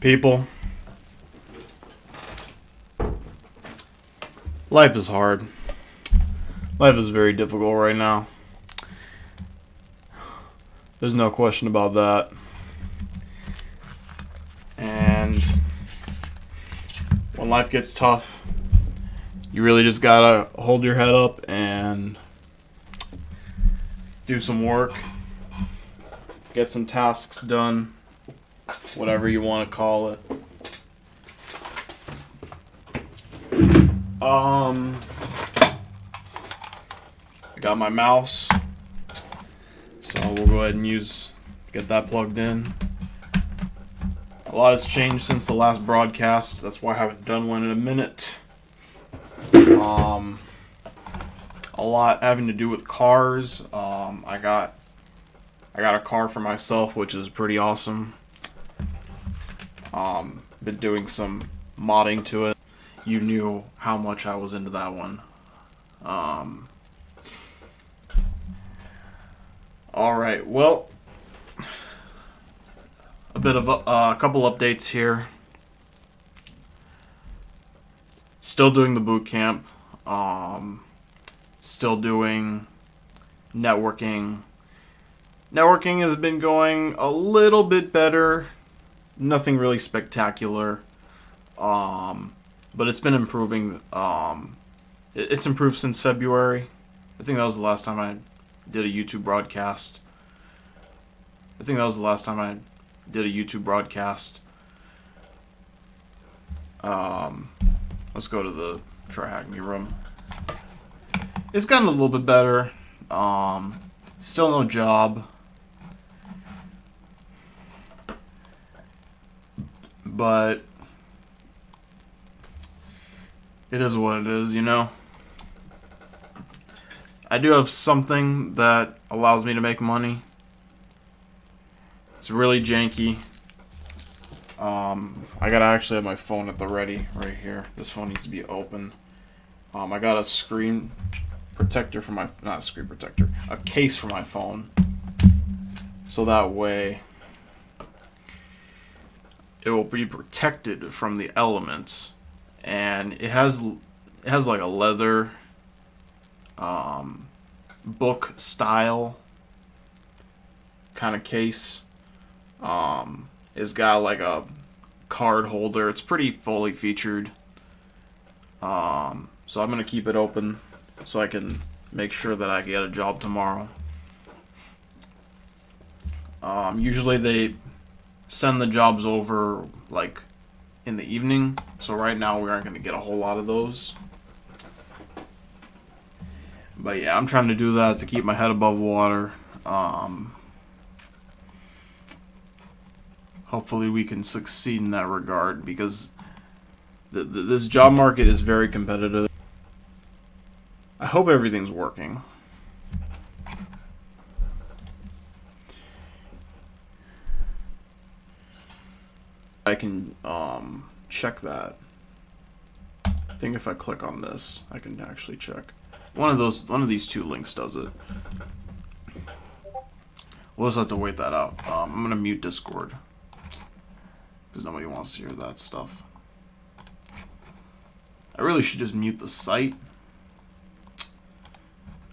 People, life is hard. Life is very difficult right now. There's no question about that. And when life gets tough, you really just gotta hold your head up and do some work, get some tasks done, whatever you want to call it. I got my mouse, so we'll go ahead and get that plugged in. A lot has changed since the last broadcast. That's why I haven't done one in a minute. A lot having to do with cars. I got a car for myself, which is pretty awesome. Been doing some modding to it. You knew how much I was into that one. Alright, well, a bit of a couple updates here. Still doing the boot camp. Still doing networking. Networking has been going a little bit better. Nothing really spectacular. But it's been improving. It's improved since February. I think that was the last time I did a YouTube broadcast. Let's go to the TryHackMe room. It's gotten a little bit better. Still no job. But it is what it is, you know? I do have something that allows me to make money. It's really janky. I gotta actually have my phone at the ready right here. This phone needs to be open. I got a screen protector for my, not a screen protector, a case for my phone. So that way it will be protected from the elements. And it has like a leather book style kind of case. It's got like a card holder. It's pretty fully featured. So I'm gonna keep it open so I can make sure that I get a job tomorrow. Usually they send the jobs over like in the evening, so right now we aren't going to get a whole lot of those. But yeah, I'm trying to do that to keep my head above water. Hopefully we can succeed in that regard, because this job market is very competitive. I hope everything's working. I can check that. I think if I click on this, I can actually check. One of these two links does it. We'll just have to wait that out. I'm gonna mute Discord because nobody wants to hear that stuff. I really should just mute the site.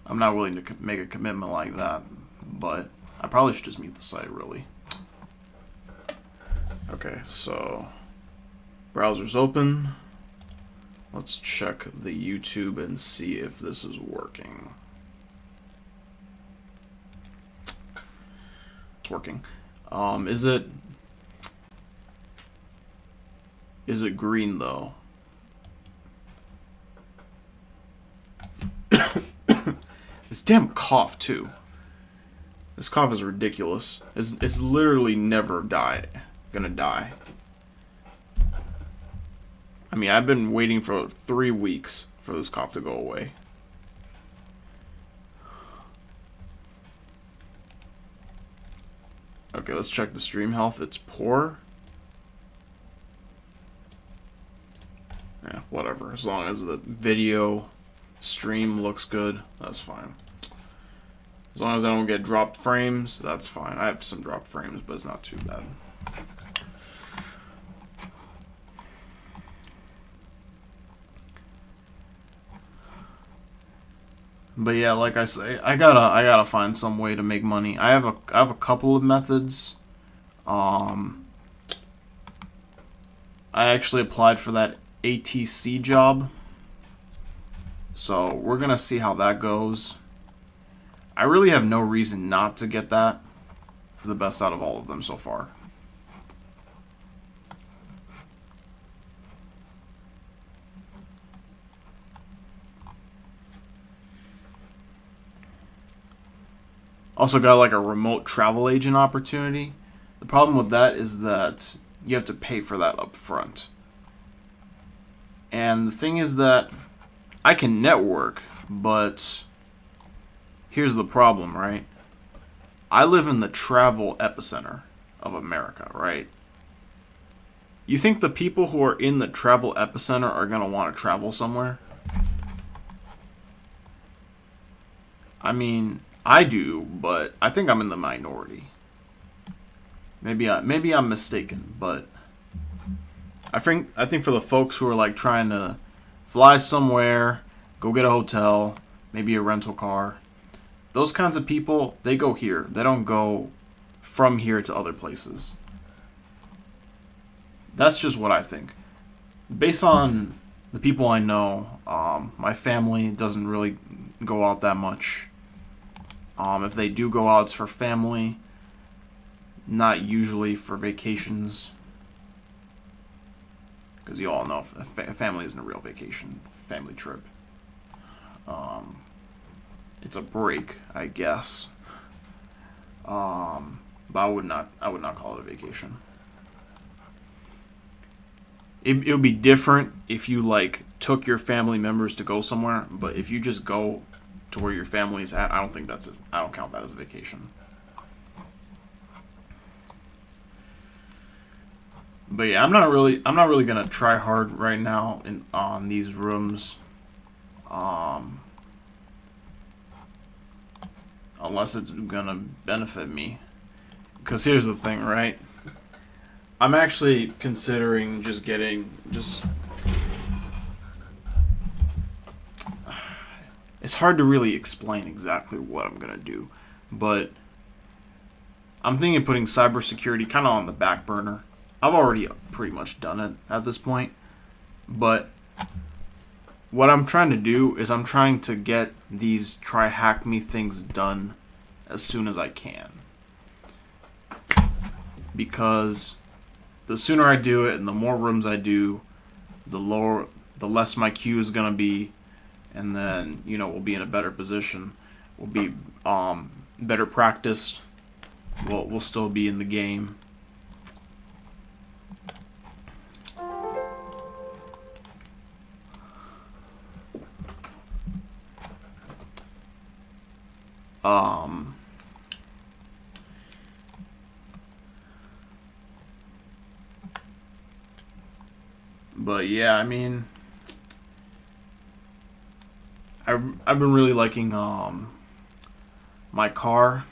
I'm not willing to make a commitment like that, but I probably should just mute the site, really. Okay, so browser's open. Let's check the YouTube and see if this is working. It's working. Is it green though? This damn cough too. This cough is ridiculous. It's literally never gonna die. I mean, I've been waiting for 3 weeks for this cough to go away. Okay, let's check the stream health. It's poor. Yeah, whatever. As long as the video stream looks good, that's fine. As long as I don't get dropped frames, that's fine. I have some dropped frames, but it's not too bad. But yeah, like I say, I gotta find some way to make money. I have a couple of methods. Um, I actually applied for that ATC job, so we're gonna see how that goes. I really have no reason not to get that. It's the best out of all of them so far. Also got like a remote travel agent opportunity. The problem with that is that you have to pay for that up front. And the thing is that I can network, but here's the problem, right? I live in the travel epicenter of America, right? You think the people who are in the travel epicenter are going to want to travel somewhere? I mean, I do, but I think I'm in the minority. Maybe I'm mistaken, but I think for the folks who are like trying to fly somewhere, go get a hotel, maybe a rental car, those kinds of people, they go here. They don't go from here to other places. That's just what I think. Based on the people I know, my family doesn't really go out that much. If they do go out, it's for family, not usually for vacations. Because you all know a family isn't a real vacation, family trip. Um, it's a break, I guess. But I would not call it a vacation. It would be different if you like took your family members to go somewhere, but if you just go to where your family's at, I don't think that's it. I don't count that as a vacation. But yeah, I'm not really gonna try hard right now on these rooms, um, unless it's gonna benefit me. Because here's the thing, right? I'm actually considering just getting just. It's hard to really explain exactly what I'm gonna do, but I'm thinking of putting cybersecurity kind of on the back burner. I've already pretty much done it at this point, but what I'm trying to do is I'm trying to get these TryHackMe things done as soon as I can. Because the sooner I do it and the more rooms I do, the less my queue is gonna be, and then we'll be in a better position. We'll be better practiced. We'll still be in the game. Um, but yeah, I mean, I've been really liking my car.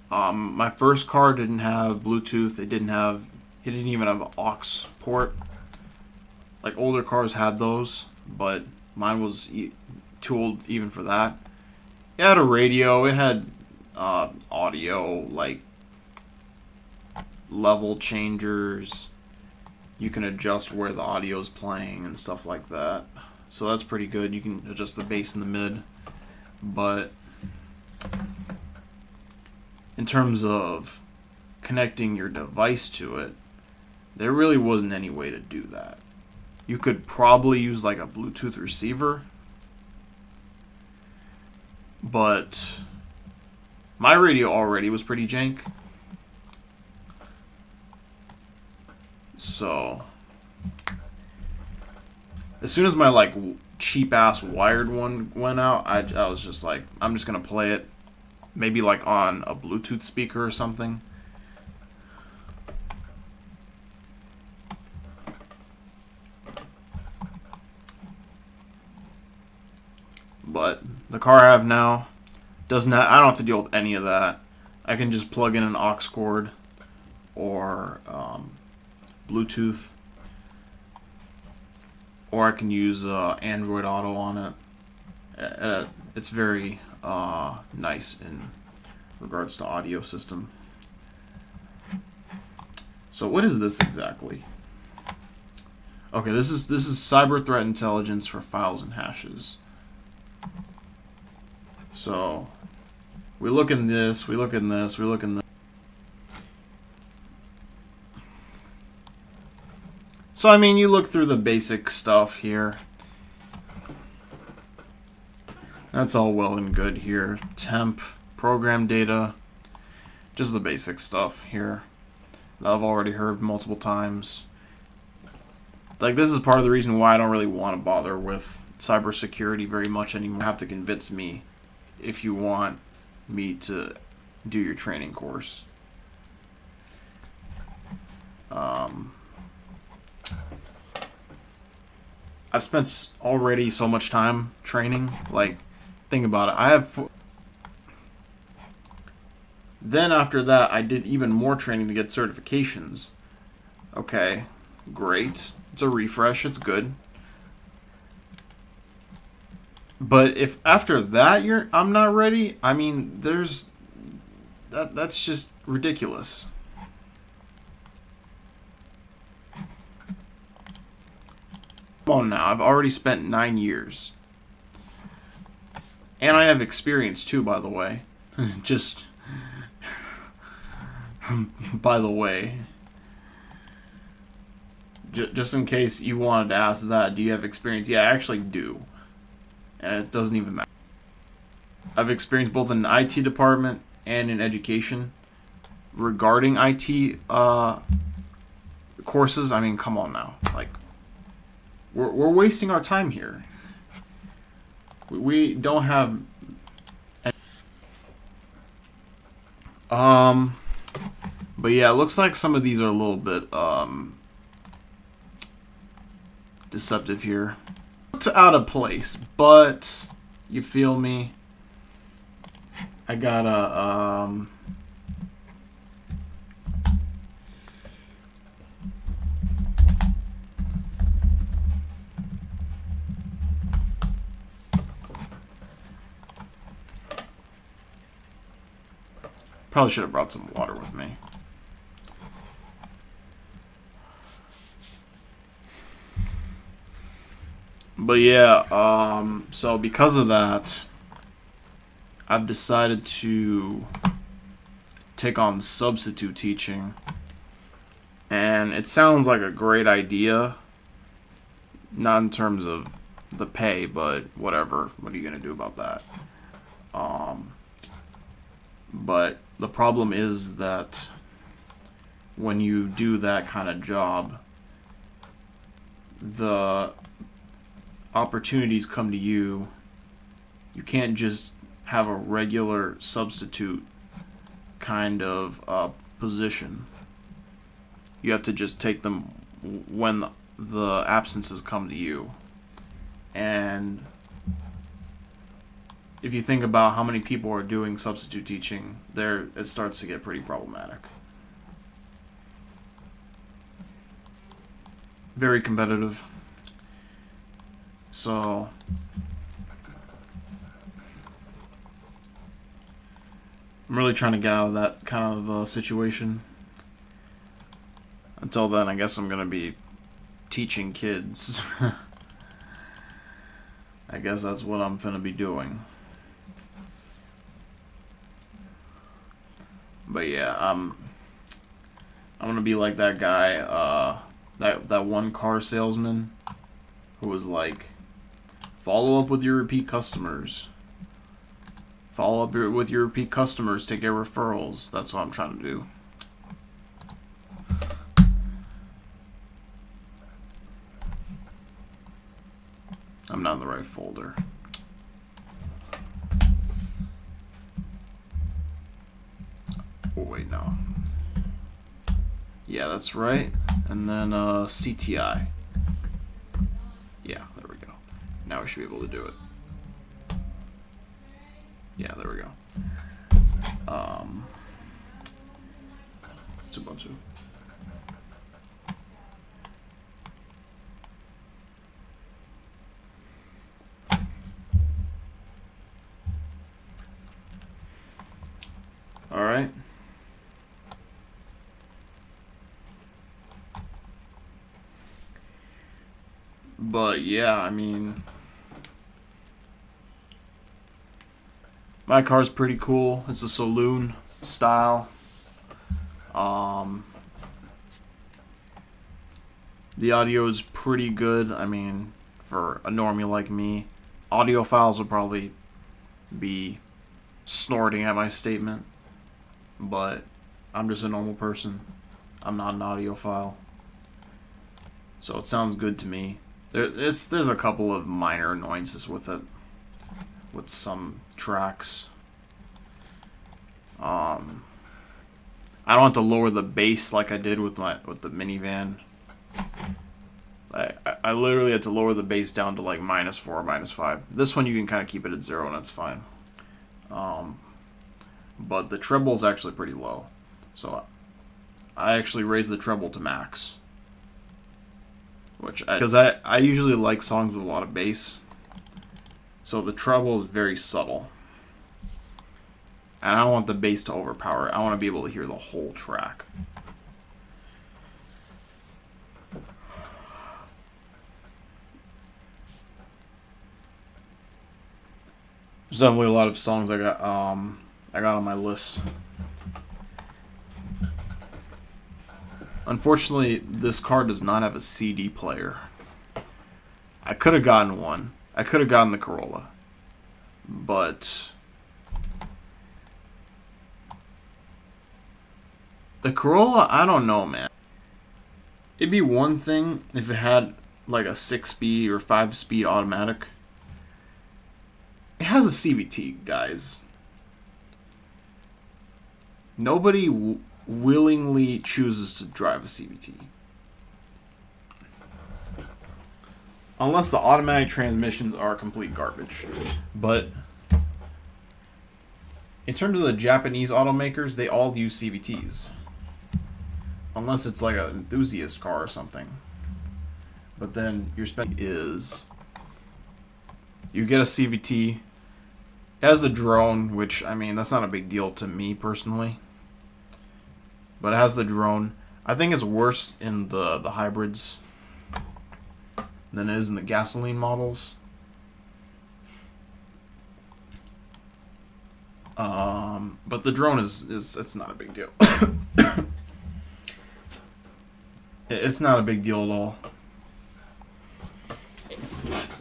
My first car didn't have Bluetooth. It didn't even have an aux port. Like older cars had those, but mine was too old even for that. It had a radio. It had audio, like level changers. You can adjust where the audio is playing and stuff like that. So that's pretty good. You can adjust the bass and the mid. But in terms of connecting your device to it, there really wasn't any way to do that. You could probably use like a Bluetooth receiver, but my radio already was pretty jank. So as soon as my like cheap ass wired one went out, I was just like, I'm just gonna play it, maybe like on a Bluetooth speaker or something. But the car I have now doesn't. I don't have to deal with any of that. I can just plug in an aux cord or Bluetooth, or I can use Android Auto on it, It's very nice in regards to audio system. So what is this exactly? Okay, this is cyber threat intelligence for files and hashes. So we look in this, we look in this, we look in this. So I mean, you look through the basic stuff here. That's all well and good here. Temp, program data, just the basic stuff here that I've already heard multiple times. Like, this is part of the reason why I don't really want to bother with cybersecurity very much anymore. You have to convince me if you want me to do your training course. I've spent already so much time training. Like, think about it. Then after that, I did even more training to get certifications. Okay, great. It's a refresh. It's good. But if after that I'm not ready, I mean, that's just ridiculous. Come on now, I've already spent 9 years. And I have experience too, by the way. Just by the way. Just in case you wanted to ask that, do you have experience? Yeah, I actually do. And it doesn't even matter. I've experienced both in the IT department and in education. Regarding IT courses, I mean, come on now. Like, we're wasting our time here. We don't have... But yeah, it looks like some of these are a little bit deceptive here. It's out of place, but you feel me? I gotta probably should have brought some water with me. But yeah, so because of that, I've decided to take on substitute teaching. And it sounds like a great idea. Not in terms of the pay, but whatever. What are you going to do about that? But the problem is that when you do that kind of job, the opportunities come to you. You can't just have a regular substitute kind of position. You have to just take them when the absences come to you. And if you think about how many people are doing substitute teaching, it starts to get pretty problematic. Very competitive. So I'm really trying to get out of that kind of situation. Until then, I guess I'm going to be teaching kids. I guess that's what I'm going to be doing. But yeah, I'm going to be like that guy, that one car salesman who was like, follow up with your repeat customers. Follow up with your repeat customers to get referrals. That's what I'm trying to do. I'm not in the right folder. Oh, wait, no. Yeah, that's right. And then CTI. Yeah, there we go. Now we should be able to do it. Yeah, there we go. It's Ubuntu. All right. But yeah, I mean, my car's pretty cool. It's a saloon style. The audio is pretty good. I mean, for a normie like me, audiophiles will probably be snorting at my statement, but I'm just a normal person. I'm not an audiophile, so it sounds good to me. There's a couple of minor annoyances with it, with some tracks. I don't have to lower the bass like I did with the minivan. I literally had to lower the bass down to like -4 or -5. This one you can kind of keep it at 0 and that's fine. But the treble is actually pretty low, so I actually raised the treble to max. Because I usually like songs with a lot of bass, so the treble is very subtle. And I don't want the bass to overpower it. I want to be able to hear the whole track. There's definitely a lot of songs I got on my list. Unfortunately, this car does not have a CD player. I could have gotten one. I could have gotten the Corolla. But the Corolla, I don't know, man. It'd be one thing if it had like a 6-speed or 5-speed automatic. It has a CVT, guys. Nobody willingly chooses to drive a CVT. Unless the automatic transmissions are complete garbage. But in terms of the Japanese automakers, they all use CVTs. Unless it's like an enthusiast car or something. But then your spec is you get a CVT. It has the drone, which, I mean, that's not a big deal to me personally. But it has the drone. I think it's worse in the hybrids than it is in the gasoline models. But the drone is it's not a big deal. It's not a big deal at all,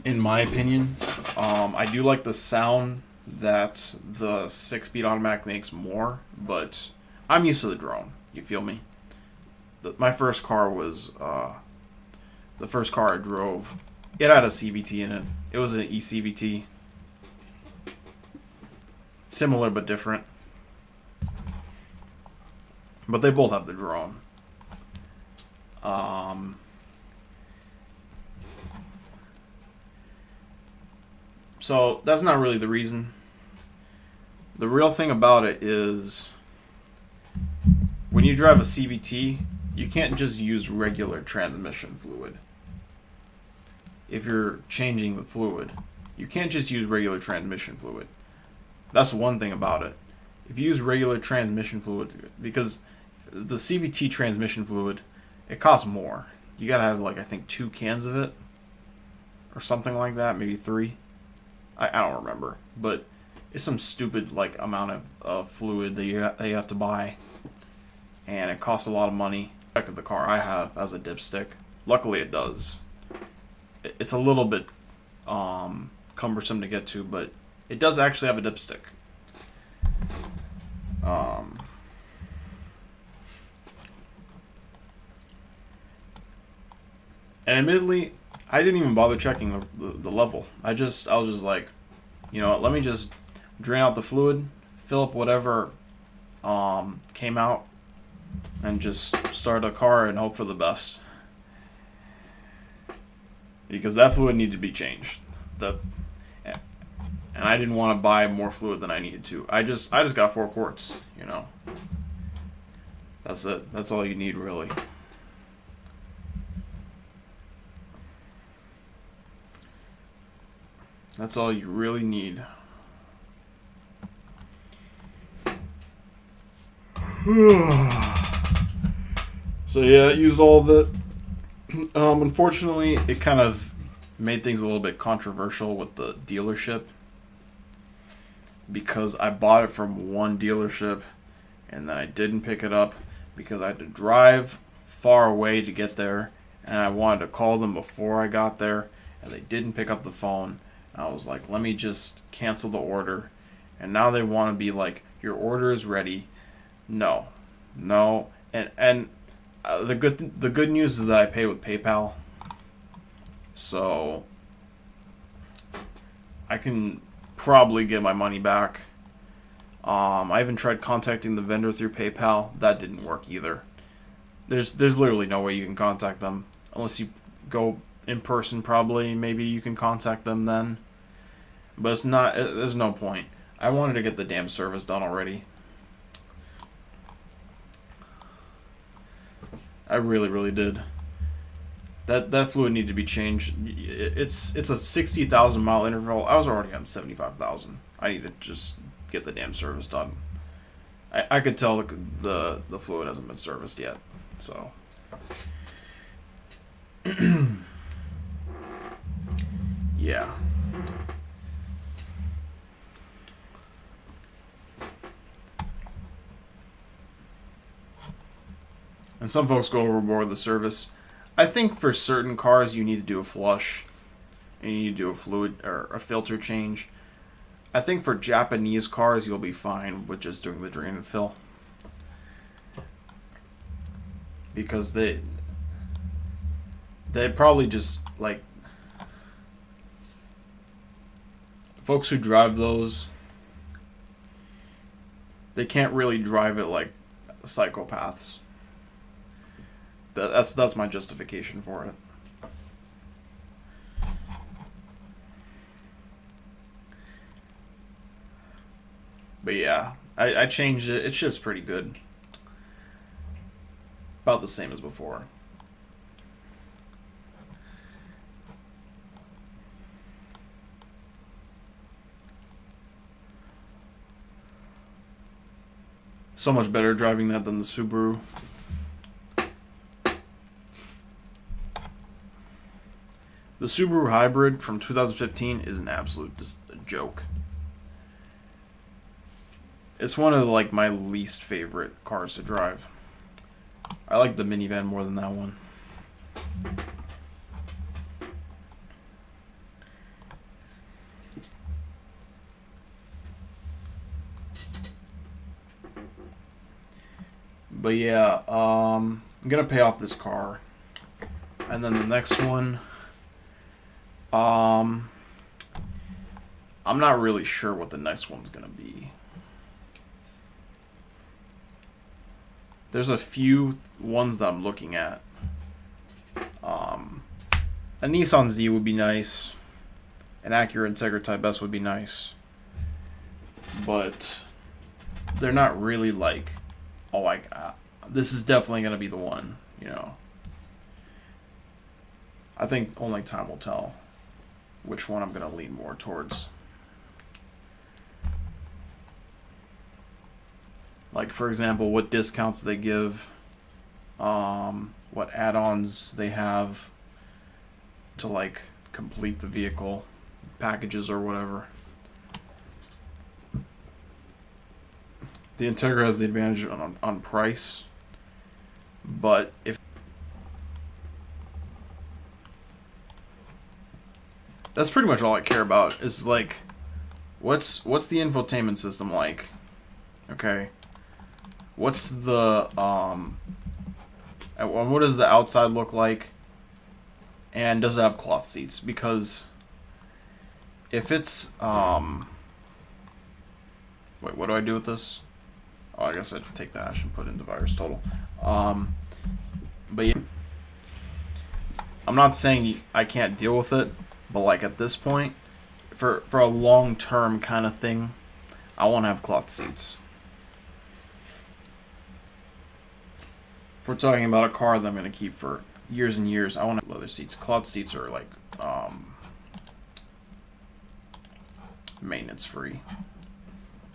in my opinion. I do like the sound that the 6-speed automatic makes more, but I'm used to the drone. You feel me? My first car was the first car I drove. It had a CVT in it. It was an eCVT. Similar but different. But they both have the drone. So that's not really the reason. The real thing about it is when you drive a CVT, you can't just use regular transmission fluid. If you're changing the fluid, you can't just use regular transmission fluid. That's one thing about it. If you use regular transmission fluid, because the CVT transmission fluid, it costs more. You gotta have, like, I think 2 cans of it, or something like that, maybe 3. I don't remember, but it's some stupid like amount of fluid that you have to buy, and it costs a lot of money. Check the car I have as a dipstick. Luckily, it does. It's a little bit cumbersome to get to, but it does actually have a dipstick. And admittedly, I didn't even bother checking the level. I was just like, you know what, let me just drain out the fluid, fill up whatever came out, and just start a car and hope for the best. Because that fluid needed to be changed. And I didn't want to buy more fluid than I needed to. I just got 4 quarts, you know. That's it. That's all you need, really. That's all you really need. So yeah, I used all of it. Unfortunately, it kind of made things a little bit controversial with the dealership because I bought it from one dealership and then I didn't pick it up because I had to drive far away to get there, and I wanted to call them before I got there, and they didn't pick up the phone. And I was like, let me just cancel the order. And now they want to be like, your order is ready. No, and the good news is that I pay with PayPal, so I can probably get my money back. I even tried contacting the vendor through PayPal. That didn't work either. There's literally no way you can contact them unless you go in person. Probably, maybe you can contact them then, but it's not. There's no point. I wanted to get the damn service done already. I really did. That fluid needed to be changed. It's a 60,000 mile interval. I was already on 75,000. I need to just get the damn service done. I could tell the fluid hasn't been serviced yet. So yeah. And some folks go overboard with the service. I think for certain cars you need to do a flush and you need to do a fluid or a filter change. I think for Japanese cars you'll be fine with just doing the drain and fill. Because they probably just like folks who drive those, they can't really drive it like psychopaths. That's my justification for it. But yeah, I changed it. It shifts pretty good. About the same as before. So much better driving that than the Subaru. The Subaru Hybrid from 2015 is an absolute just a joke. It's one of like my least favorite cars to drive. I like the minivan more than that one. But yeah, I'm gonna pay off this car, and then the next one, I'm not really sure what the next one's gonna be. There's a few ones that I'm looking at. A Nissan Z would be nice. An Acura Integra Type S would be nice. But they're not really like, oh my god, this is definitely going to be the one, you know. I think only time will tell which one I'm going to lean more towards. Like, for example, what discounts they give, what add-ons they have to, like, complete the vehicle, packages or whatever. The Integra has the advantage on price, but if that's pretty much all I care about is like, what's the infotainment system like? Okay, what's the and what does the outside look like? And does it have cloth seats? Because if it's wait, what do I do with this? Oh, I guess I'd take the hash and put it into virus total. But yeah, I'm not saying I can't deal with it, but like at this point, for a long term kind of thing, I want to have cloth seats. If we're talking about a car that I'm going to keep for years and years, I want to have leather seats. Cloth seats are like maintenance free.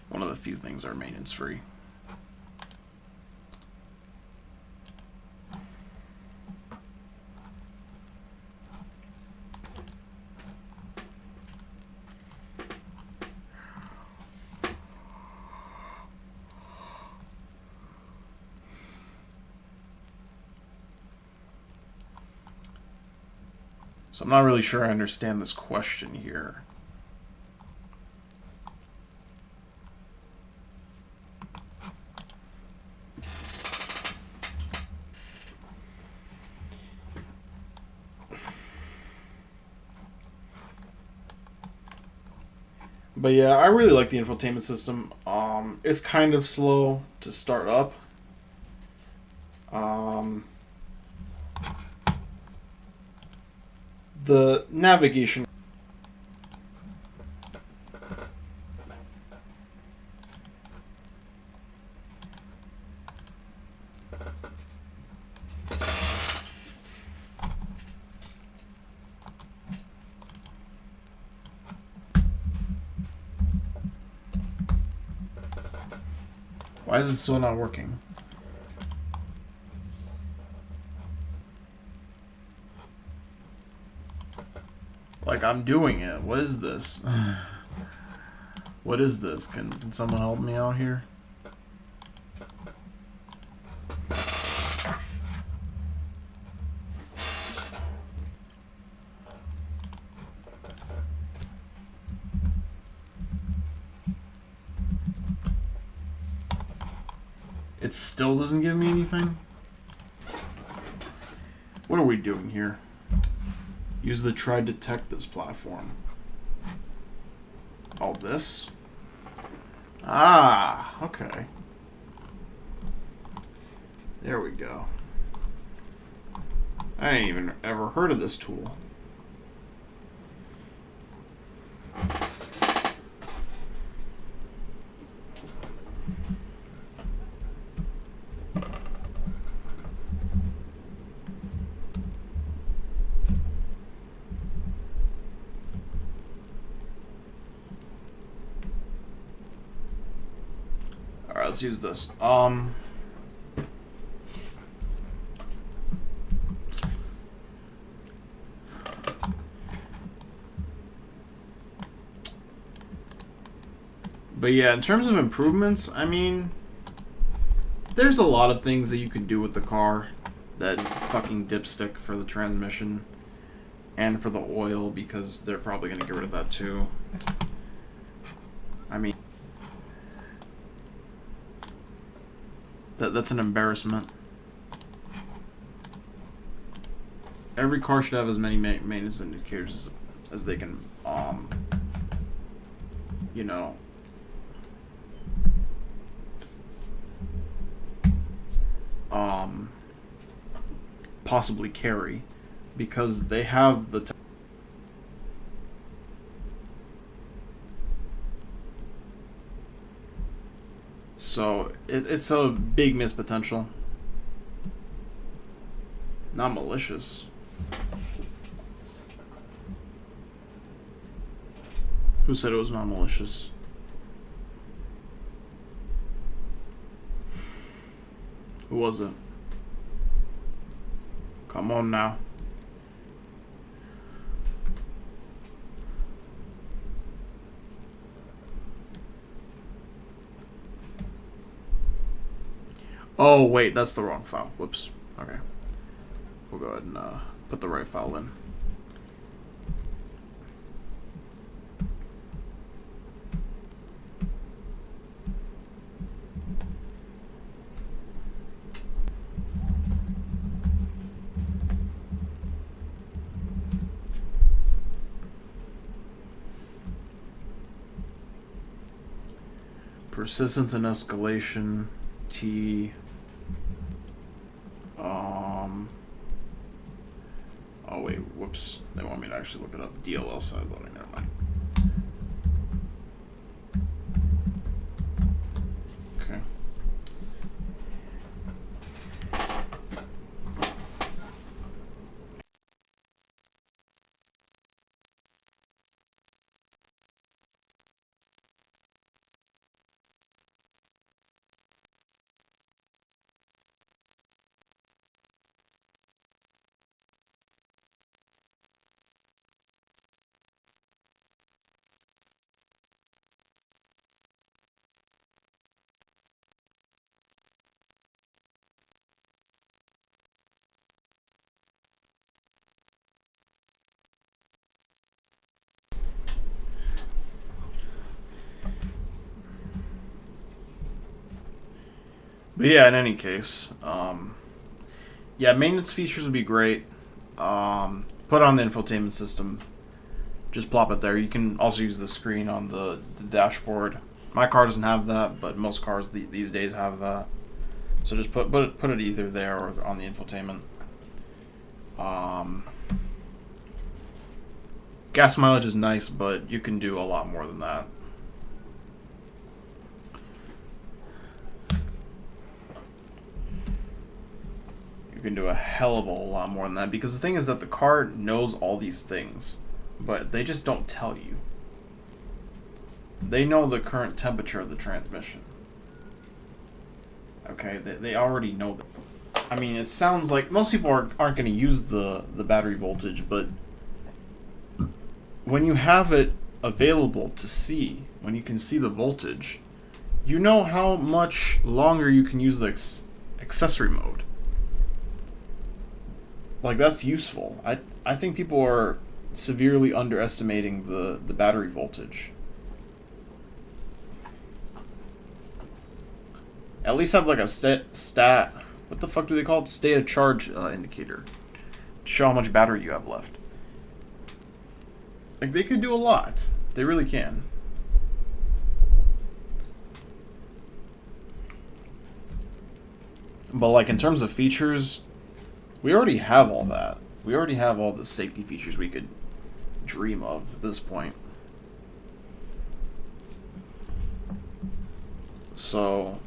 One of the few things that are maintenance free. So I'm not really sure I understand this question here. But yeah, I really like the infotainment system. It's kind of slow to start up. The navigation. Why is it still not working? Like, I'm doing it. What is this? What is this? Can someone help me out here? It still doesn't give me anything? What are we doing here? Use the try detect this platform. Oh, this? Ah, okay. There we go. I ain't even ever heard of this tool. Alright, let's use this. But yeah, in terms of improvements, I mean, there's a lot of things that you can do with the car. That fucking dipstick for the transmission and for the oil, because they're probably going to get rid of that too. I mean, that's an embarrassment. Every car should have as many maintenance indicators as they can, you know, possibly carry, because they have the so it's a big missed potential. Not malicious. Who said it was not malicious? Who was it? Come on now. Oh, wait, that's the wrong file. Whoops. Okay. We'll go ahead and put the right file in. Persistence and escalation, T. Oh wait, whoops. They want me to actually look it up. DLL side loading, never mind. Okay. But yeah, in any case, yeah, maintenance features would be great. Put on the infotainment system. Just plop it there. You can also use the screen on the dashboard. My car doesn't have that, but most cars these days have that. So just put it either there or on the infotainment. Gas mileage is nice, but you can do a lot more than that. You can do a hell of a lot more than that, because the thing is that the car knows all these things, but they just don't tell you. They know the current temperature of the transmission. Okay, they already know that. I mean, it sounds like most people aren't going to use the battery voltage, but when you have it available to see, when you can see the voltage, you know how much longer you can use the accessory mode. Like, that's useful. I think people are severely underestimating the battery voltage. At least have like a stat. What the fuck do they call it? State of charge indicator. To show how much battery you have left. Like, they could do a lot. They really can. But like, in terms of features, we already have all that. We already have all the safety features we could dream of at this point. So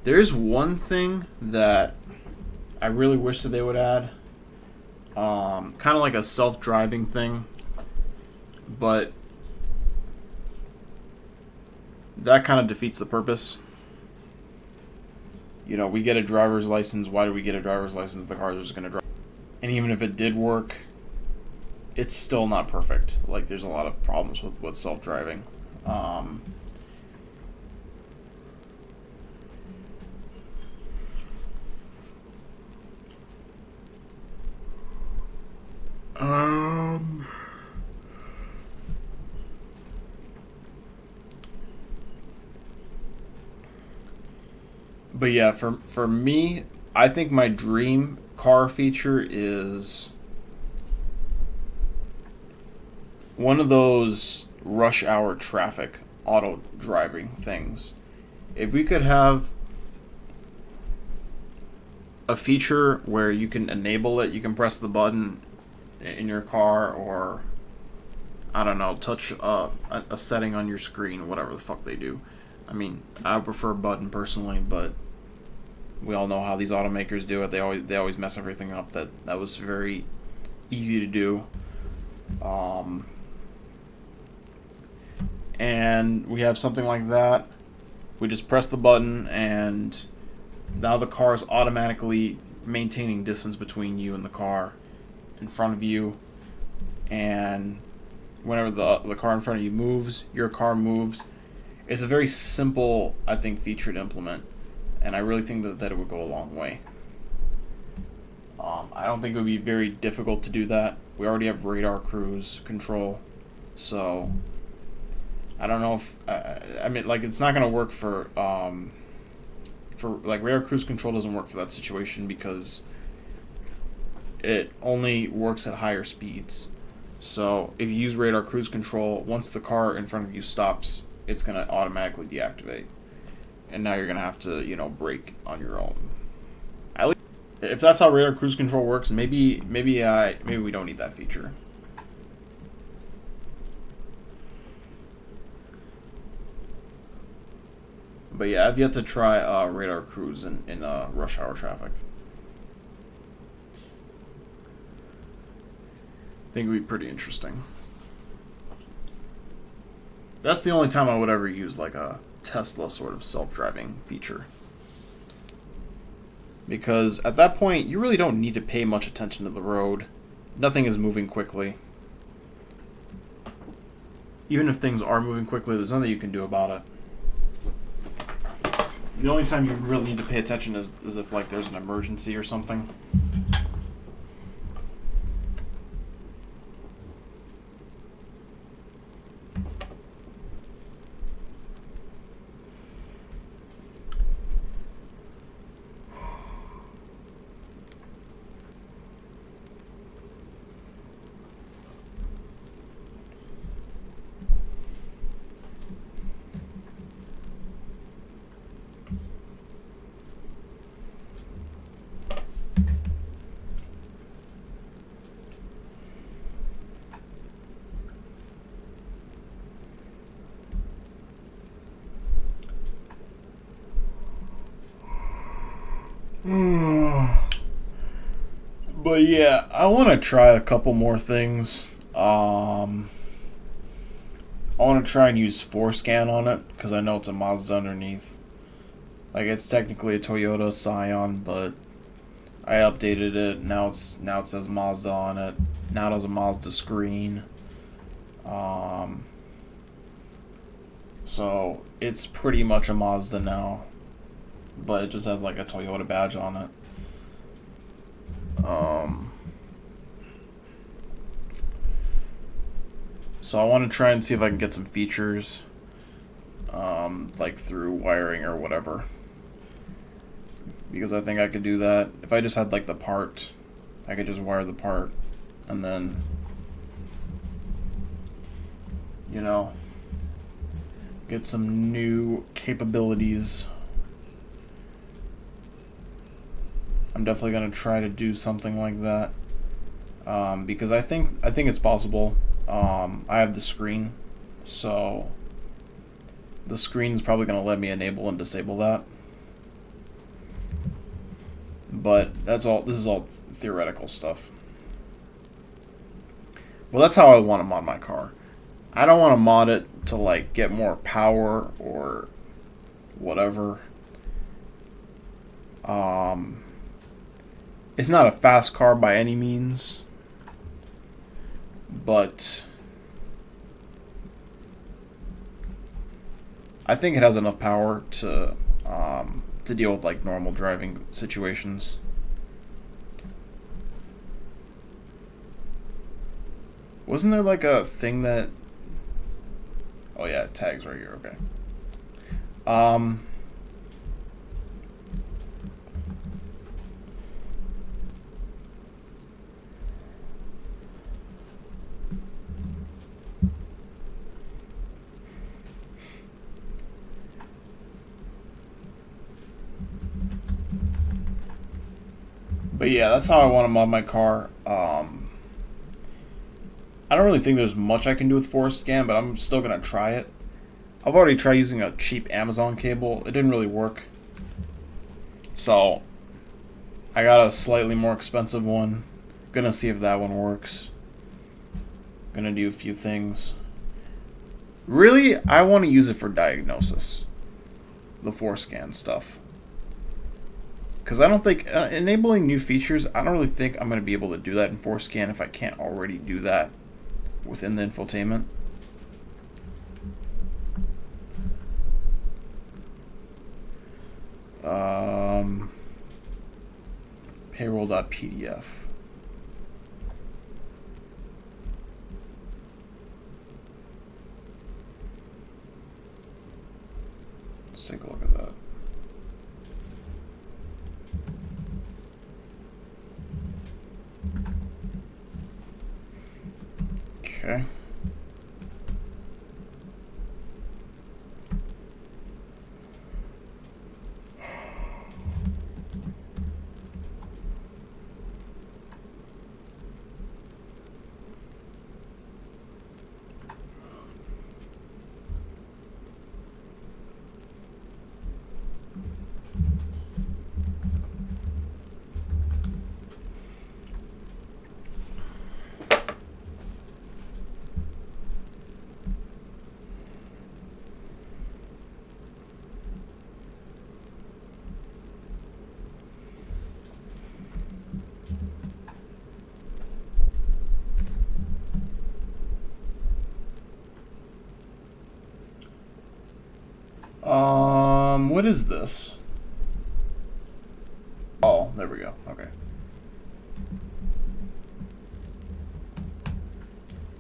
there's one thing that I really wish that they would add. Kind of like a self-driving thing, but that kind of defeats the purpose. You know, we get a driver's license. Why do we get a driver's license if the car is just going to drive? And even if it did work, it's still not perfect. Like, there's a lot of problems with self-driving. But yeah, for me, I think my dream car feature is one of those rush hour traffic auto driving things. If we could have a feature where you can enable it, you can press the button in your car, or I don't know, touch a setting on your screen, whatever the fuck they do. I mean, I would prefer a button personally, but we all know how these automakers do it. They always mess everything up. That was very easy to do. And we have something like that. We just press the button, and now the car is automatically maintaining distance between you and the car in front of you. And whenever the car in front of you moves, your car moves. It's a very simple, I think, feature to implement. And I really think that it would go a long way. I don't think it would be very difficult to do that. We already have radar cruise control. So I don't know if I mean, like, it's not gonna work for like, radar cruise control doesn't work for that situation because it only works at higher speeds. So if you use radar cruise control, once the car in front of you stops, it's gonna automatically deactivate, and now you're gonna have to, brake on your own. At least if that's how radar cruise control works, maybe we don't need that feature. But yeah, I've yet to try radar cruise in rush hour traffic. I think it would be pretty interesting. That's the only time I would ever use like a Tesla sort of self-driving feature. Because at that point, you really don't need to pay much attention to the road. Nothing is moving quickly. Even if things are moving quickly, there's nothing you can do about it. The only time you really need to pay attention is if, like, there's an emergency or something. But yeah, I want to try a couple more things. I want to try and use Forescan on it because I know it's a Mazda underneath. Like, it's technically a Toyota Scion, but I updated it. Now it says Mazda on it. Now it has a Mazda screen. So it's pretty much a Mazda now, but it just has like a Toyota badge on it. So I want to try and see if I can get some features, like through wiring or whatever, because I think I could do that. If I just had like the part, I could just wire the part and then, you know, get some new capabilities. I'm definitely gonna try to do something like that, because I think it's possible. I have the screen, so the screen is probably gonna let me enable and disable that. But that's all. This is all theoretical stuff. Well, that's how I want to mod my car. I don't want to mod it to like get more power or whatever. It's not a fast car by any means, but I think it has enough power to deal with like normal driving situations. Wasn't there like a thing that? Oh yeah, tags right here. Okay. But yeah, that's how I want to mod my car. I don't really think there's much I can do with Forescan, but I'm still gonna try it. I've already tried using a cheap Amazon cable. It didn't really work. So I got a slightly more expensive one. Gonna see if that one works. Gonna do a few things. Really, I want to use it for diagnosis. The Forescan stuff. Because I don't think, enabling new features, I don't really think I'm going to be able to do that in Forescan if I can't already do that within the infotainment. Payroll.pdf. Let's take a look at that. Okay. What is this? Oh, there we go. Okay.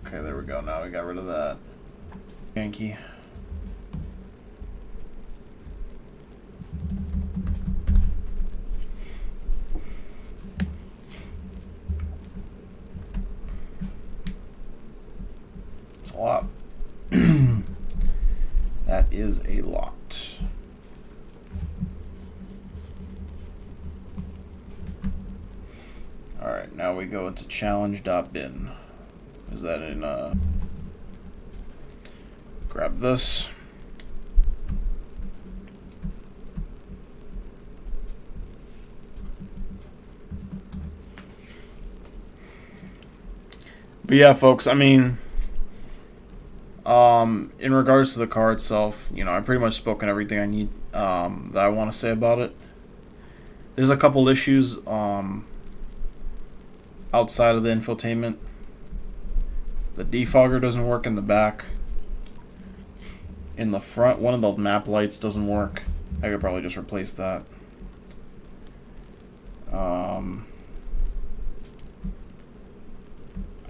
Okay, there we go. Now we got rid of that. Yankee. It's a lot. That is a lot. Alright, now we go into challenge.bin. Is that in, grab this. yeah, folks, I mean, in regards to the car itself, you know, I've pretty much spoken everything I need that I want to say about it. There's a couple issues outside of the infotainment. The defogger doesn't work in the back. In the front, one of the map lights doesn't work. I could probably just replace that.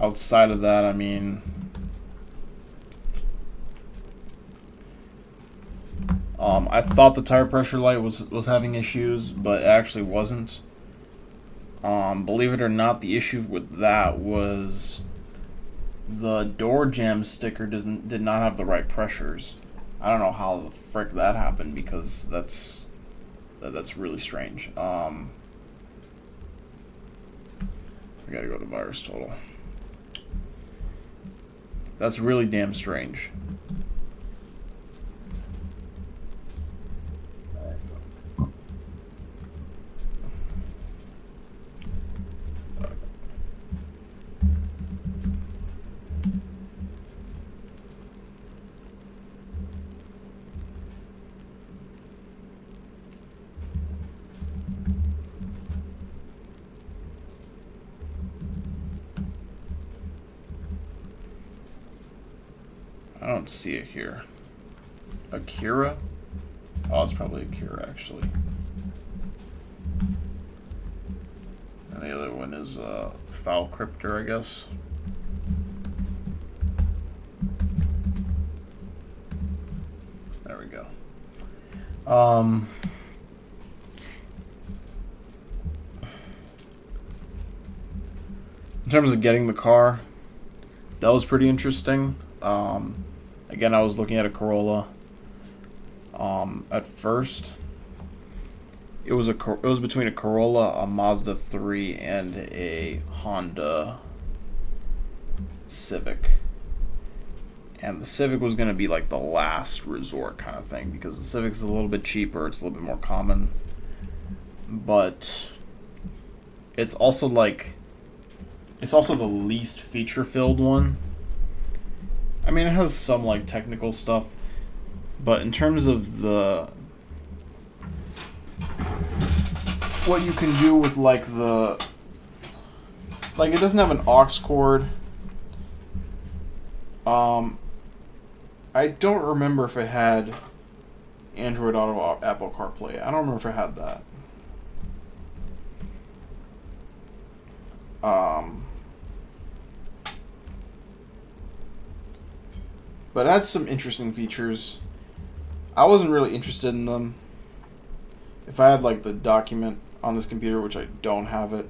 Outside of that, I mean, I thought the tire pressure light was having issues, but it actually wasn't. Believe it or not, the issue with that was the door jamb sticker did not have the right pressures. I don't know how the frick that happened, because that's really strange. I gotta go to virus total. That's really damn strange. I don't see it here. Akira? Oh, it's probably Akira, actually. And the other one is Foul Cryptor, I guess. There we go. In terms of getting the car, that was pretty interesting. Again, I was looking at a Corolla. At first, it was between a Corolla, a Mazda 3, and a Honda Civic. And the Civic was going to be like the last resort kind of thing, because the Civic's a little bit cheaper, it's a little bit more common, but it's also the least feature-filled one. I mean, it has some like technical stuff, but in terms of what you can do with like it doesn't have an aux cord. I don't remember if it had Android Auto, Apple CarPlay. I don't remember if it had that. But it has some interesting features. I wasn't really interested in them. If I had like the document on this computer, which I don't have it,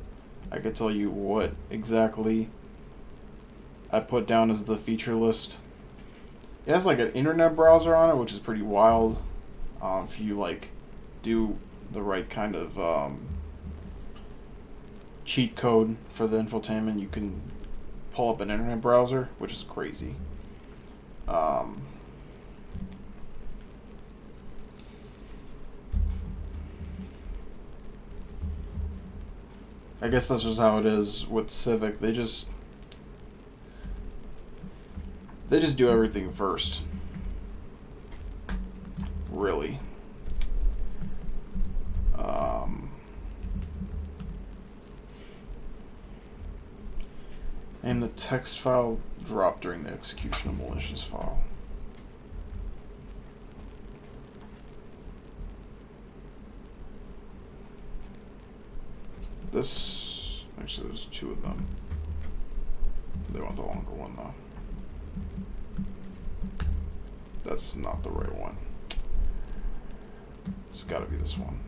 I could tell you what exactly I put down as the feature list. It has like an internet browser on it, which is pretty wild. If you like do the right kind of cheat code for the infotainment, you can pull up an internet browser, which is crazy. I guess that's just how it is with Civic. They just do everything first. Really. And the text file dropped during the execution of malicious file. This, actually there's two of them. They want the longer one though. That's not the right one. It's gotta be this one.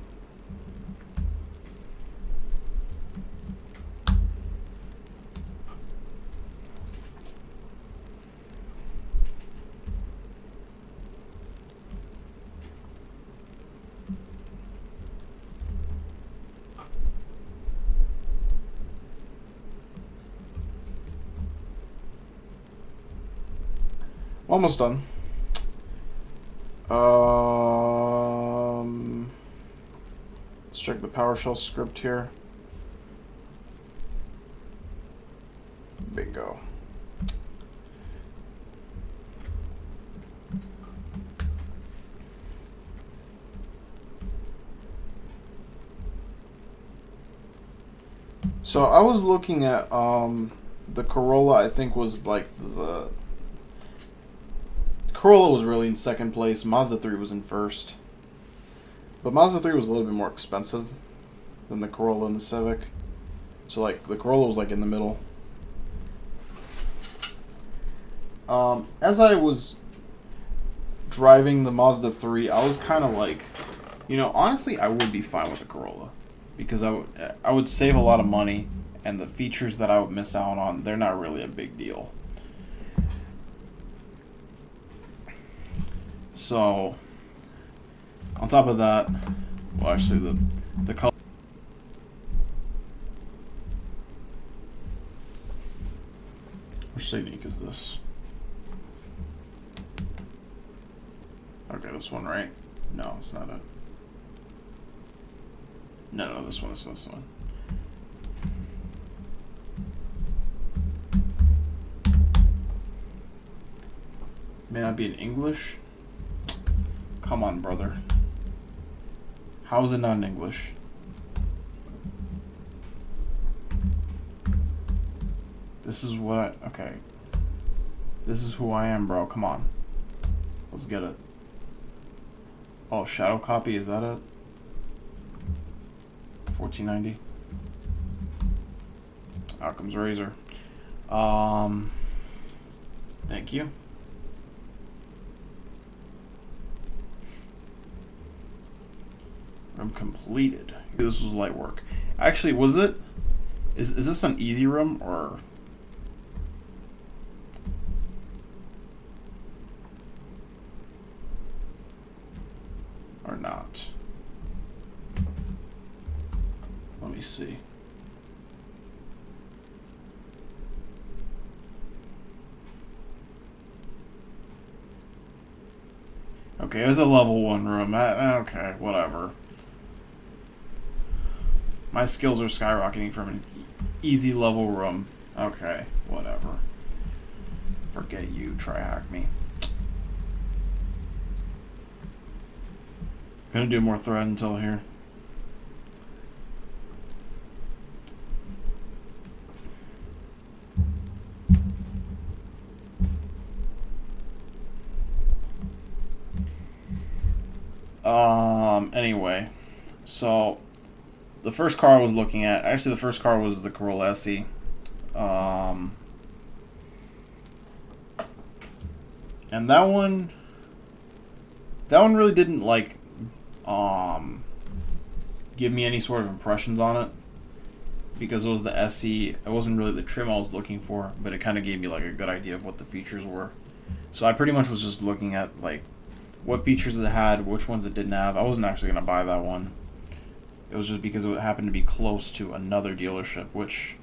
Almost done. Let's check the PowerShell script here. Bingo. So I was looking at the Corolla. I think was like the Corolla was really in second place. Mazda 3 was in first, but Mazda 3 was a little bit more expensive than the Corolla and the Civic. So like the Corolla was like in the middle. As I was driving the Mazda 3, I was kind of like, honestly, I would be fine with the Corolla because I would save a lot of money, and the features that I would miss out on, they're not really a big deal. So, on top of that, well, actually, the color. Which Scenic is this? Okay, this one, right? No, it's not it. No, this one is this one. May not be in English? Come on, brother. How is it not in English? This is what okay. This is who I am, bro. Come on. Let's get it. Oh, shadow copy, is that it? 1490. Occam's razor. Thank you. Room completed. This was light work. Actually, was it? Is this an easy room or? Or not? Let me see. Okay, it was a level 1 room. Okay, whatever. My skills are skyrocketing from an easy level room. Okay, whatever. Forget you, TryHackMe. Gonna do more thread until here. Anyway, so the first car I was looking at, actually the first car was the Corolla SE. And that one really didn't like give me any sort of impressions on it because it was the SE. It wasn't really the trim I was looking for, but it kind of gave me like a good idea of what the features were. So I pretty much was just looking at like what features it had, which ones it didn't have. I wasn't actually gonna buy that one. It was just because it happened to be close to another dealership, which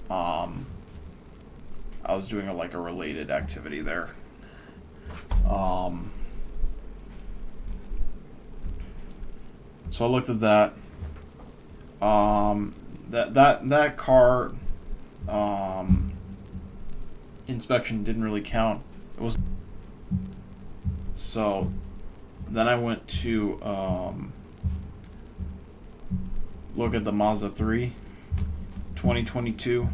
I was doing a related activity there. So I looked at that. That car inspection didn't really count. It was so. Then I went to look at the Mazda 3, 2022.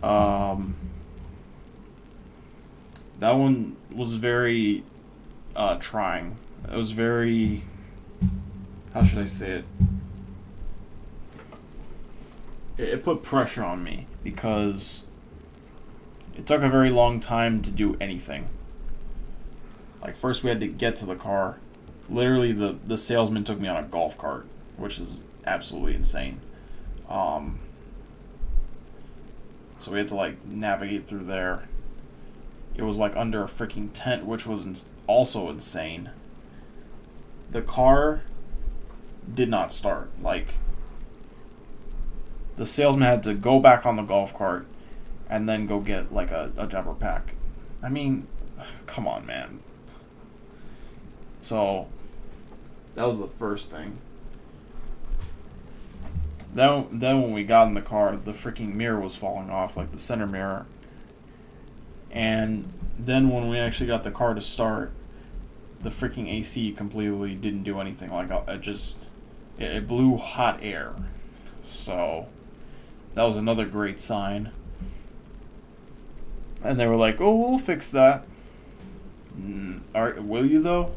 That one was very trying. It was very, how should I say it? It put pressure on me because it took a very long time to do anything. Like first we had to get to the car. Literally the salesman took me on a golf cart, which is absolutely insane. So we had to navigate through there. It was under a freaking tent, which was also insane. The car did not start. The salesman had to go back on the golf cart and then go get a jumper pack. I mean, come on, man. So that was the first thing. Then when we got in the car, the freaking mirror was falling off, the center mirror. And then when we actually got the car to start, the freaking AC completely didn't do anything. It blew hot air. So that was another great sign. And they were like, "Oh, we'll fix that." Will you though?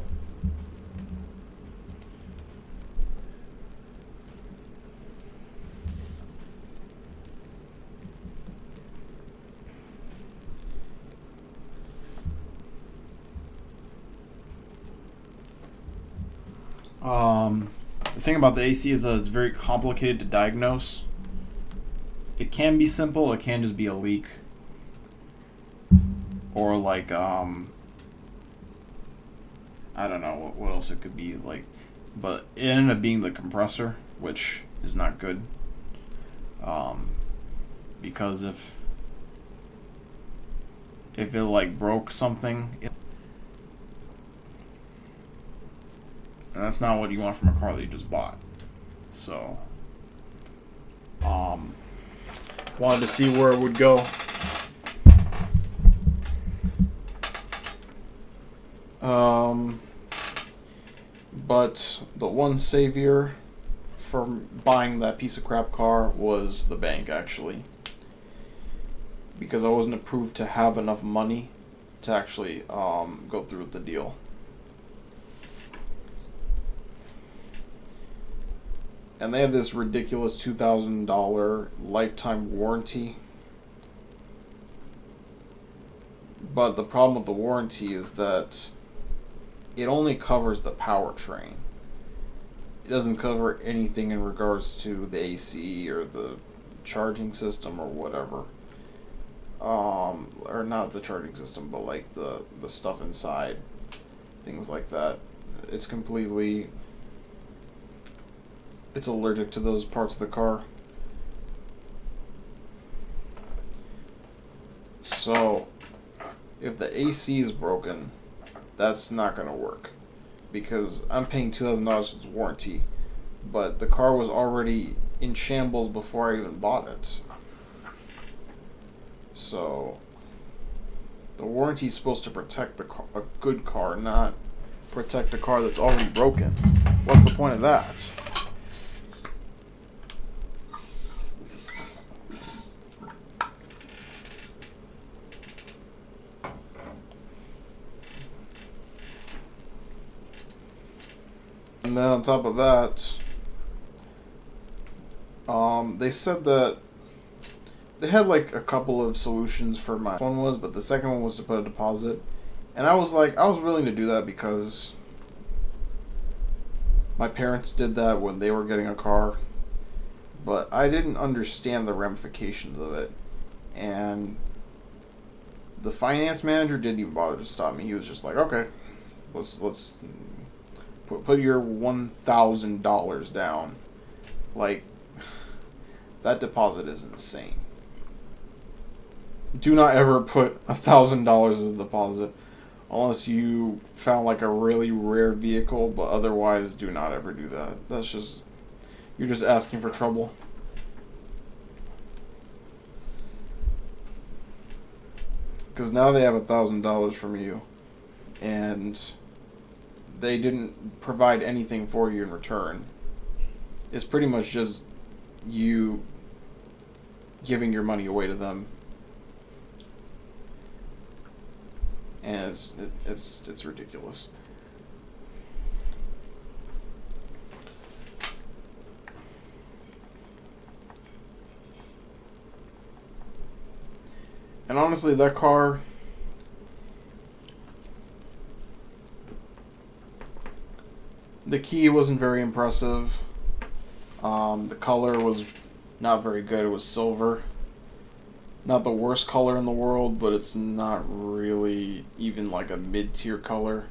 The thing about the AC is that it's very complicated to diagnose. It can be simple. It can just be a leak, or like I don't know what else it could be like, but it ended up being the compressor, which is not good. Because if it like broke something, and that's not what you want from a car that you just bought. So, wanted to see where it would go. But the one savior for buying that piece of crap car was the bank, actually. Because I wasn't approved to have enough money to actually go through with the deal. And they had this ridiculous $2,000 lifetime warranty. But the problem with the warranty is that it only covers the powertrain. It doesn't cover anything in regards to the AC or the charging system or whatever. Or not the charging system, but like the stuff inside, things like that. It's allergic to those parts of the car. So, if the AC is broken, that's not going to work. Because I'm paying $2,000 for its warranty, but the car was already in shambles before I even bought it. So, the warranty is supposed to protect a good car, not protect a car that's already broken. What's the point of that? And then on top of that, they said that they had like a couple of solutions for my one was, but the second one was to put a deposit. And I was willing to do that because my parents did that when they were getting a car, but I didn't understand the ramifications of it. And the finance manager didn't even bother to stop me. He was just like, "Okay, let's put your $1,000 down." Like, that deposit is insane. Do not ever put $1,000 as a deposit unless you found like a really rare vehicle, but otherwise do not ever do that. You're just asking for trouble. Because now they have $1,000 from you, and they didn't provide anything for you in return. It's pretty much just you giving your money away to them. And it's ridiculous. And honestly, that car, the key wasn't very impressive. The color was not very good. It was silver. Not the worst color in the world, but it's not really even like a mid-tier color.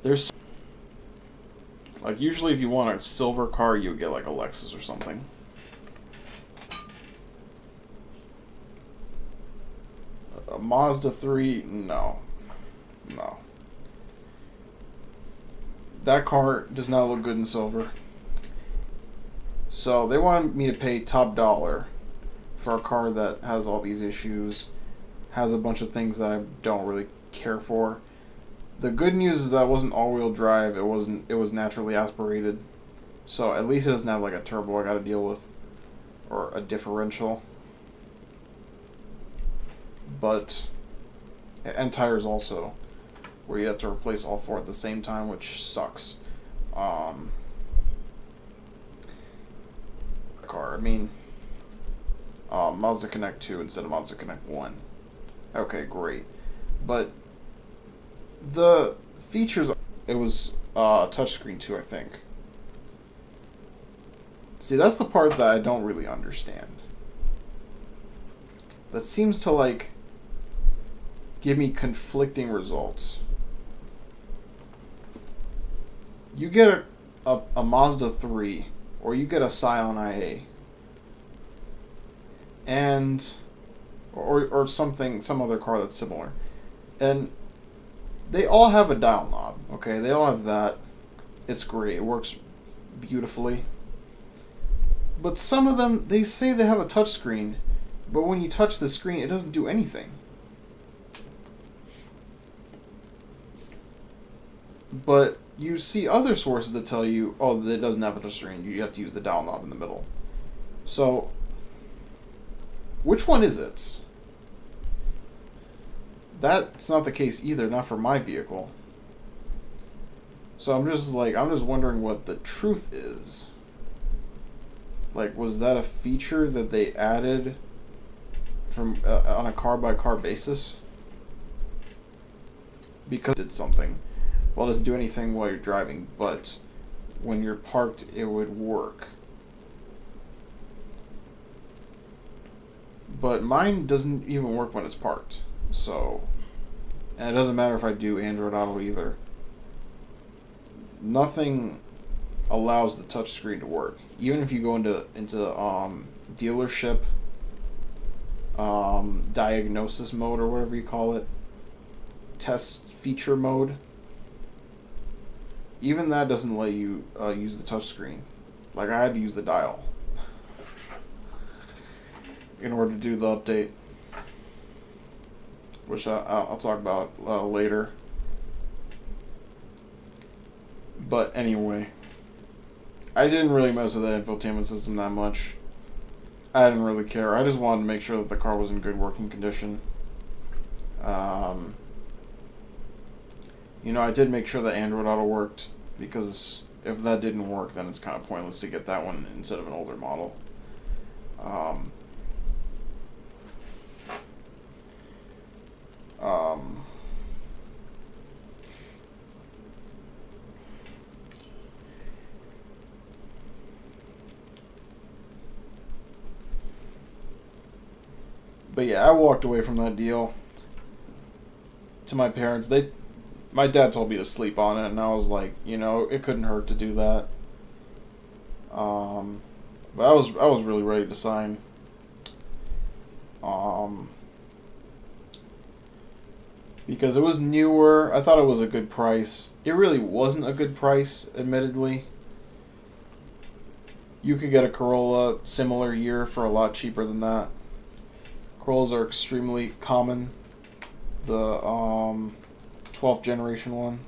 There's like, usually if you want a silver car, you would get like a Lexus or something. A Mazda 3, no. That car does not look good in silver. So they wanted me to pay top dollar for a car that has all these issues, has a bunch of things that I don't really care for. The good news is that it wasn't all-wheel drive. It was naturally aspirated. So at least it doesn't have like a turbo I gotta deal with, or a differential. But, and tires also, where you have to replace all four at the same time, which sucks. Car, I mean, Mazda Connect 2 instead of Mazda Connect 1. Okay, great. But the features, it was touchscreen too, I think. See, that's the part that I don't really understand. That seems to, like, give me conflicting results. You get a Mazda 3, or you get a Scion IA, and or something, some other car that's similar, and they all have a dial knob. Okay, they all have that. It's great. It works beautifully. But some of them, they say they have a touch screen, but when you touch the screen, it doesn't do anything. But you see other sources that tell you, oh, that it doesn't have a touch screen. You have to use the dial knob in the middle. So, which one is it? That's not the case either, not for my vehicle. So I'm just wondering what the truth is. Like, was that a feature that they added from on a car-by-car basis? Because it did something. Well, it doesn't do anything while you're driving, but when you're parked, it would work. But mine doesn't even work when it's parked. So, and it doesn't matter if I do Android Auto either. Nothing allows the touchscreen to work. Even if you go into dealership diagnosis mode, or whatever you call it, test feature mode, even that doesn't let you use the touchscreen. Like, I had to use the dial in order to do the update, which I'll talk about later. But anyway, I didn't really mess with the infotainment system that much. I didn't really care. I just wanted to make sure that the car was in good working condition. I did make sure that Android Auto worked, because if that didn't work, then it's kind of pointless to get that one instead of an older model. But yeah, I walked away from that deal to my parents. My dad told me to sleep on it, and I was like, it couldn't hurt to do that. But I was really ready to sign. Because it was newer. I thought it was a good price. It really wasn't a good price, admittedly. You could get a Corolla similar year for a lot cheaper than that. Corollas are extremely common. The 12th generation one.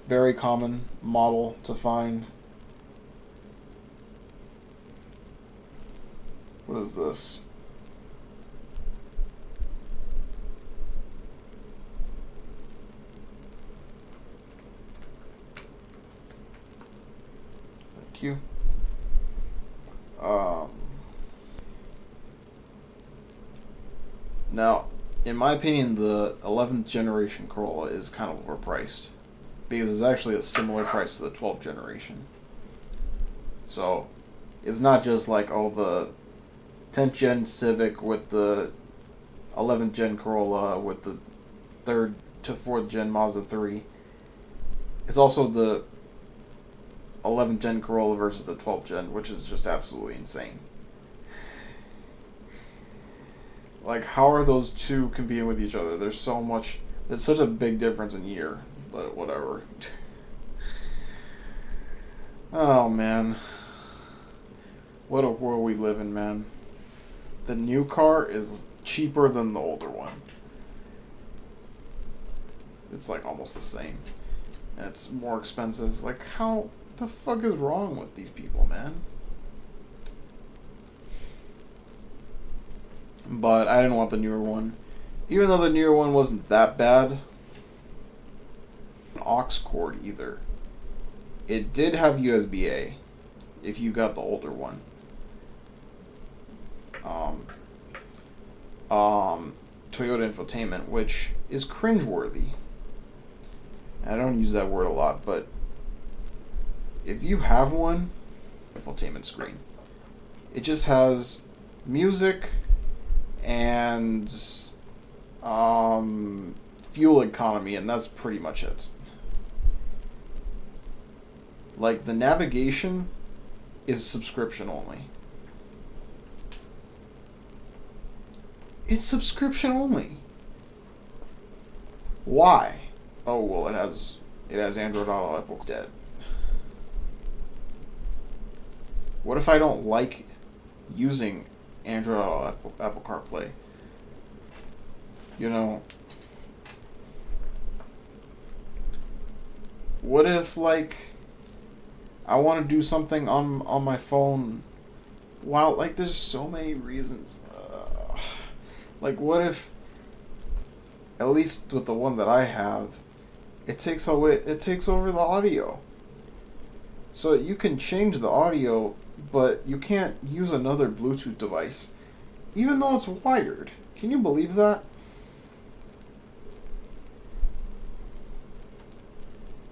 Very common model to find. What is this? Thank you. Now, in my opinion, the 11th generation Corolla is kind of overpriced, because it's actually a similar price to the 12th generation. So, it's not just like, the 10th gen Civic with the 11th gen Corolla with the 3rd to 4th gen Mazda 3. It's also the 11th gen Corolla versus the 12th gen, which is just absolutely insane. Like, how are those two competing with each other? There's such a big difference in year, but whatever. Oh, man. What a world we live in, man. The new car is cheaper than the older one. It's like almost the same. and it's more expensive. Like, how the fuck is wrong with these people, man? But I didn't want the newer one. Even though the newer one wasn't that bad. An aux cord either. It did have USB-A if you got the older one. Toyota infotainment, which is cringeworthy. I don't use that word a lot, but if you have one, infotainment screen, it just has music and fuel economy, and that's pretty much it. Like, the navigation is subscription only. It's subscription only. Why? Oh, well, it has Android Auto. Apple's dead. What if I don't like using Android Auto, Apple CarPlay? You know, what if, like, I want to do something on my phone? Wow, like, there's so many reasons. Like, what if, at least with the one that I have, it takes over the audio. So you can change the audio, but you can't use another Bluetooth device, even though it's wired. Can you believe that?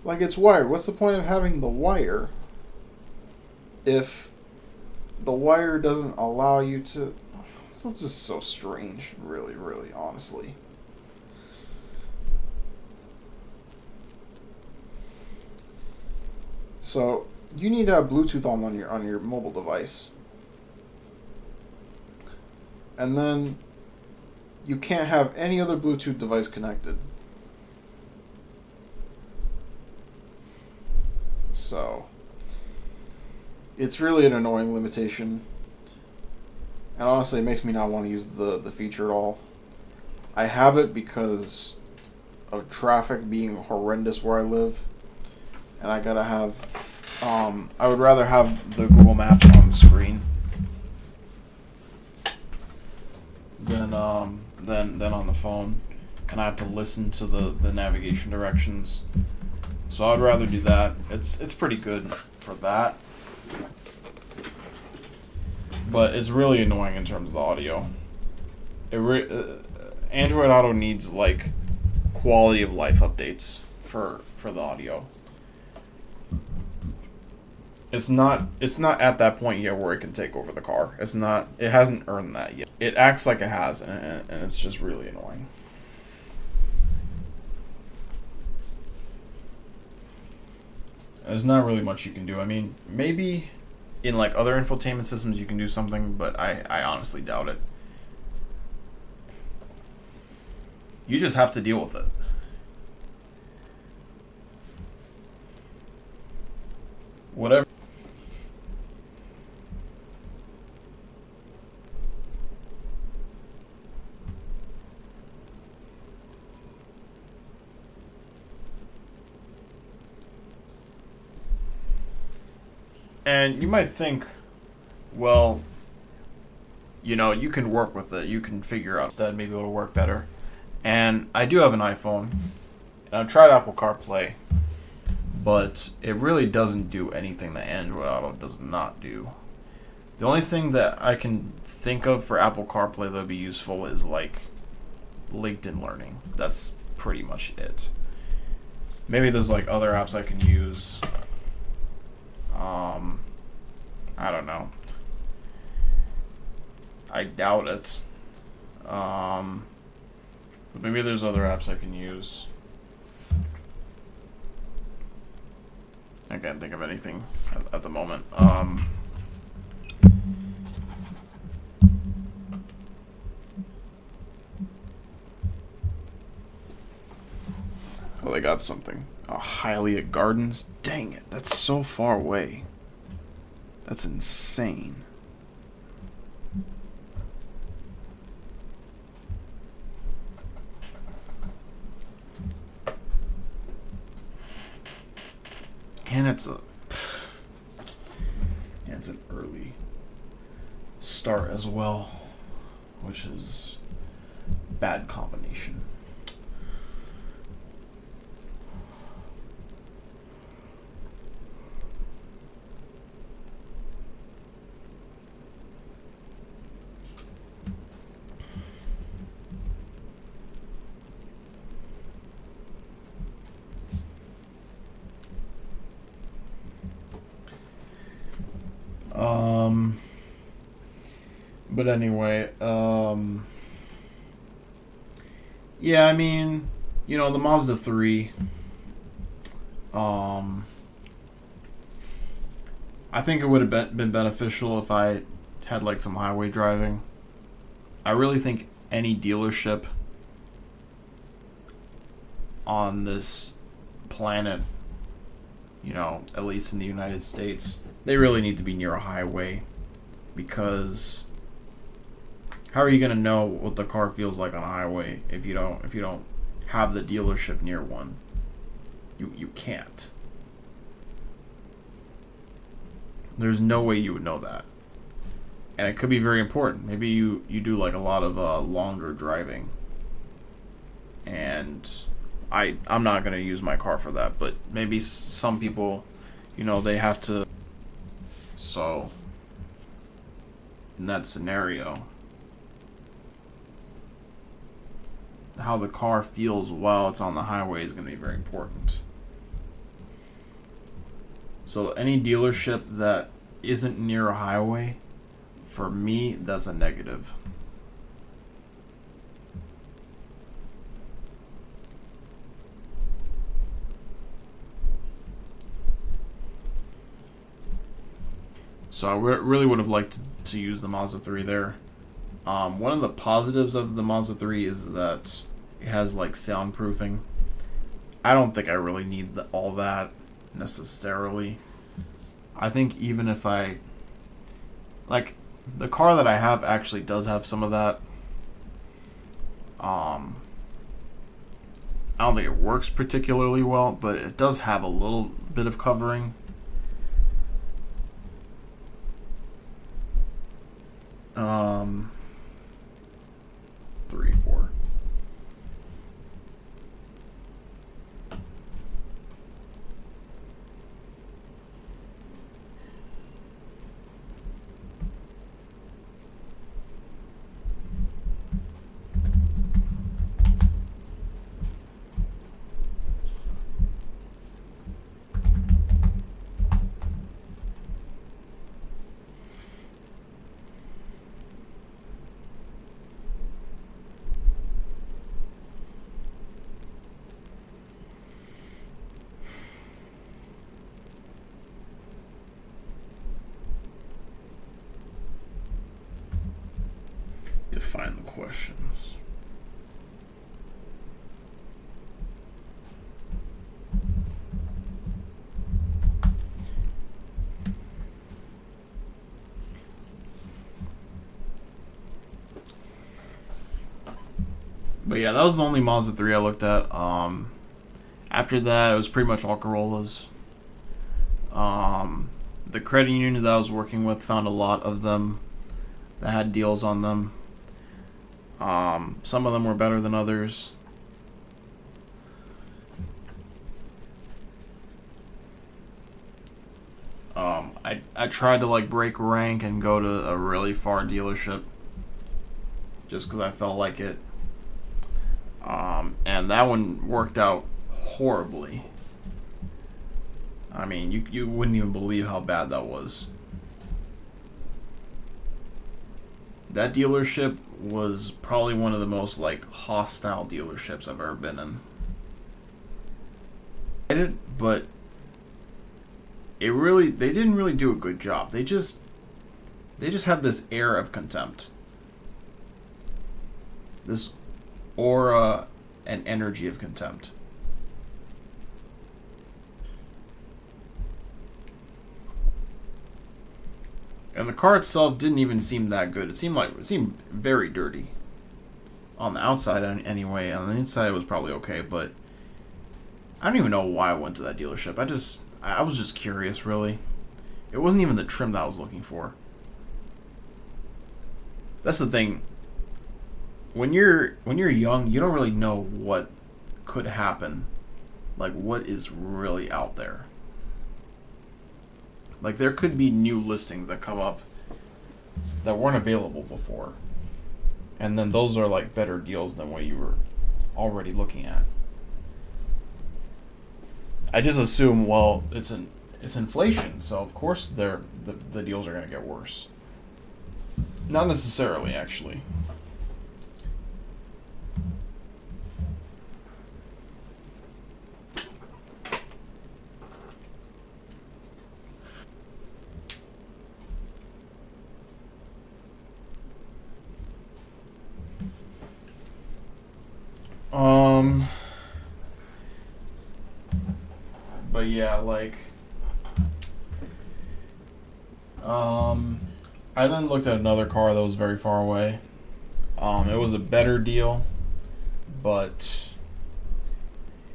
Like, it's wired. What's the point of having the wire if the wire doesn't allow you to... It's just so strange, really, really, honestly. So you need to have Bluetooth on your mobile device, and then you can't have any other Bluetooth device connected. So it's really an annoying limitation. And honestly, it makes me not want to use the feature at all. I have it because of traffic being horrendous where I live. And I gotta have... I would rather have the Google Maps on the screen than on the phone. And I have to listen to the navigation directions. So I'd rather do that. It's pretty good for that. But it's really annoying in terms of the audio. Android Auto needs, like, quality of life updates for the audio. It's not at that point yet where it can take over the car. It hasn't earned that yet. It acts like it has, and it's just really annoying. There's not really much you can do. I mean, maybe in, like, other infotainment systems you can do something, but I honestly doubt it. You just have to deal with it. Whatever. And you might think, well, you know, you can work with it. You can figure out instead maybe it'll work better. And I do have an iPhone, and I've tried Apple CarPlay, but it really doesn't do anything that Android Auto does not do. The only thing that I can think of for Apple CarPlay that would be useful is, like, LinkedIn Learning. That's pretty much it. Maybe there's, like, other apps I can use. I don't know. I doubt it. But maybe there's other apps I can use. I can't think of anything at the moment. Oh, they got something. Oh, Hialeah Gardens? Dang it, that's so far away. That's insane. And it's an early start as well, which is bad combination. But anyway, yeah, I mean, you know, the Mazda 3, I think it would have been beneficial if I had like some highway driving. I really think any dealership on this planet, you know, at least in the United States, they really need to be near a highway, because how are you going to know what the car feels like on a highway if you don't have the dealership near one? You can't. There's no way you would know that. And it could be very important. Maybe you do like a lot of longer driving. And I'm not going to use my car for that, but maybe some people, you know, they have to. So in that scenario, how the car feels while it's on the highway is going to be very important. So any dealership that isn't near a highway, for me, that's a negative. So I really would have liked to use the Mazda 3 there. One of the positives of the Mazda 3 is that it has like soundproofing. I don't think I really need all that necessarily. I think even if I, like, the car that I have actually does have some of that. I don't think it works particularly well, but it does have a little bit of covering. 3, 4. Define the questions. But yeah, that was the only Mazda 3 I looked at. After that, it was pretty much all Corollas. The credit union that I was working with found a lot of them that had deals on them. Some of them were better than others. I tried to like break rank and go to a really far dealership just because I felt like it. And that one worked out horribly. I mean, you wouldn't even believe how bad that was. That dealership was probably one of the most like hostile dealerships I've ever been in. But they didn't really do a good job. They just had this air of contempt. This aura and energy of contempt. And the car itself didn't even seem that good. It seemed very dirty. On the outside anyway. On the inside it was probably okay, but I don't even know why I went to that dealership. I was just curious, really. It wasn't even the trim that I was looking for. That's the thing. When you're young, you don't really know what could happen. Like, what is really out there. Like, there could be new listings that come up that weren't available before. And then those are, like, better deals than what you were already looking at. I just assume, well, it's inflation, so of course the deals are going to get worse. Not necessarily, actually. But yeah, like, I then looked at another car that was very far away. It was a better deal, and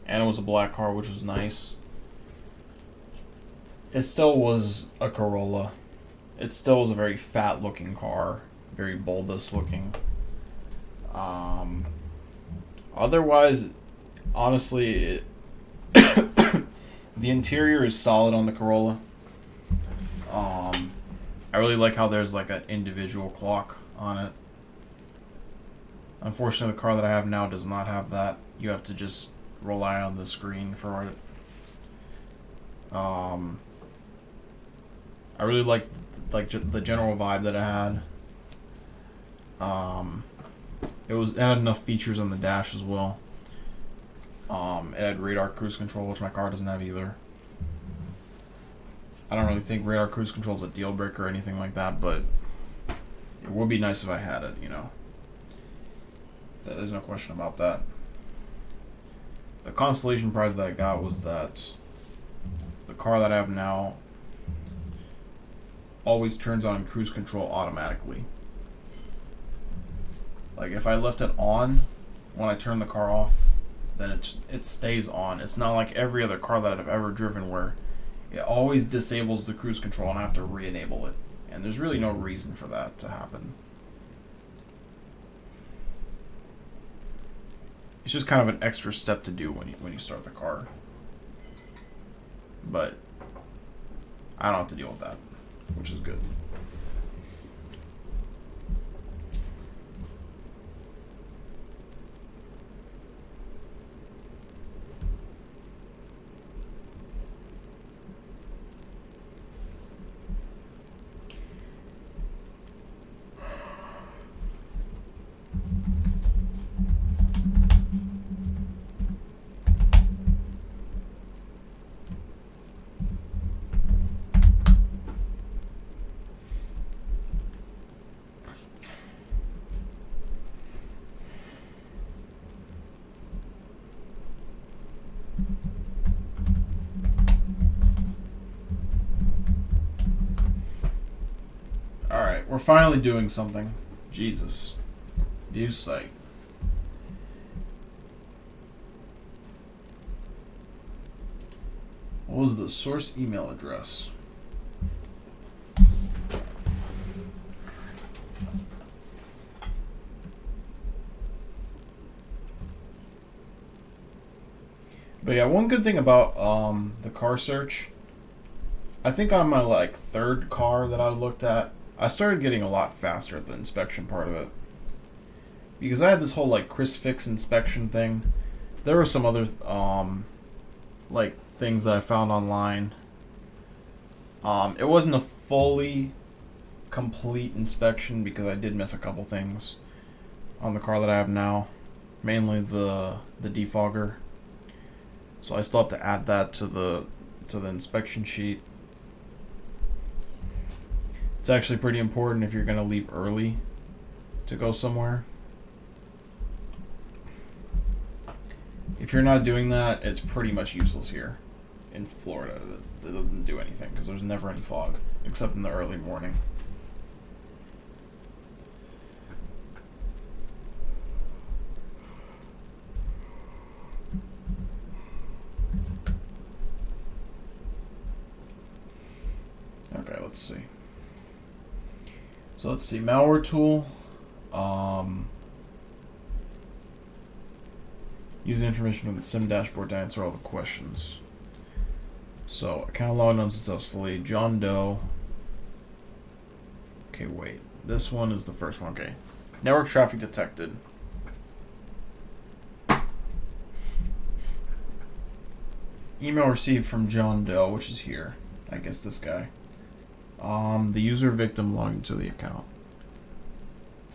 it was a black car, which was nice. It still was a Corolla. It still was a very fat looking car, very bulbous looking. Otherwise, honestly, the interior is solid on the Corolla. I really like how there's like an individual clock on it. Unfortunately, the car that I have now does not have that. You have to just rely on the screen for it. I really like the general vibe that it had. It had enough features on the dash as well. It had radar cruise control, which my car doesn't have either. I don't really think radar cruise control is a deal breaker or anything like that, but it would be nice if I had it, you know. There's no question about that. The consolation prize that I got was that the car that I have now always turns on cruise control automatically. Like, if I left it on when I turn the car off, then it stays on. It's not like every other car that I've ever driven where it always disables the cruise control and I have to re-enable it. And there's really no reason for that to happen. It's just kind of an extra step to do when you start the car. But I don't have to deal with that, which is good. Alright, we're finally doing something. Jesus. View site. What was the source email address? But yeah, one good thing about the car search, I think on my like third car that I looked at, I started getting a lot faster at the inspection part of it. Because I had this whole like CrisFix inspection thing. There were some other like things that I found online. It wasn't a fully complete inspection because I did miss a couple things on the car that I have now. Mainly the defogger. So I still have to add that to the inspection sheet. It's actually pretty important if you're going to leave early to go somewhere. If you're not doing that, it's pretty much useless here in Florida. It doesn't do anything because there's never any fog except in the early morning. let's see. So let's see, malware tool. Use the information from the SIEM dashboard to answer all the questions. So account logged unsuccessfully. John Doe. Okay, wait. This one is the first one. Okay. Network traffic detected. Email received from John Doe, which is here. I guess this guy. The user victim logged into the account.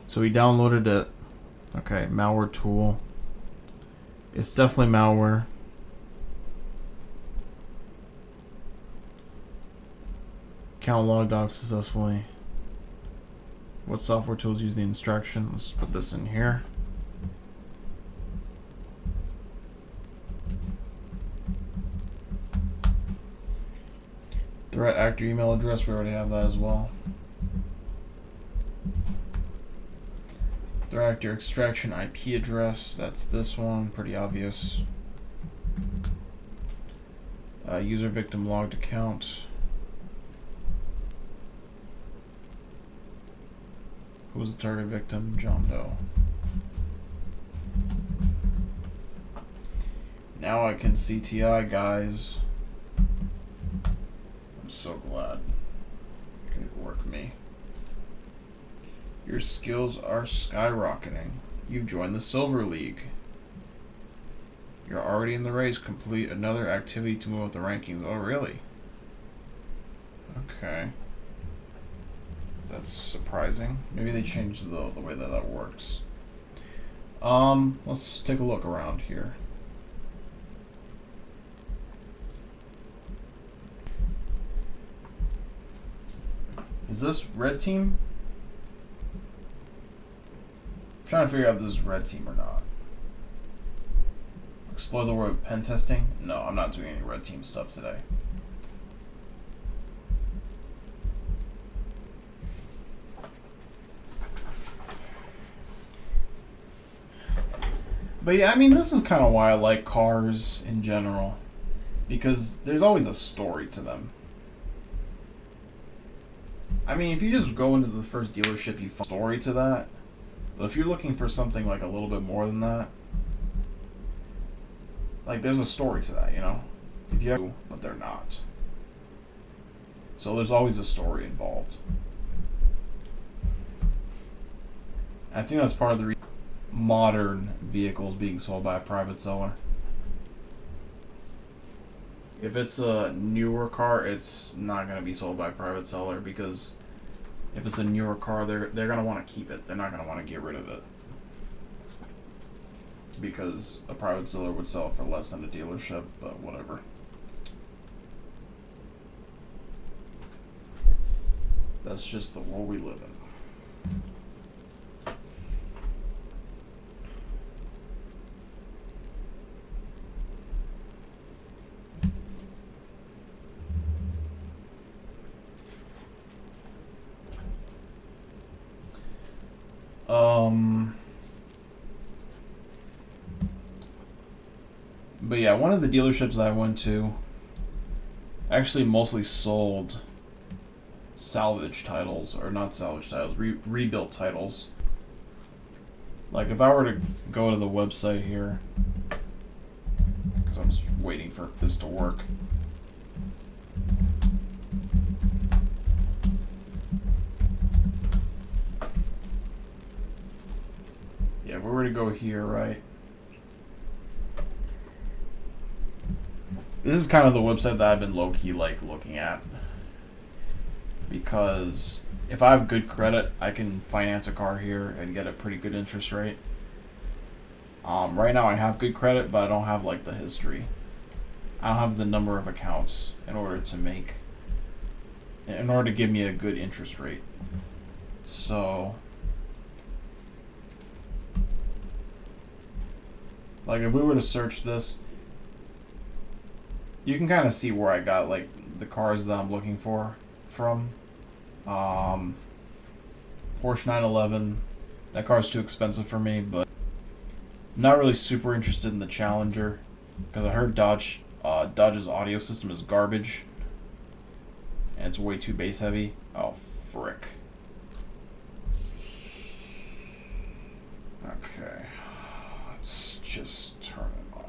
So he downloaded it. Okay, malware tool. It's definitely malware. Account logged out successfully. What software tools use the instruction? Let's put this in here. Threat actor email address, we already have that as well. Threat actor extraction IP address, that's this one, pretty obvious. User victim logged account. Who was the target victim? John Doe. Now I can CTI, guys. I'm so glad. Good work, me. Your skills are skyrocketing. You've joined the Silver League. You're already in the race. Complete another activity to move up the rankings. Oh, really? Okay. That's surprising. Maybe they changed the way that works. Let's take a look around here. Is this red team? I'm trying to figure out if this is red team or not. Explore the world of pen testing? No, I'm not doing any red team stuff today. But yeah, I mean, this is kind of why I like cars in general. Because there's always a story to them. I mean, if you just go into the first dealership, you find a story to that. But if you're looking for something like a little bit more than that, like there's a story to that, you know? If you have, but they're not. So there's always a story involved. I think that's part of the reason modern vehicles being sold by a private seller. If it's a newer car, it's not going to be sold by a private seller, because if it's a newer car, they're going to want to keep it. They're not going to want to get rid of it, because a private seller would sell it for less than a dealership, but whatever. That's just the world we live in. But yeah, one of the dealerships that I went to actually mostly sold salvage titles, or not salvage titles, rebuilt titles. Like if I were to go to the website here, because I'm just waiting for this to work. Yeah, if we were to go here, right? This is kind of the website that I've been low-key like looking at, because if I have good credit, I can finance a car here and get a pretty good interest rate. Right now I have good credit, but I don't have like the history. I don't have the number of accounts in order to give me a good interest rate. So, like if we were to search this, you can kind of see where I got like the cars that I'm looking for from. Porsche 911. That car's too expensive for me, but I'm not really super interested in the Challenger, because I heard Dodge's audio system is garbage, and it's way too base heavy. Oh, frick. Okay, let's just turn it on.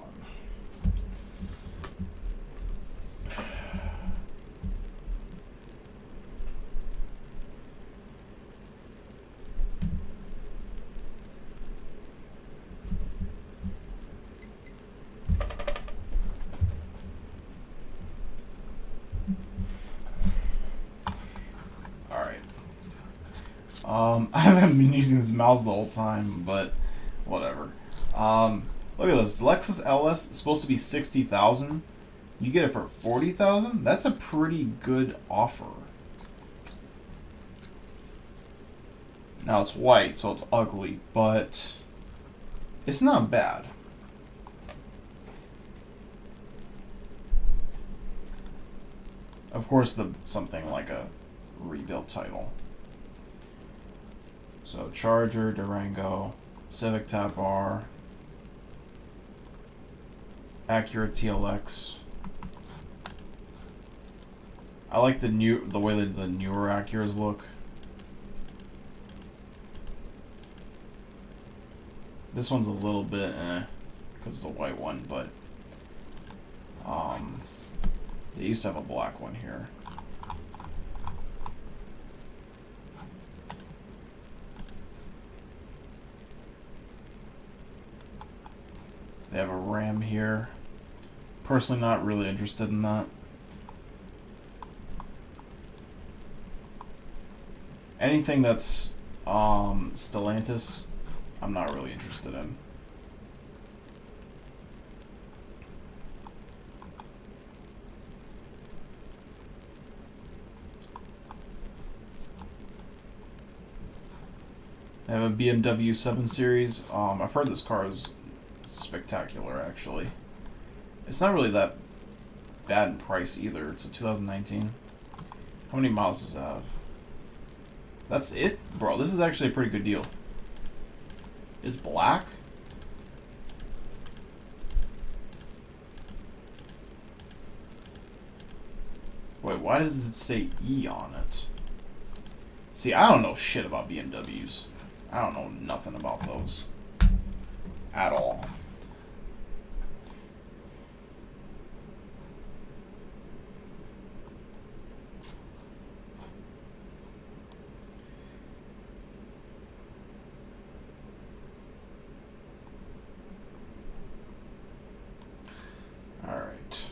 I haven't been using this mouse the whole time, but whatever. Look at this. Lexus LS is supposed to be 60,000. You get it for 40,000? That's a pretty good offer. Now it's white, so it's ugly, but it's not bad. Of course, something like a rebuild title. So Charger, Durango, Civic Type R, Acura TLX. I like the way that the newer Acuras look. This one's a little bit because it's a white one, but they used to have a black one here. They have a Ram here. Personally, not really interested in that. Anything that's Stellantis, I'm not really interested in. They have a BMW 7 Series. I've heard this car is spectacular, actually. It's not really that bad in price either. It's a 2019. How many miles does it have? That's it? Bro, this is actually a pretty good deal. It's black? Wait, why does it say E on it? See, I don't know shit about BMWs. I don't know nothing about those. At all. Alright.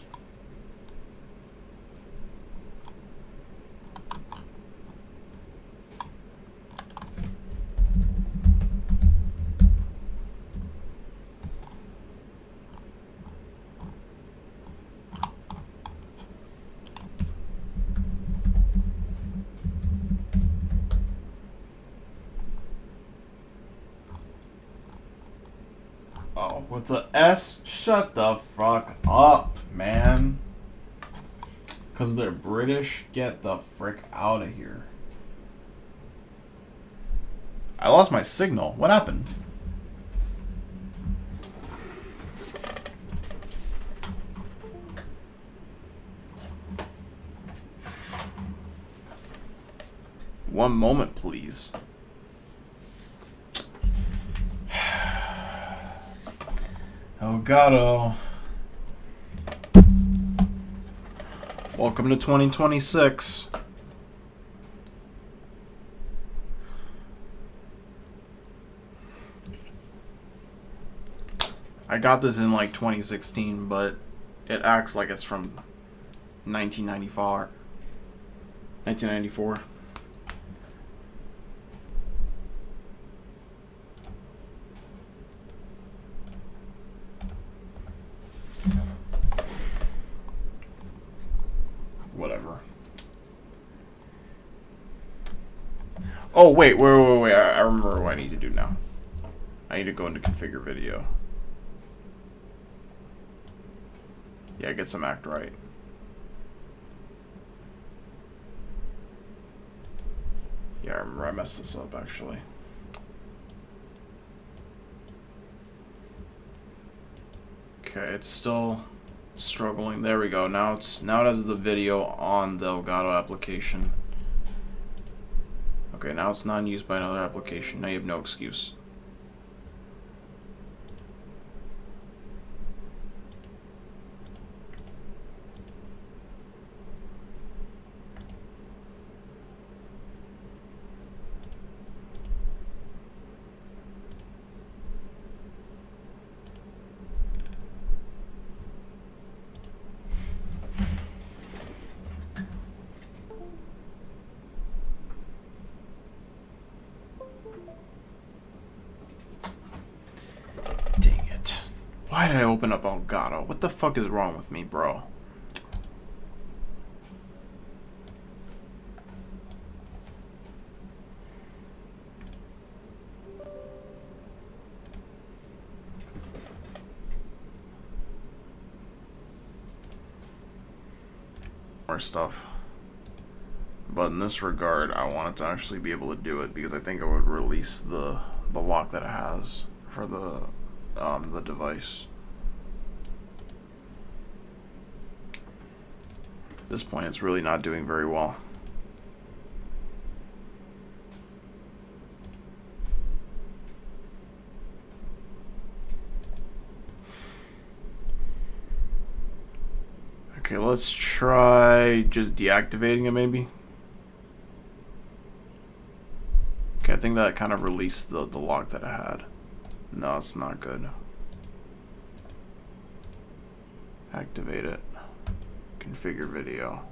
Oh, with the S? Shut the fuck up, man. Because they're British? Get the frick out of here. I lost my signal. What happened? One moment, please. Oh God, oh. Welcome to 2026. I got this in like 2016, but it acts like it's from 1994. 1994. Whatever. Oh, wait. I remember what I need to do now. I need to go into configure video. Yeah, get some act right. Yeah, I remember I messed this up, actually. Okay, it's still Struggling. There we go. Now it has the video on the Elgato application. Okay, now it's not used by another application. Now you have no excuse. Why did I open up Elgato? What the fuck is wrong with me, bro? More stuff. But in this regard, I wanted to actually be able to do it because I think it would release the lock that it has for the device. At this point, it's really not doing very well. Okay, let's try just deactivating it maybe. Okay, I think that kind of released the lock that it had. No, it's not good. Activate it. Configure video.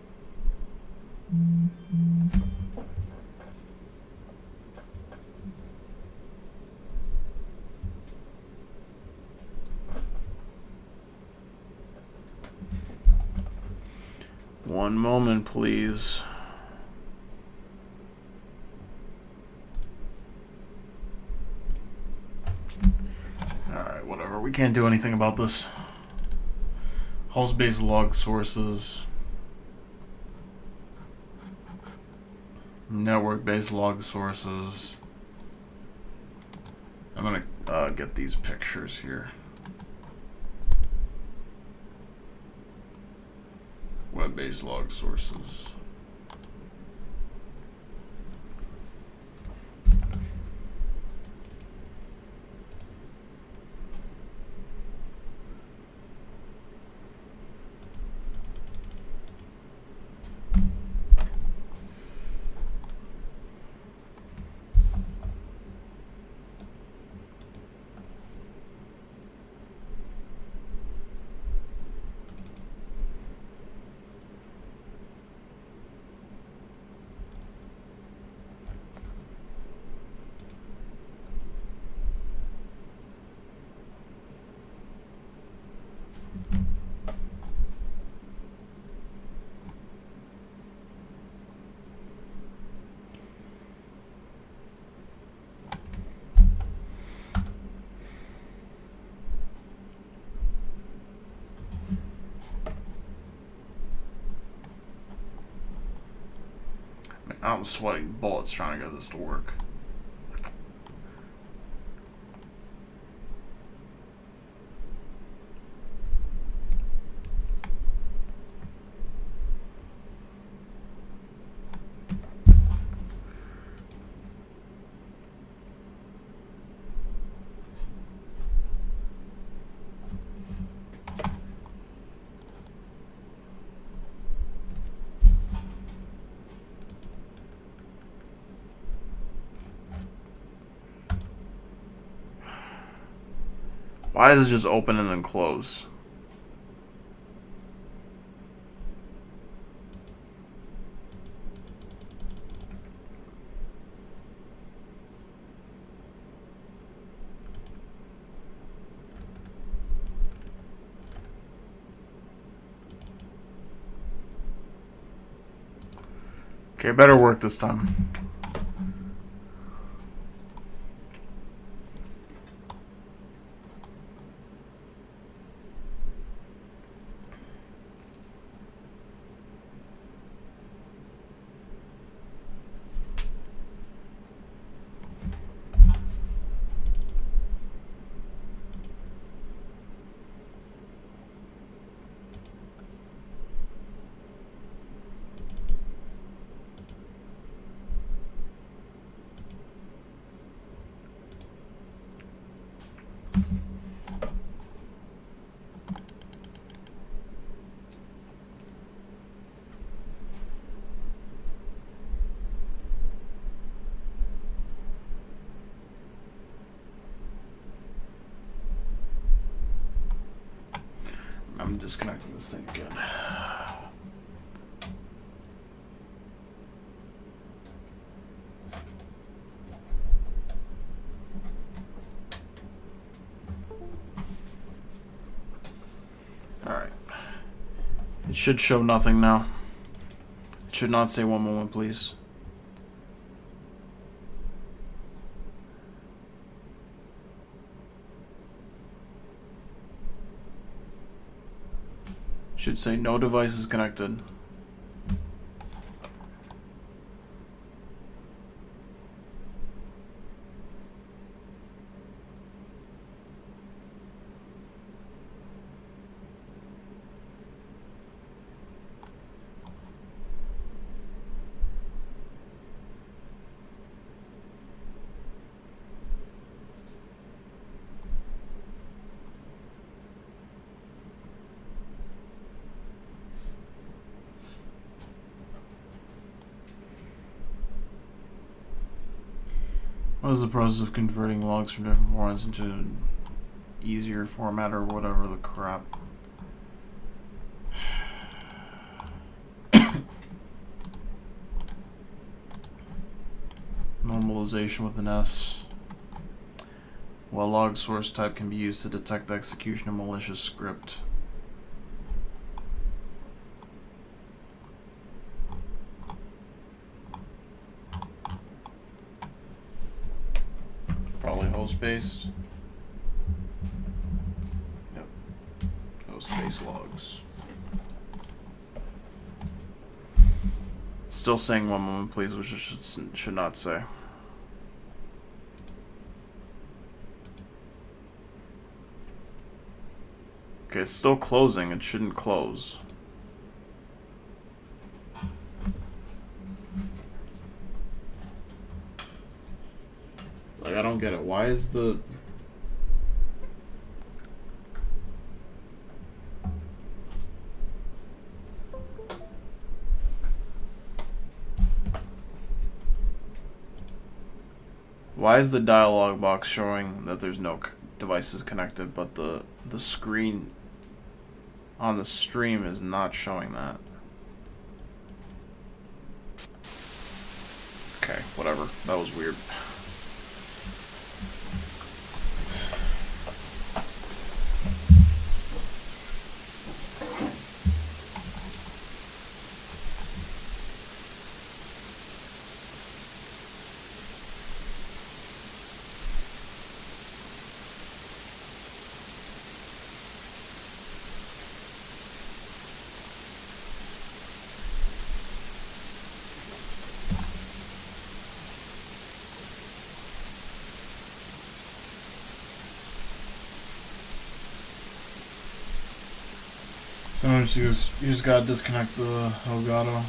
One moment, please. Alright, whatever. We can't do anything about this. Host-based log sources. Network-based log sources. I'm gonna get these pictures here. Web-based log sources. I'm sweating bullets trying to get this to work. Why does it just open and then close? Okay, better work this time. I'm disconnecting this thing again. Alright. It should show nothing now. It should not say 1 moment, please. Should say no device is connected. What is the process of converting logs from different formats into an easier format or whatever the crap? Normalization with an S. While log source type can be used to detect the execution of malicious script. Probably host-based. Yep. Host-based logs. Still saying 1 moment, please, which it should not say. Okay, it's still closing. It shouldn't close. Like, I don't get it. Why is the... Why is the dialog box showing that there's no devices connected, but the screen on the stream is not showing that? Okay, whatever. That was weird. Sometimes you just gotta disconnect the Elgato.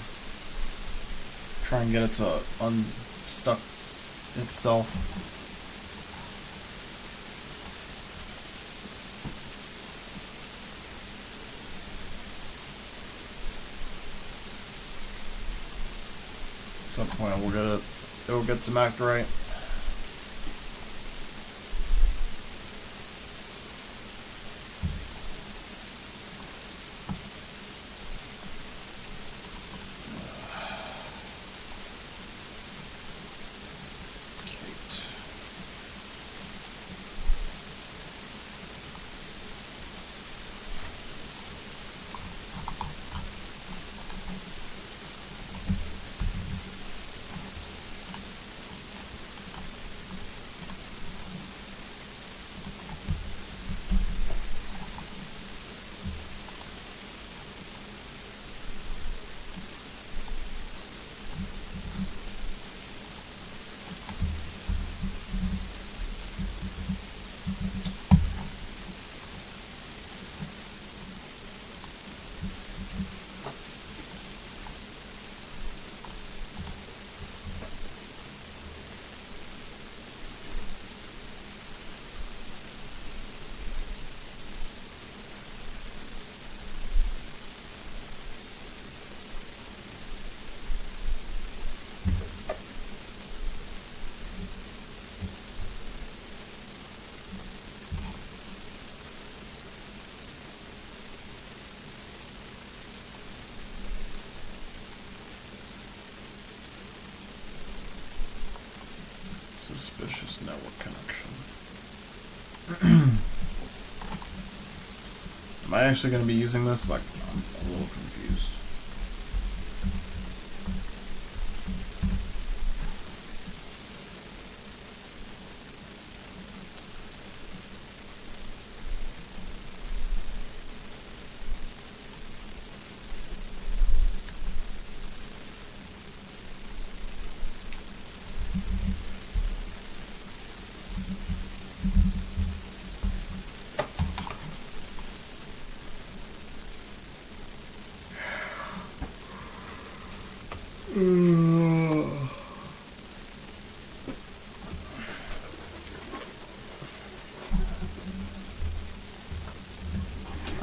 Try and get it to unstuck itself. At some point it'll get some act right. Suspicious network connection. Am I actually going to be using this? Like, I'm a little confused.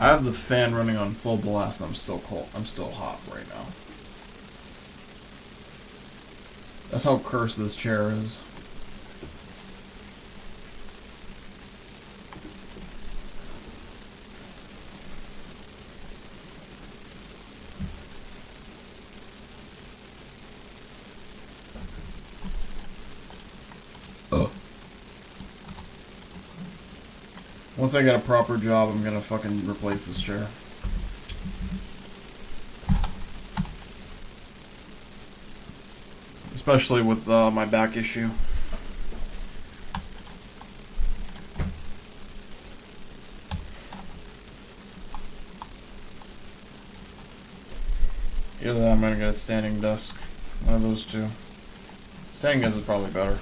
I have the fan running on full blast and I'm still cold. I'm still hot right now. That's how cursed this chair is. Once I get a proper job, I'm gonna fucking replace this chair. Especially with my back issue. Either that, I'm gonna get a standing desk. One of those two. Standing desk is probably better.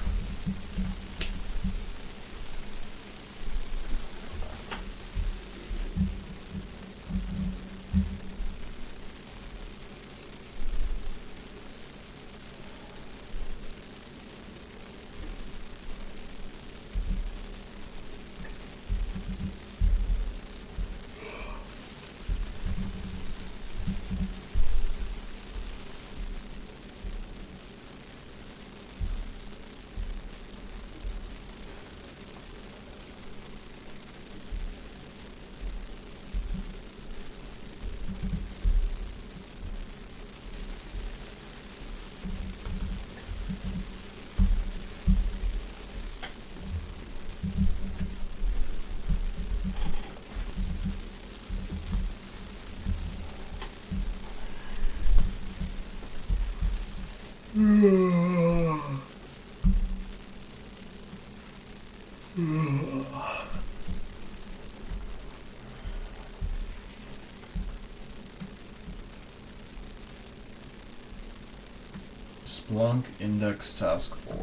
Splunk Index Task 4.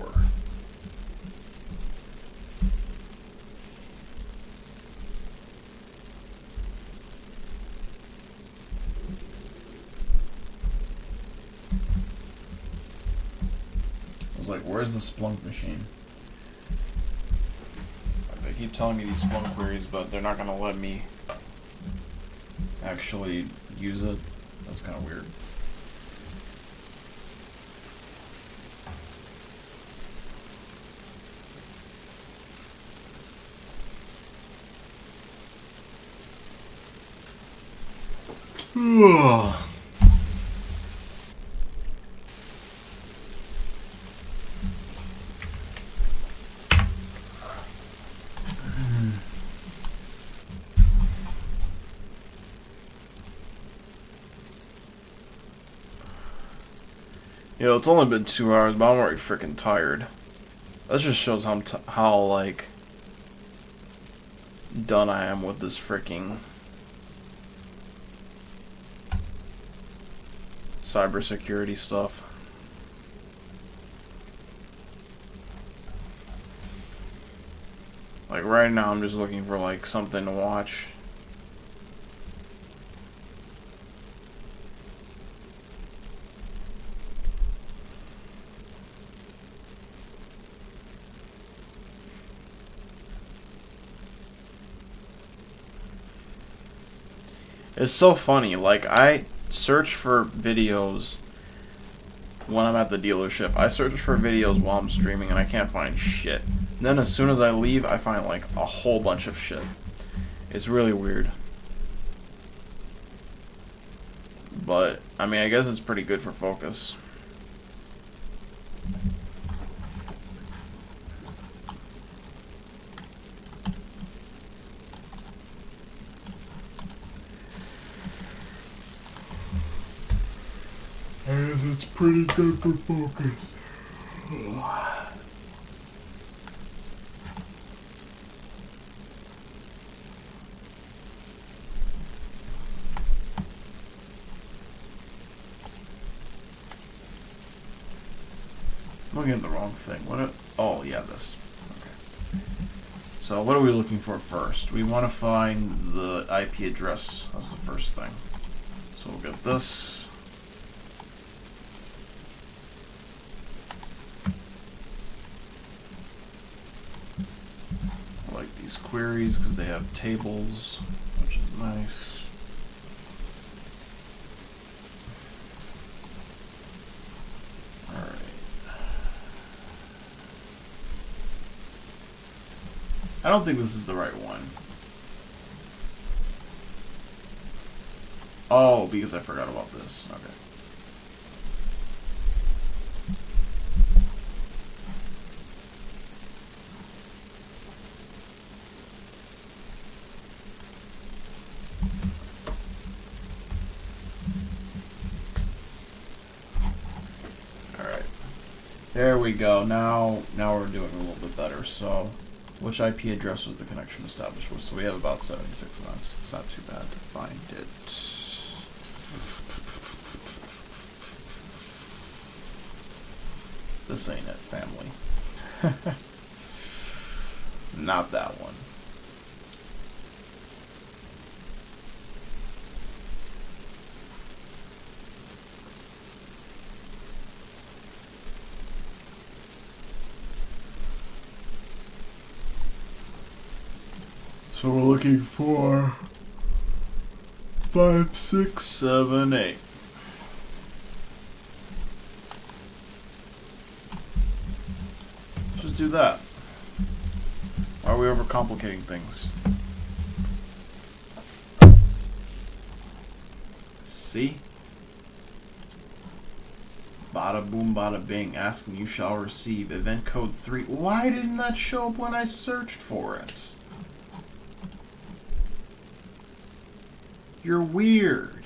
I was like, where's the Splunk machine? They keep telling me these Splunk queries, but they're not going to let me actually use it. That's kind of weird. Yo, it's only been 2 hours, but I'm already freaking tired. That just shows how like done I am with this freaking cybersecurity stuff. Like right now, I'm just looking for like something to watch. It's so funny, like, I search for videos when I'm at the dealership. I search for videos while I'm streaming and I can't find shit. And then as soon as I leave, I find, like, a whole bunch of shit. It's really weird. But, I mean, I guess it's pretty good for focus. guess it's pretty good for focus. I'm looking at the wrong thing. Oh, yeah, this. Okay. So what are we looking for first? We want to find the IP address. That's the first thing. So we'll get this. I like these queries because they have tables, which is nice. I don't think this is the right one. Oh, because I forgot about this. Okay. Alright. There we go. Now we're doing a little bit better. So, which IP address was the connection established with? So we have about 76 events. It's not too bad to find it. This ain't it, family. Not that one. So we're looking for 5, 6, 7, 8. Just do that. Why are we overcomplicating things? See? Bada boom, bada bing. Ask and you shall receive. Event code 3. Why didn't that show up when I searched for it? You're weird.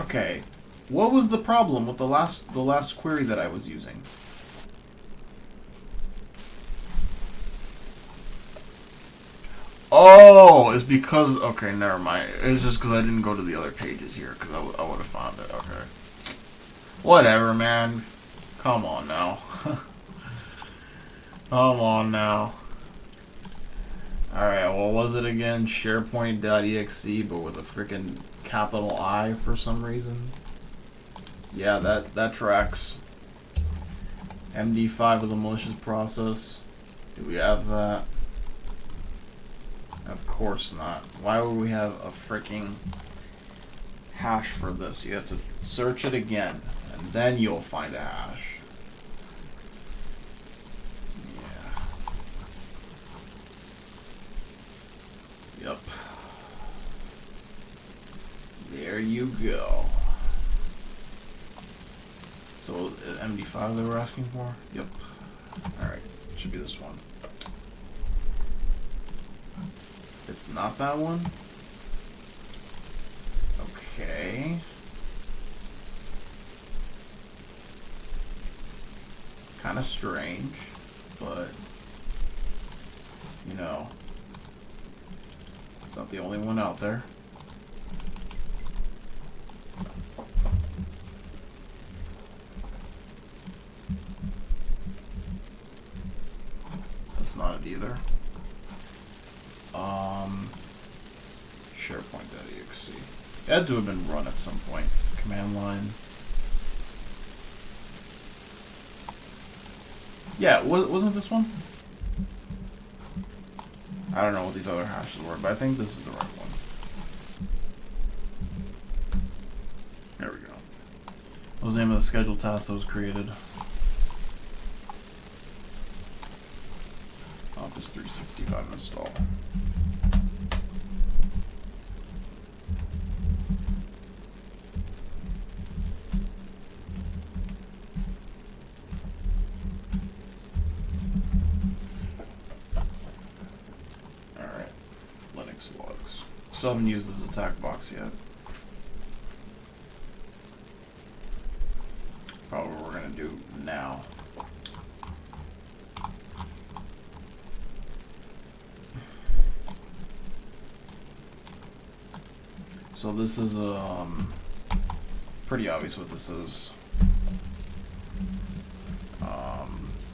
Okay. What was the problem with the last query that I was using? Oh, it's because... Okay, never mind. It's just because I didn't go to the other pages here, because I would have found it. Okay. Whatever, man. Come on now. Come on now. Alright, what was it again? SharePoint.exe, but with a freaking capital I for some reason. Yeah, that tracks. MD5 with a malicious process. Do we have that? Of course not. Why would we have a freaking hash for this? You have to search it again, and then you'll find a hash. Yeah. Yep. There you go. So, MD5 they were asking for? Yep. Alright, should be this one. It's not that one? Okay. Kind of strange, but, you know, it's not the only one out there. That's not it either. SharePoint.exe. It had to have been run at some point. Command line. Yeah, wasn't this one? I don't know what these other hashes were, but I think this is the right one. There we go. What was the name of the scheduled task that was created? Office 365 install. Still haven't used this attack box yet. Probably what we're gonna do now. So this is pretty obvious what this is.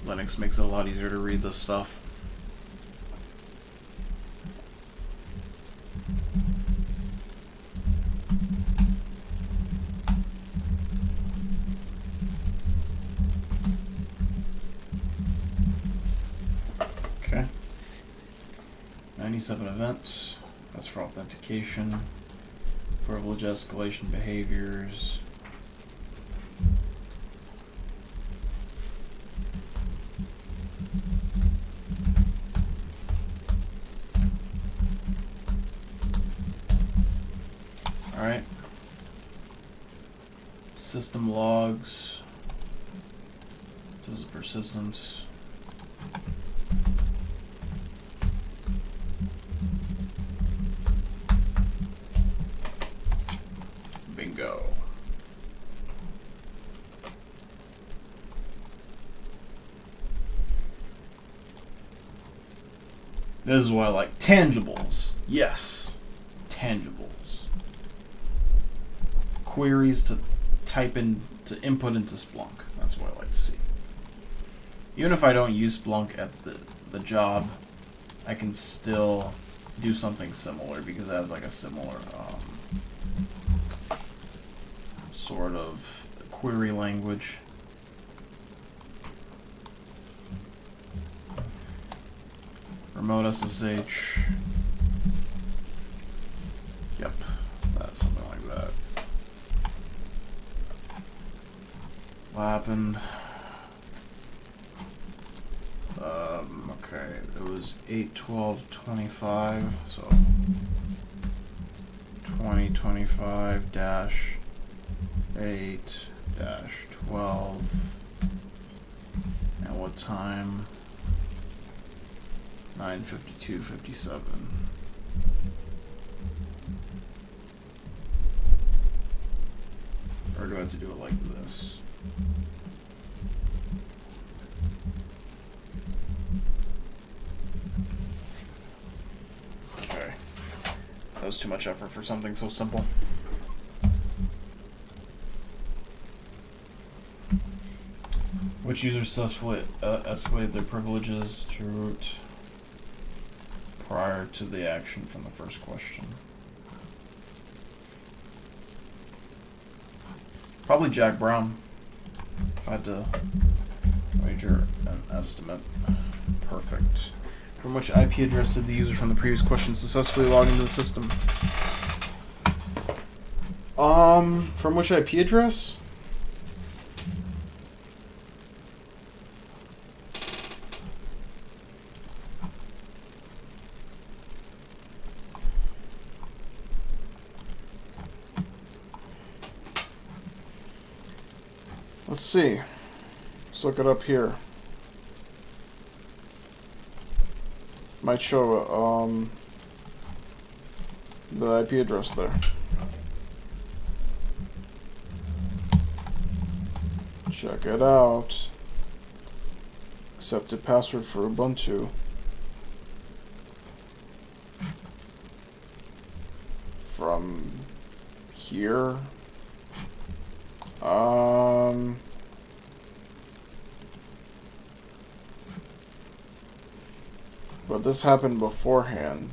Linux makes it a lot easier to read this stuff. Okay. 97 events. That's for authentication. Privilege escalation behaviors. Alright. System logs. This is persistence. Bingo. This is what I like. Tangibles. Yes. Tangibles. Queries to type in, to input into Splunk. That's what I like to see. Even if I don't use Splunk at the job, I can still do something similar because it has like a similar sort of query language. Remote SSH. Yep, that's something like that. What happened? Okay, it was 8/12/25, so 2025-8-12. And what time? 9:52:57. Or do I have to do it like this? Okay. That was too much effort for something so simple. Which user successfully escalated their privileges to root prior to the action from the first question? Probably Jack Brown. If I had to wager an estimate. Perfect. From which IP address did the user from the previous question successfully log into the system? From which IP address? Let's see. Let's look it up here. Might show the IP address there. Check it out. Accepted password for Ubuntu. From here. But this happened beforehand,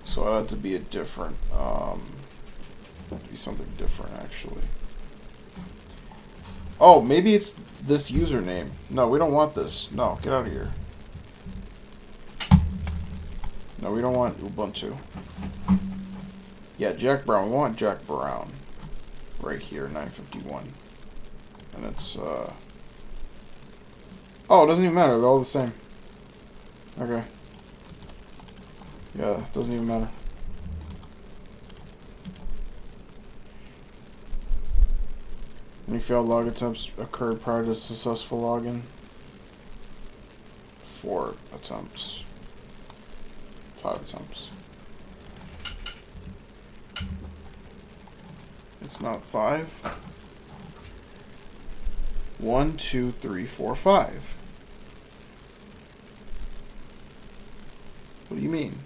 so it had to be a different, be something different actually. Oh, maybe it's this username. No, we don't want this. No, get out of here. No, we don't want Ubuntu. Yeah, Jack Brown. We want Jack Brown. Right here, 951. And it's, oh, it doesn't even matter. They're all the same. Okay. Yeah, doesn't even matter. Any failed log attempts occurred prior to successful login? 4 attempts. 5 attempts. It's not 5. 1, 2, 3, 4, 5. What do you mean?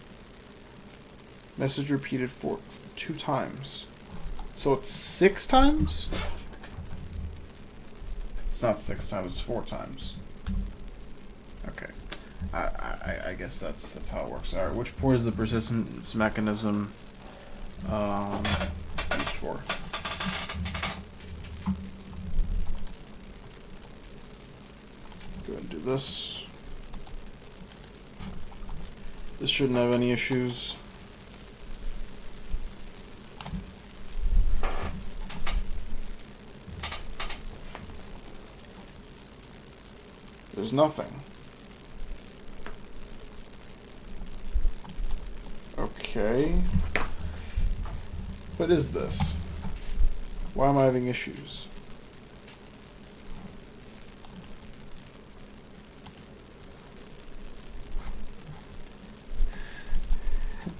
Message repeated 2 times. So it's 6 times? It's not 6 times, it's 4 times. Okay. I guess that's how it works. Alright, which port is the persistence mechanism used for? Go ahead and do this. This shouldn't have any issues. There's nothing. Okay. What is this? Why am I having issues?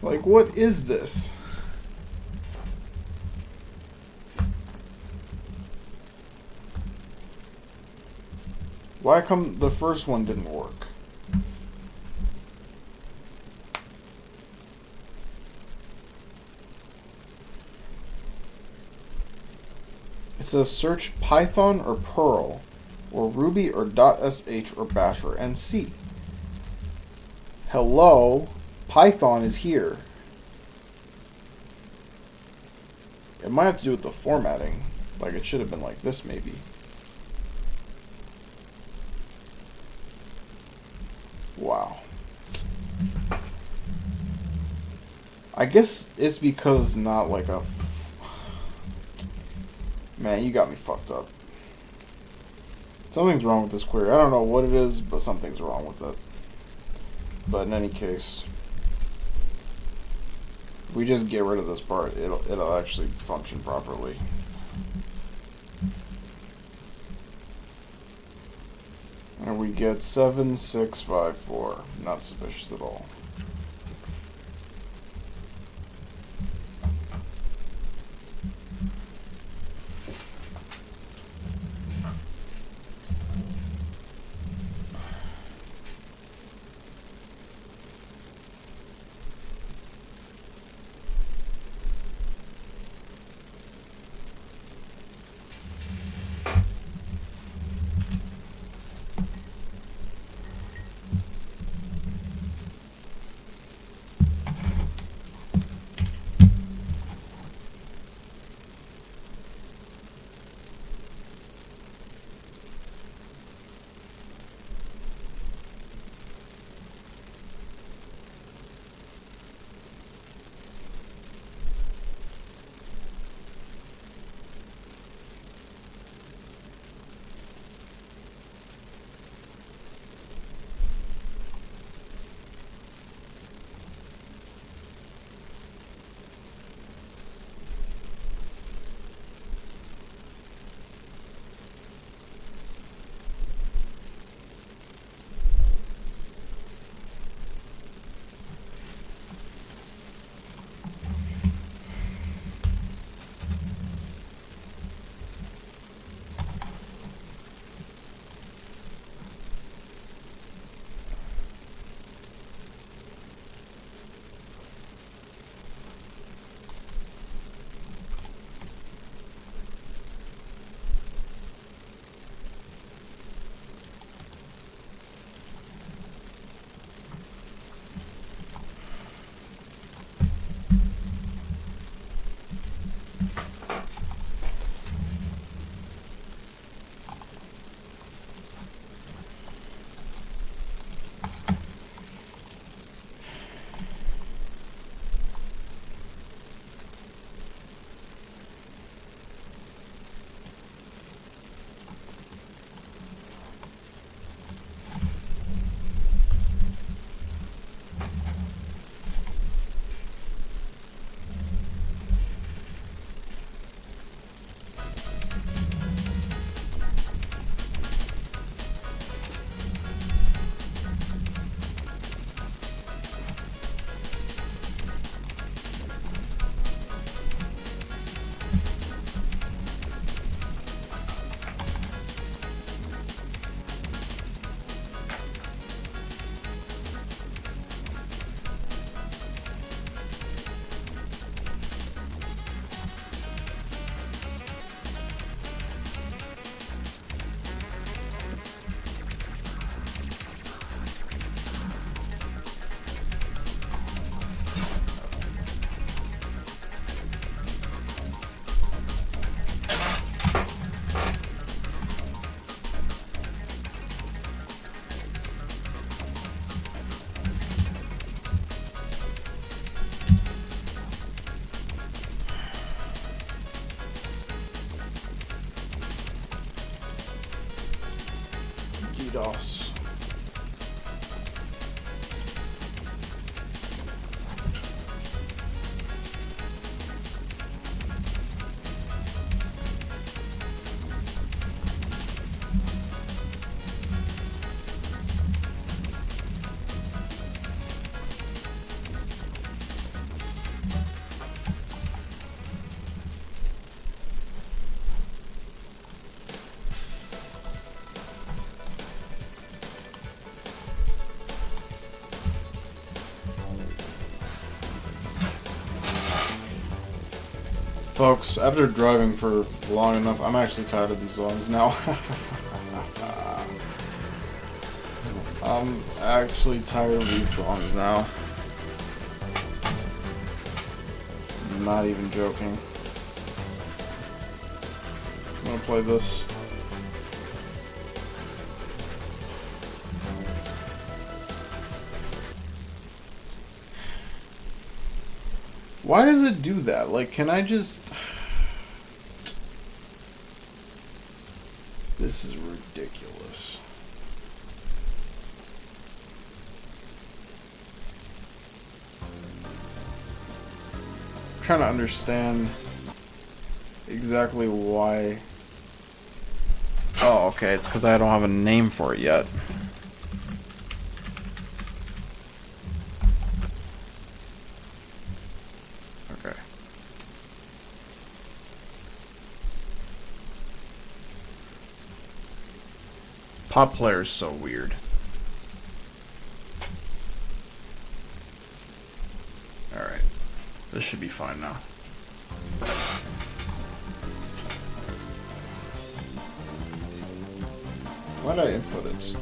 Like, what is this? Why come the first one didn't work? It says search Python or Perl, or Ruby or .sh or Bash or NC. Hello? Python is here. It might have to do with the formatting. Like, it should have been like this, maybe. Wow. I guess it's because it's not like a... Man, you got me fucked up. Something's wrong with this query. I don't know what it is, but something's wrong with it. But in any case, if we just get rid of this part, it'll actually function properly. And we get 7654. Not suspicious at all. DDoS. Folks, after driving for long enough, I'm actually tired of these songs now. I'm actually tired of these songs now. I'm not even joking. I'm gonna play this. Why does it do that? Like, can I just... This is ridiculous. I'm trying to understand exactly why... Oh, okay, it's because I don't have a name for it yet. Okay. Pop player is so weird. Alright. This should be fine now. Why did I input it?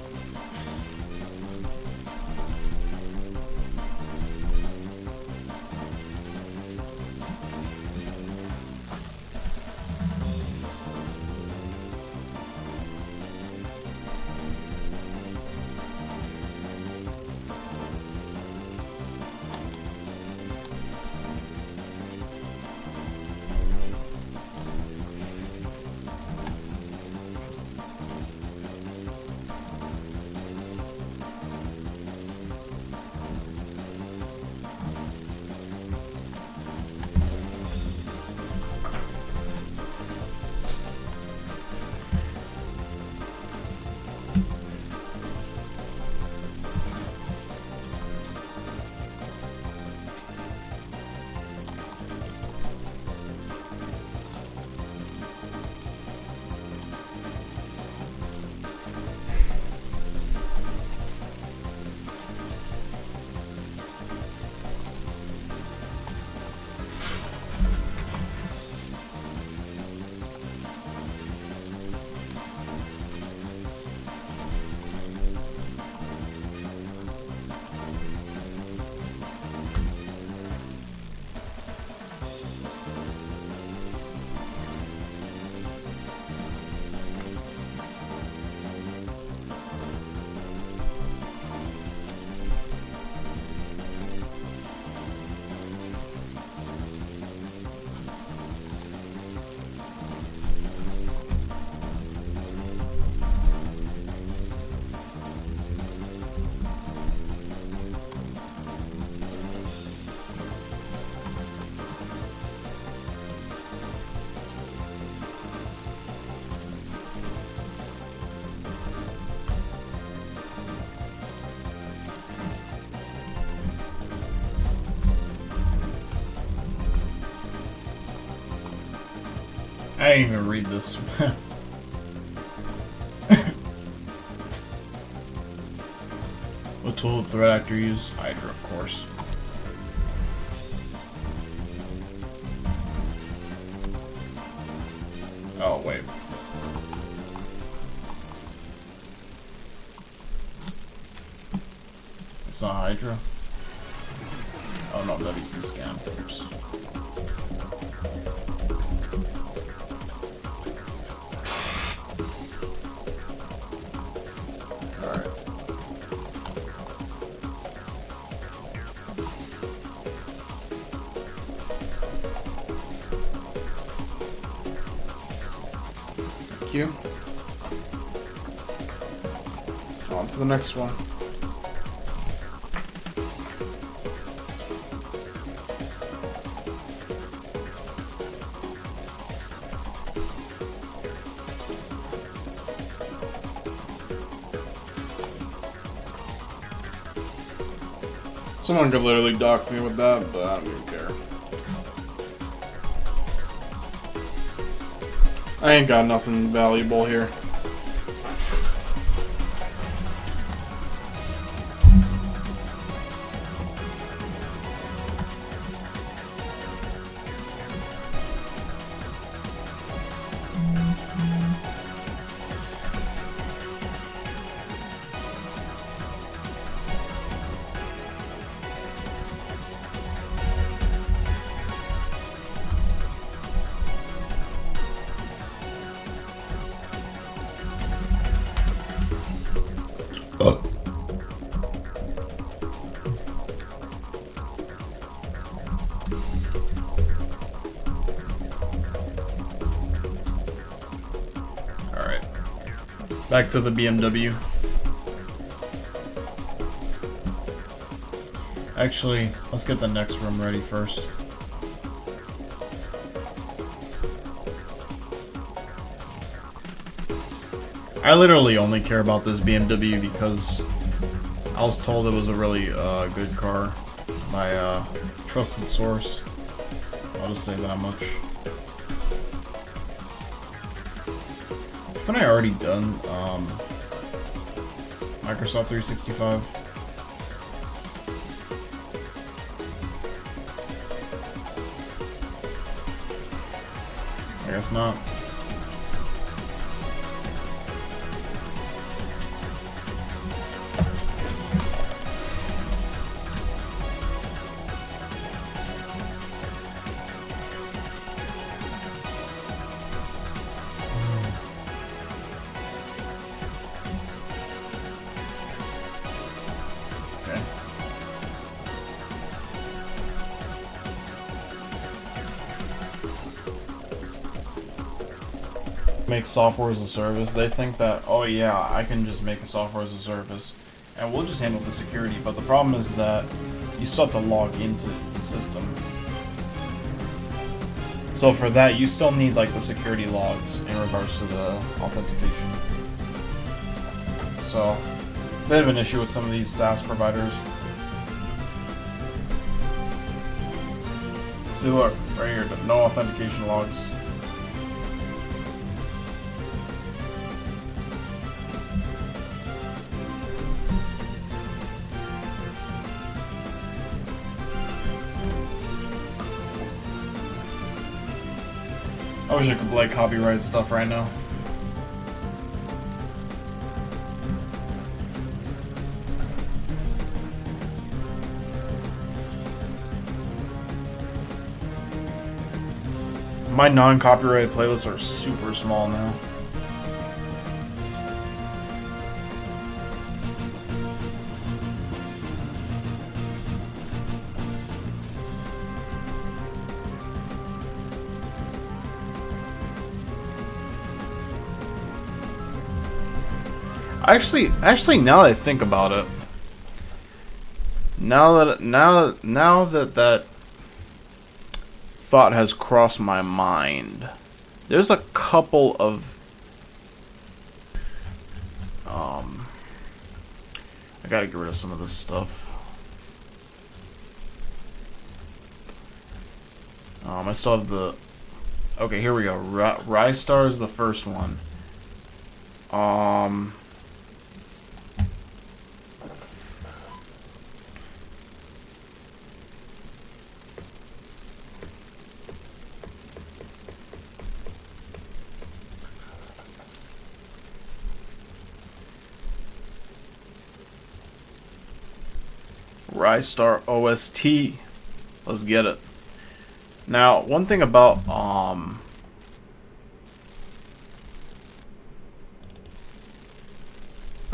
I didn't even read this. What tool did the threat actor use? Hydra, of course. Oh, wait. It's not Hydra? Oh no, WP scan. Oops. You. to the next one. Someone could literally dox me with that, but I don't even care. I ain't got nothing valuable here. Alright. Back to the BMW. Actually, let's get the next room ready first. I literally only care about this BMW because I was told it was a really good car by a trusted source. I'll just say that much. Haven't I already done Microsoft 365? I guess not. Make software as a service. They think that, oh yeah, I can just make a software as a service and we'll just handle the security, but the problem is that you still have to log into the system. So for that, you still need like the security logs in regards to the authentication. So they have an issue with some of these SaaS providers. See, look right here, no authentication logs. I wish I could play copyright stuff right now. My non-copyrighted playlists are super small now. Actually, now that I think about it, now that that thought has crossed my mind, there's a couple of I gotta get rid of some of this stuff. I still have the. Okay, here we go. Rystar is the first one. Rystar OST. Let's get it. Now, one thing about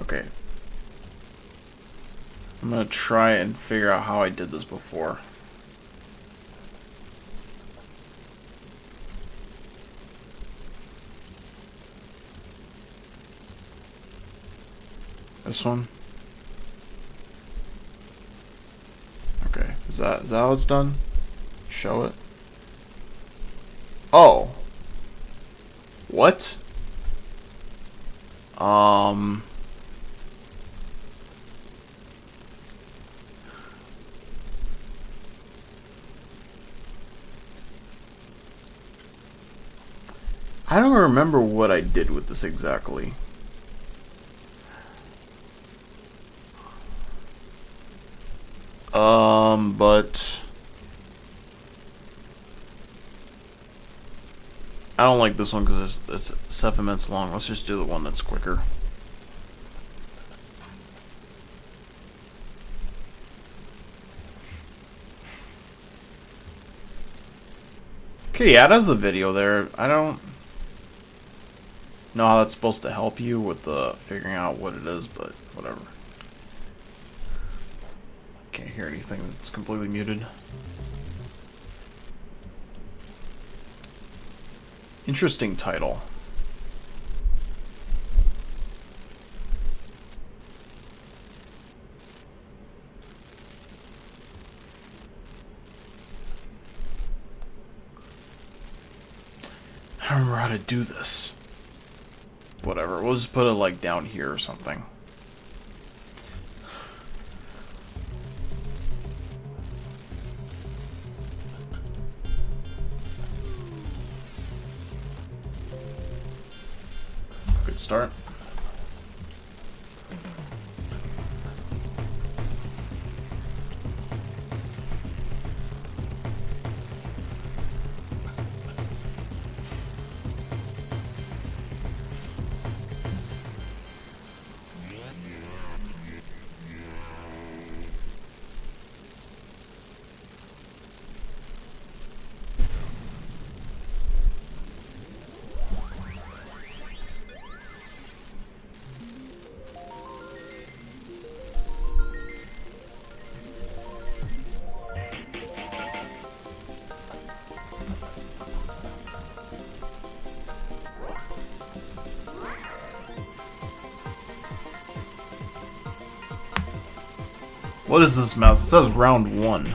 okay. I'm gonna try and figure out how I did this before. This one. Okay, is that how it's done? Show it. Oh. What? I don't remember what I did with this exactly. But I don't like this one because it's 7 minutes long. Let's just do the one that's quicker. Okay, yeah, it has the video there. I don't know how that's supposed to help you with the figuring out what it is, but whatever. Can't hear anything. It's completely muted. Interesting title. I don't remember how to do this. Whatever, we'll just put it like down here or something. Good start. What is this mouse? It says round 1.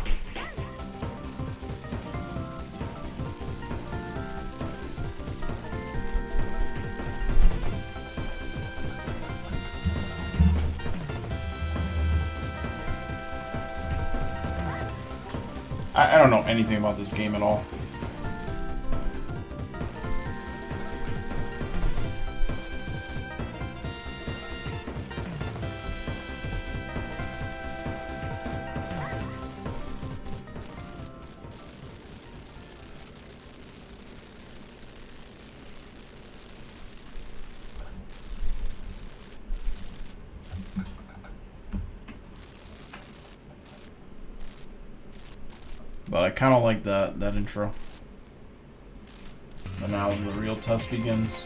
I don't know anything about this game at all. But I kind of like that intro. And now the real test begins.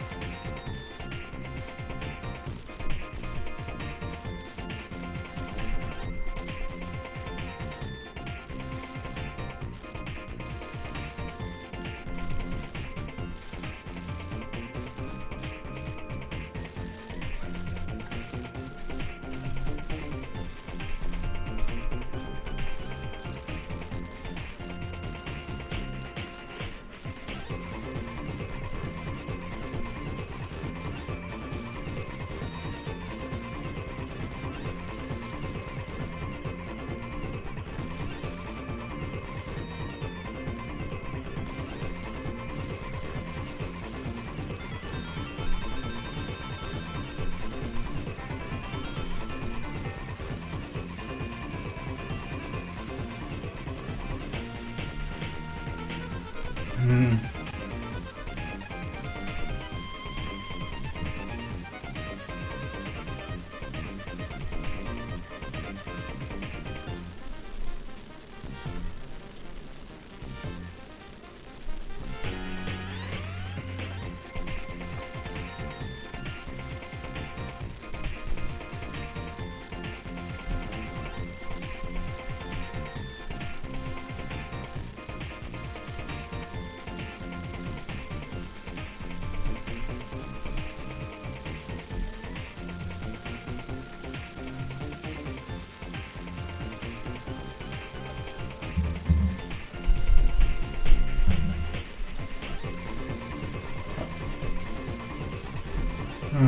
So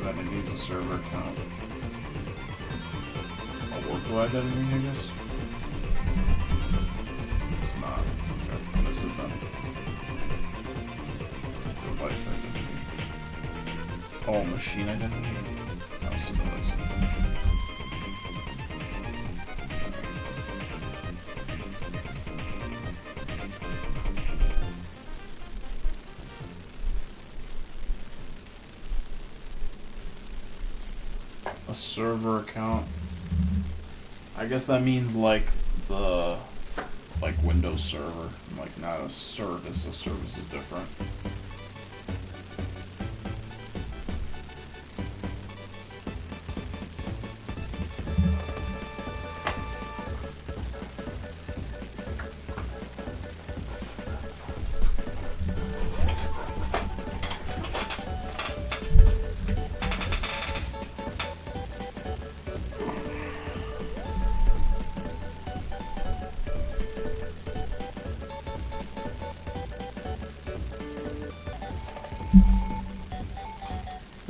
that it needs a server account. A local identity, I guess? It's not. Okay, what is it then? Device identity. Oh, machine identity? That was the device. A server account. I guess that means like the Windows server, like not a service. A service is different.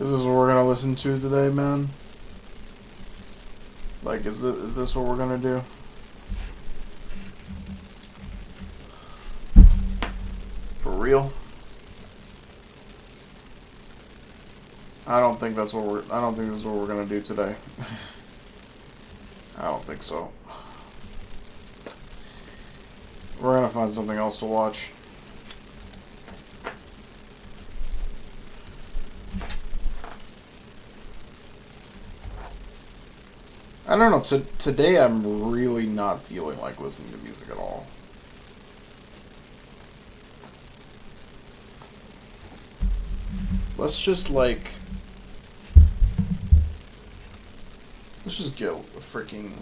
Is this what we're gonna listen to today, man? Like, is this what we're gonna do? For real? I don't think this is what we're gonna do today. I don't think so. We're gonna find something else to watch. I don't know, today I'm really not feeling like listening to music at all. Let's just get a freaking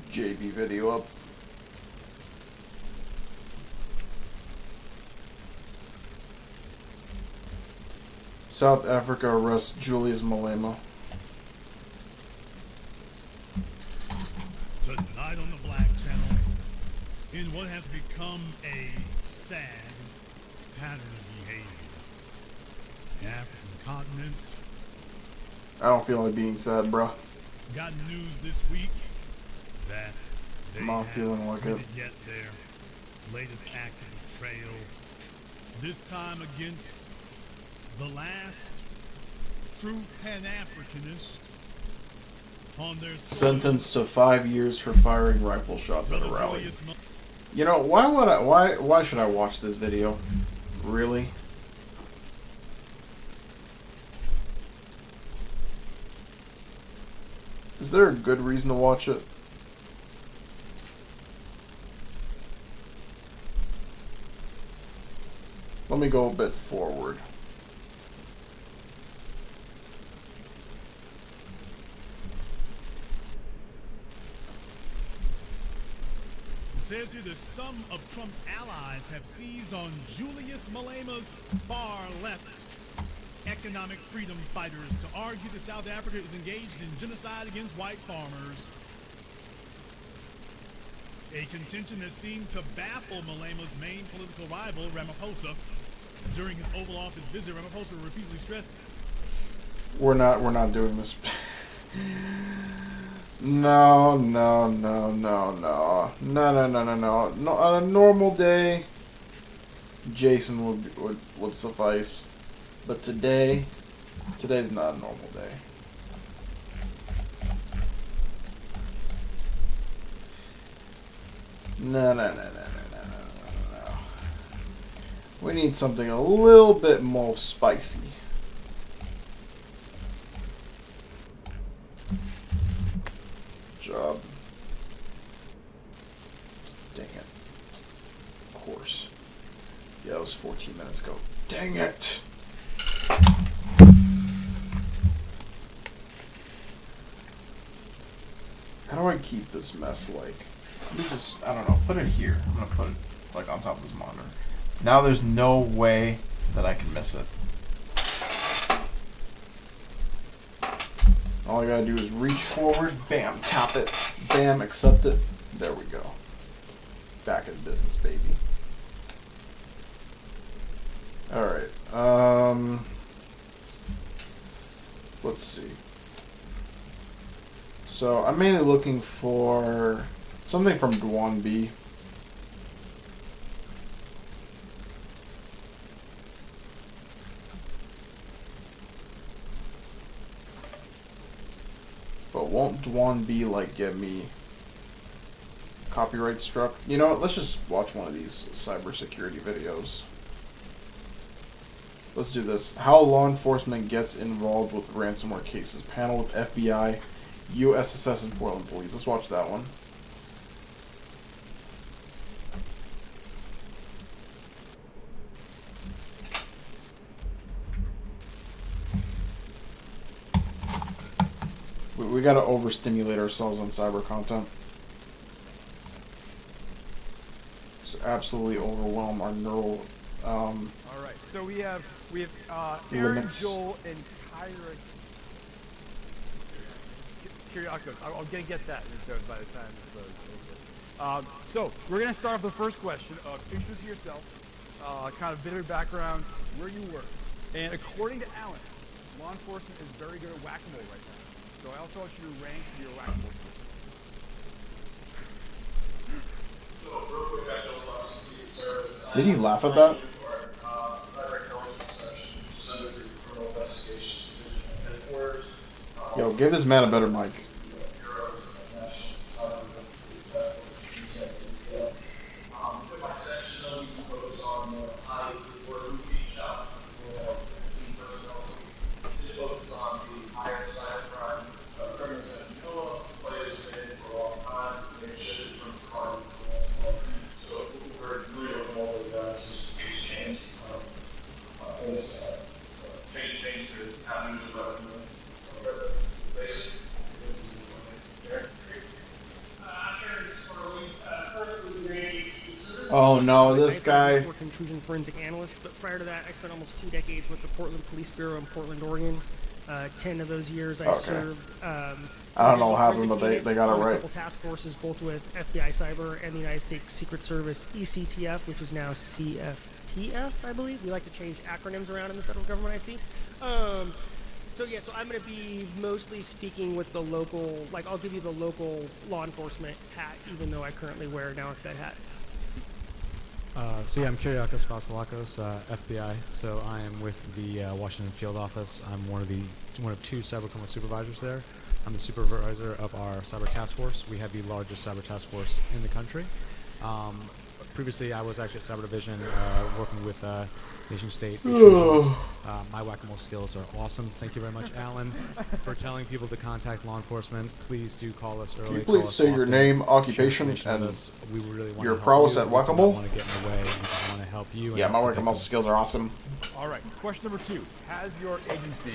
JB video up. South Africa arrests Julius Malema. Tonight on the Black Channel, in what has become a sad pattern of behavior, the African continent I don't feel like being sad, bruh. got news this week that they I'm not have feeling like it. committed yet their latest act of betrayal, this time against the last true Pan-Africanist on their soil. Sentenced to 5 years for firing rifle shots at a rally. You know, why should I watch this video? Really? Is there a good reason to watch it? Let me go a bit forward. Says here that some of Trump's allies have seized on Julius Malema's far-left economic freedom fighters to argue that South Africa is engaged in genocide against white farmers. A contention that seemed to baffle Malema's main political rival, Ramaphosa. During his Oval Office visit, Ramaphosa repeatedly stressed, We're not doing this. No. On a normal day, Jason would suffice, but today's not a normal day. No. We need something a little bit more spicy. Job. Dang it. Of course. Yeah, it was 14 minutes ago. Dang it! How do I keep this mess like? Let me just, I don't know, put it here. I'm gonna put it like on top of this monitor. Now there's no way that I can miss it. All I gotta do is reach forward, bam, tap it, bam, accept it. There we go. Back in business, baby. Alright, let's see. So, I'm mainly looking for something from Dwan B. But won't Dwan B, like, get me copyright struck? You know what, let's just watch one of these cybersecurity videos. Let's do this. How law enforcement gets involved with ransomware cases. Panel with FBI, USSS, and Portland Police. Let's watch that one. We gotta overstimulate ourselves on cyber content. Just absolutely overwhelm our neural. All right, so we have Aaron, Limits. Joel, and Kyra. Kyriakos. I'm gonna get that by the time this loads. So we're gonna start off the first question. Introduce yourself, kind of bit of your background, where you work, and according to Alan, law enforcement is very good at whack-a-mole right now. So I also want you to rank your whack-a-mole skills. Did he laugh at that? Yo, give this man a better mic. Oh no, this guy. I worked intrusion forensic analyst, but prior to that, I spent almost 2 decades with the Portland Police Bureau in Portland, Oregon. 10 of those years I served. I don't know what happened, but they got it on right. A couple task forces, both with FBI Cyber and the United States Secret Service ECTF, which is now CFTF, I believe. We like to change acronyms around in the federal government, I see. So I'm going to be mostly speaking with the local, like I'll give you the local law enforcement hat, even though I currently wear now a Fed hat. I'm Kyriakos Vasilakos, FBI. So I am with the Washington Field Office. I'm one of 2 cyber criminal supervisors there. I'm the supervisor of our cyber task force. We have the largest cyber task force in the country. Previously, I was actually at Cyber Division working with nation state institutions. My whack-a-mole skills are awesome. Thank you very much, Alan, for telling people to contact law enforcement. Please do call us early. Can you please state your name, occupation, and we really want your to prowess help at you. whack-a-mole? We don't want to get in the way. We just want to help you. Yeah, my whack-a-mole skills are awesome. All right, question number 2. Has your agency,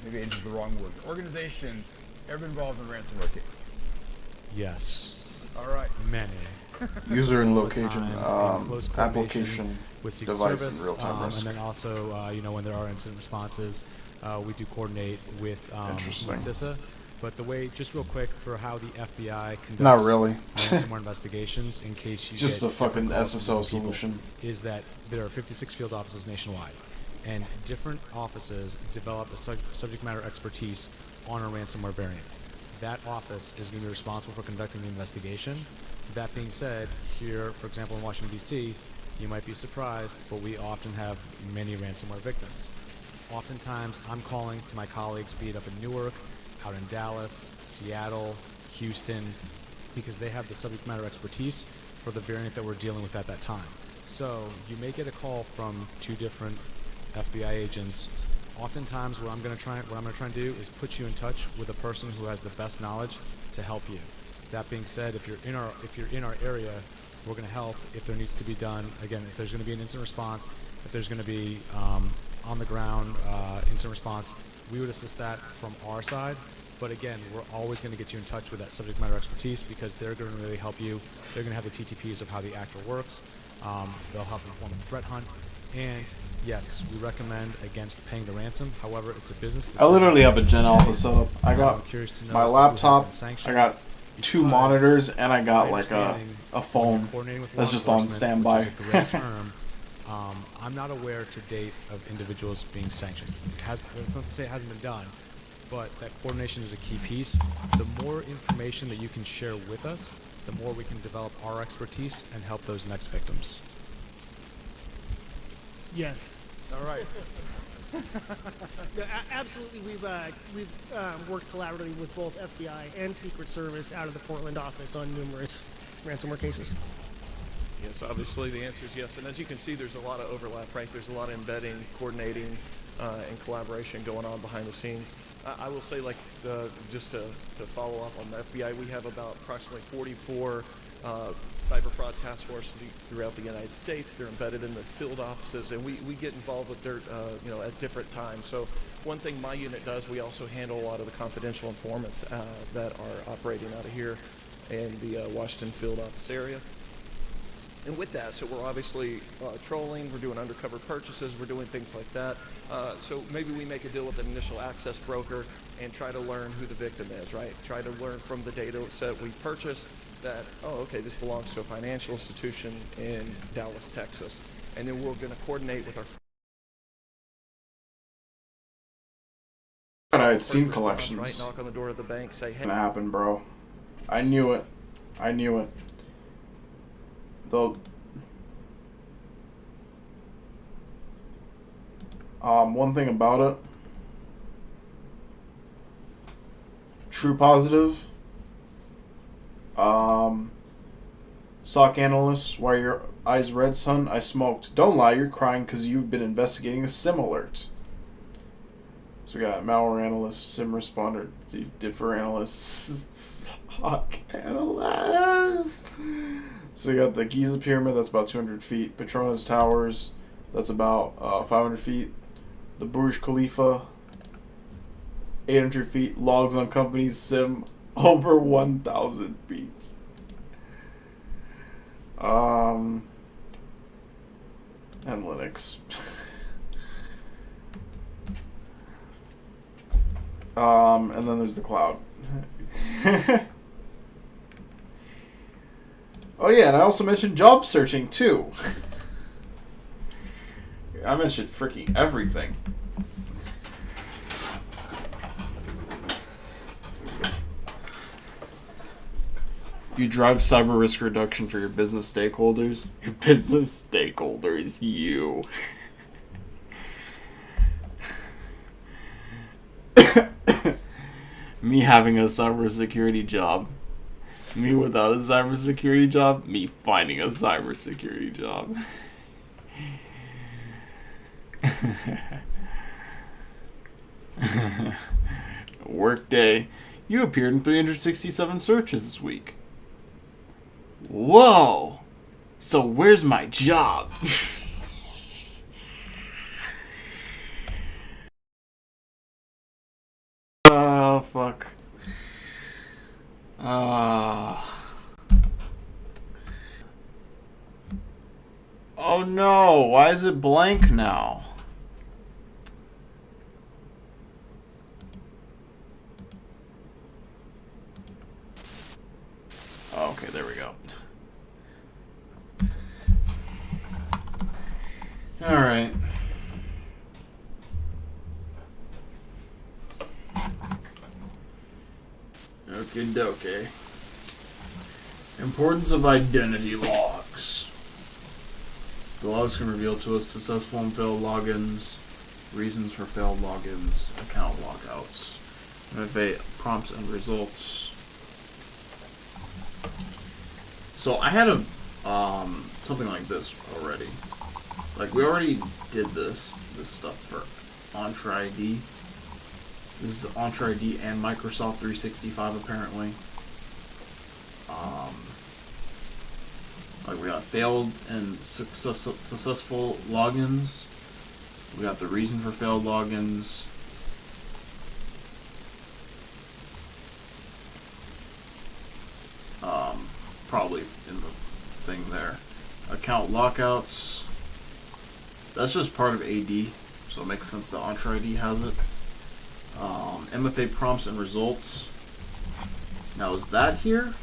maybe agency is the wrong word, organization, ever been involved in a ransomware case? Yes. All right. Many. User and All the location, time, in close coordination application, with Secret device, Service, and real-time risk. and then also, when there are incident responses, we do coordinate with CISA. But the way, just real quick, for how the FBI conducts Not really. ransomware investigations, in case you Just get a fucking different calls from SSO people, solution. is that there are 56 field offices nationwide, and different offices develop a subject matter expertise on a ransomware variant. That office is going to be responsible for conducting the investigation. That being said, here, for example, in Washington, D.C., you might be surprised, but we often have many ransomware victims. Oftentimes, I'm calling to my colleagues, be it up in Newark, out in Dallas, Seattle, Houston, because they have the subject matter expertise for the variant that we're dealing with at that time. So you may get a call from 2 different FBI agents. Oftentimes, what I'm going to try and do is put you in touch with a person who has the best knowledge to help you. That being said, if you're in our area, we're going to help if there needs to be done. Again, if there's going to be an incident response, if there's going to be on the ground incident response, we would assist that from our side. But again, we're always going to get you in touch with that subject matter expertise because they're going to really help you. They're going to have the TTPs of how the actor works. They'll help inform a threat hunt. And yes, we recommend against paying the ransom. However, it's a business I decision. literally have a Gen Alpha setup. I I'm got curious to know my as to who has laptop, been I sanctioned, got 2 because monitors, and I got my like a understanding, when phone you're coordinating with that's law just on enforcement, standby. which is a great term. I'm not aware to date of individuals being sanctioned. That's not to say it hasn't been done, but that coordination is a key piece. The more information that you can share with us, the more we can develop our expertise and help those next victims. Yes. All right. No, absolutely. We've worked collaboratively with both FBI and Secret Service out of the Portland office on numerous ransomware cases. Yes, obviously the answer is yes. And as you can see, there's a lot of overlap, right? There's a lot of embedding, coordinating, and collaboration going on behind the scenes. I will say, like, just to follow up on the FBI, we have about approximately 44 cyber fraud task force throughout the United States. They're embedded in the field offices, and we get involved with their, at different times. So one thing my unit does, we also handle a lot of the confidential informants that are operating out of here in the Washington field office area. And with that, so we're obviously trolling, we're doing undercover purchases, we're doing things like that. So maybe we make a deal with an initial access broker and try to learn who the victim is, right? Try to learn from the data set we purchased that, oh, okay, this belongs to a financial institution in Dallas, Texas. And then we're going to coordinate with our Alright, SIEM right, collections. knock on the door of the bank, say, hey. Gonna happen, bro. I knew it. I knew it. Though, one thing about it, true positive, SOC analyst, why are your eyes red, son? I smoked. Don't lie, you're crying because you've been investigating a SIM alert. So we got malware analyst, SIM responder, differ analyst, SOC analyst. So we got the Giza Pyramid, that's about 200 feet. Petronas Towers, that's about 500 feet. The Burj Khalifa, 800 feet. Logs on companies, SIM, over 1,000 feet. And Linux. And then there's the cloud. Oh yeah, and I also mentioned job searching too. I mentioned freaking everything. You drive cyber risk reduction for your business stakeholders. Your business stakeholders, you. Me having a cybersecurity job. Me without a cybersecurity job. Me finding a cybersecurity job. Workday. You appeared in 367 searches this week. Whoa! So where's my job? Oh, fuck. Oh no, why is it blank now? Oh, okay, there we go. Alright. Okie dokie. Importance of identity logs. The logs can reveal to us successful and failed logins, reasons for failed logins, account logouts, motivate prompts and results. So I had a something like this already. Like we already did this stuff for Entra ID. This is Entra ID and Microsoft 365 apparently. Like we got failed and successful logins. We got the reason for failed logins. Probably in the thing there. Account lockouts. That's just part of AD, so it makes sense that Entra ID has it. MFA prompts and results. Now, is that here?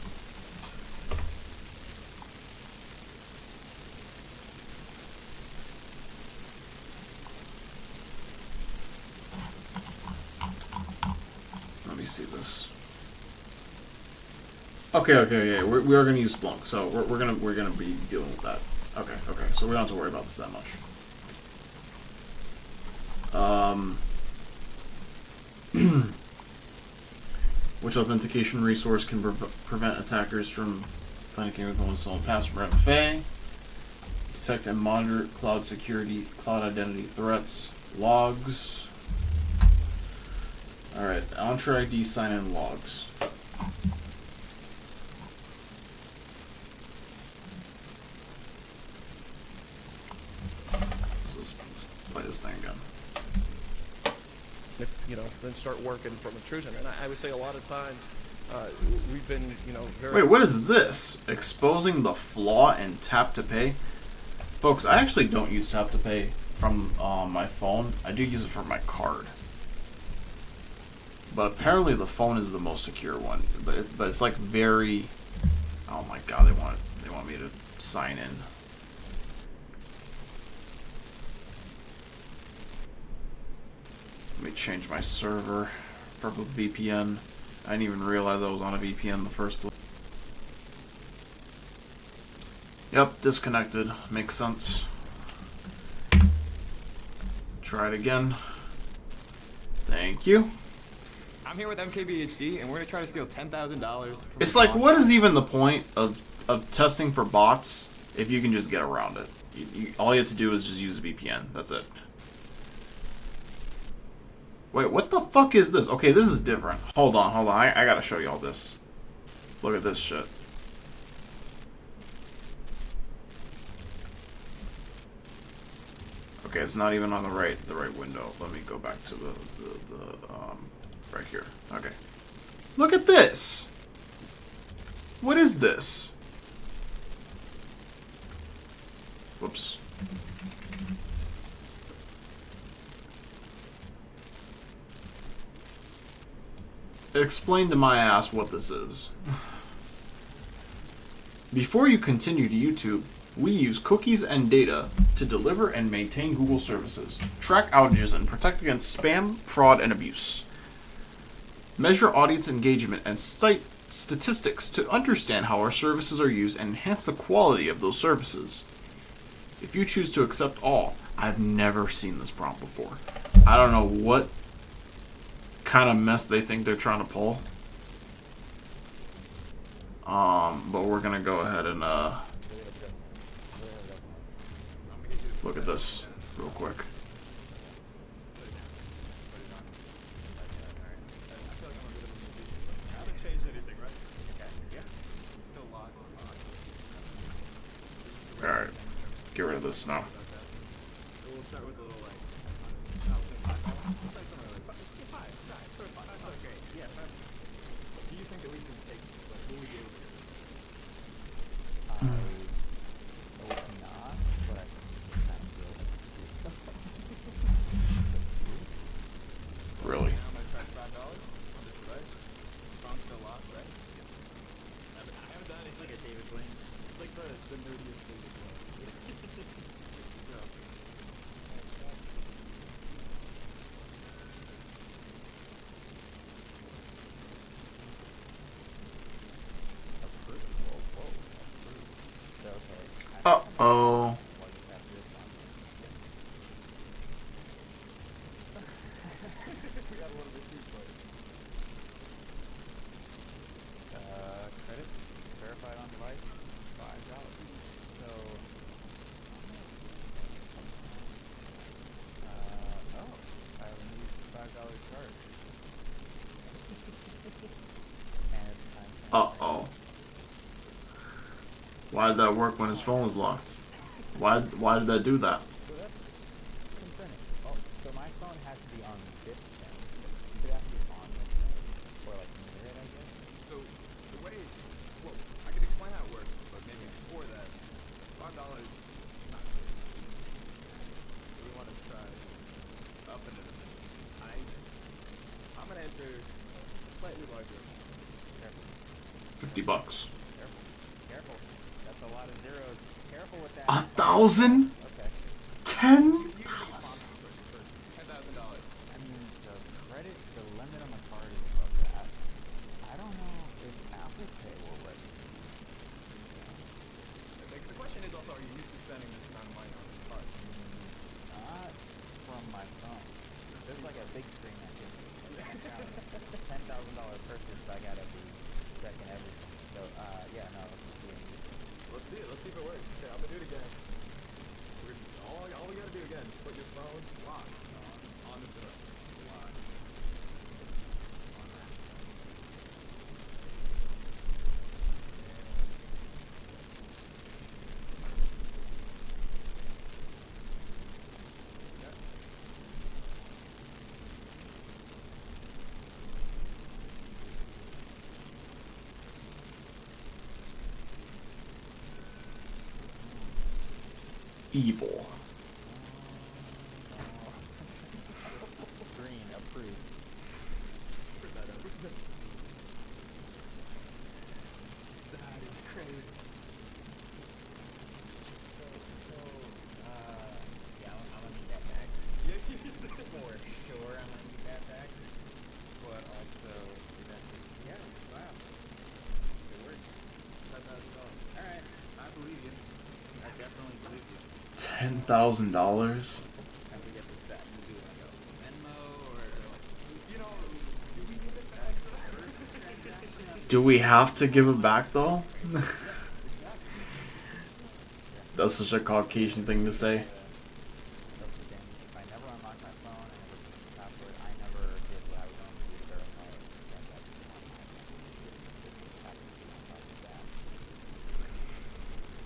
Let me see this. Okay, yeah, we are gonna use Splunk, so we're gonna be dealing with that. Okay, so we don't have to worry about this that much. Which authentication resource can prevent attackers from authenticating with one stolen password? MFA. Detect and monitor cloud security, cloud identity threats, logs. Alright, Entra ID sign-in logs. So let's play this thing again. Then start working from intrusion. And I would say a lot of times we've been, very... Wait, what is this? Exposing the flaw in tap to pay? Folks, I actually don't use tap to pay from my phone. I do use it for my card. But apparently the phone is the most secure one. But it's like very... Oh my god, they want me to sign in. Let me change my server for VPN. I didn't even realize I was on a VPN in the first place. Yep, disconnected. Makes sense. Try it again. Thank you. I'm here with MKBHD, and we're gonna try to steal $10,000. It's like, what is even the point of testing for bots if you can just get around it? All you have to do is just use a VPN. That's it. Wait, what the fuck is this? Okay, this is different. Hold on. I gotta show you all this. Look at this shit. Okay, it's not even on the right window. Let me go back to the right here. Okay. Look at this. What is this? Whoops. Explain to my ass what this is. Before you continue to YouTube, we use cookies and data to deliver and maintain Google services, track outages, and protect against spam, fraud, and abuse. Measure audience engagement and cite statistics to understand how our services are used and enhance the quality of those services. If you choose to accept all, I've never seen this prompt before. I don't know what kind of mess they think they're trying to pull. But we're gonna go ahead and look at this real quick. Alright, get rid of this now. We'll start with a little like. Yeah. Do you think that we can take? Like, will we be able to? I hope not, but I think kind of will. Really? Now I'm gonna try $5 on this device. Phone's still locked, right? I haven't done anything. Like a David Blaine. It's like the nerdiest thing to do. So. Uh-oh. Credit verified on device, $5. So, I have a new $5 charge. And it's time. Uh-oh. Why did that work when his phone was locked? Why did that do that? So that's concerning. Oh, so my phone has to be on this thing. It has to be on this thing. Or like near it, I guess. So the way, well, I can explain how it works, but maybe before that, $5 not $50. Careful. Careful. That's a lot of zeros. Careful with that. 1,000? Okay. 10? I mean, the credit, the limit on the card is above that. I don't know if Apple Pay will let you. The question is also, are you used to spending this amount of money on this card? Not from my phone. There's like a big screen that gives me $10,000 purchase. I gotta be checking everything. So, yeah, no, let's just do it. Let's see it. Let's see if it works. Okay, I'm gonna do it again. All we gotta do again is put your phone locked on the door. Locked. On that. Evil. Green, approved. That is crazy. Yeah, I'm gonna need that back. Yeah, For sure, I'm gonna need that back. But also, yeah, wow. It worked. Alright, I believe you. I definitely believe you. $10,000? How do we get this back? Do like a Venmo or like, do we give it back? Do we have to give it back though? That's such a Caucasian thing to say. If I never unlock my phone, I never put the password, I never did what I was going to do to verify it.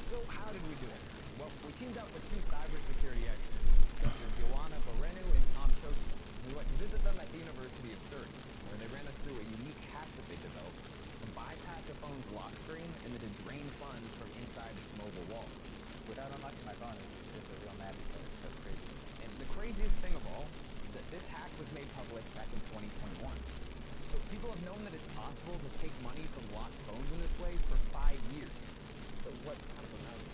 So how did we do it? Well, we teamed up with two cybersecurity experts, Dr. Joanna Barenu and Tom Choki. We went to visit them at the University of Surrey, where they ran us through a unique hack that they developed to bypass a phone's lock screen and then to drain funds from inside its mobile wallet. Without unlocking my phone, it's a real magic card. That's crazy. And the craziest thing of all is that this hack was made public back in 2021. So people have known that it's possible to take money from locked phones in this way for 5 years. So what kind of a mouse?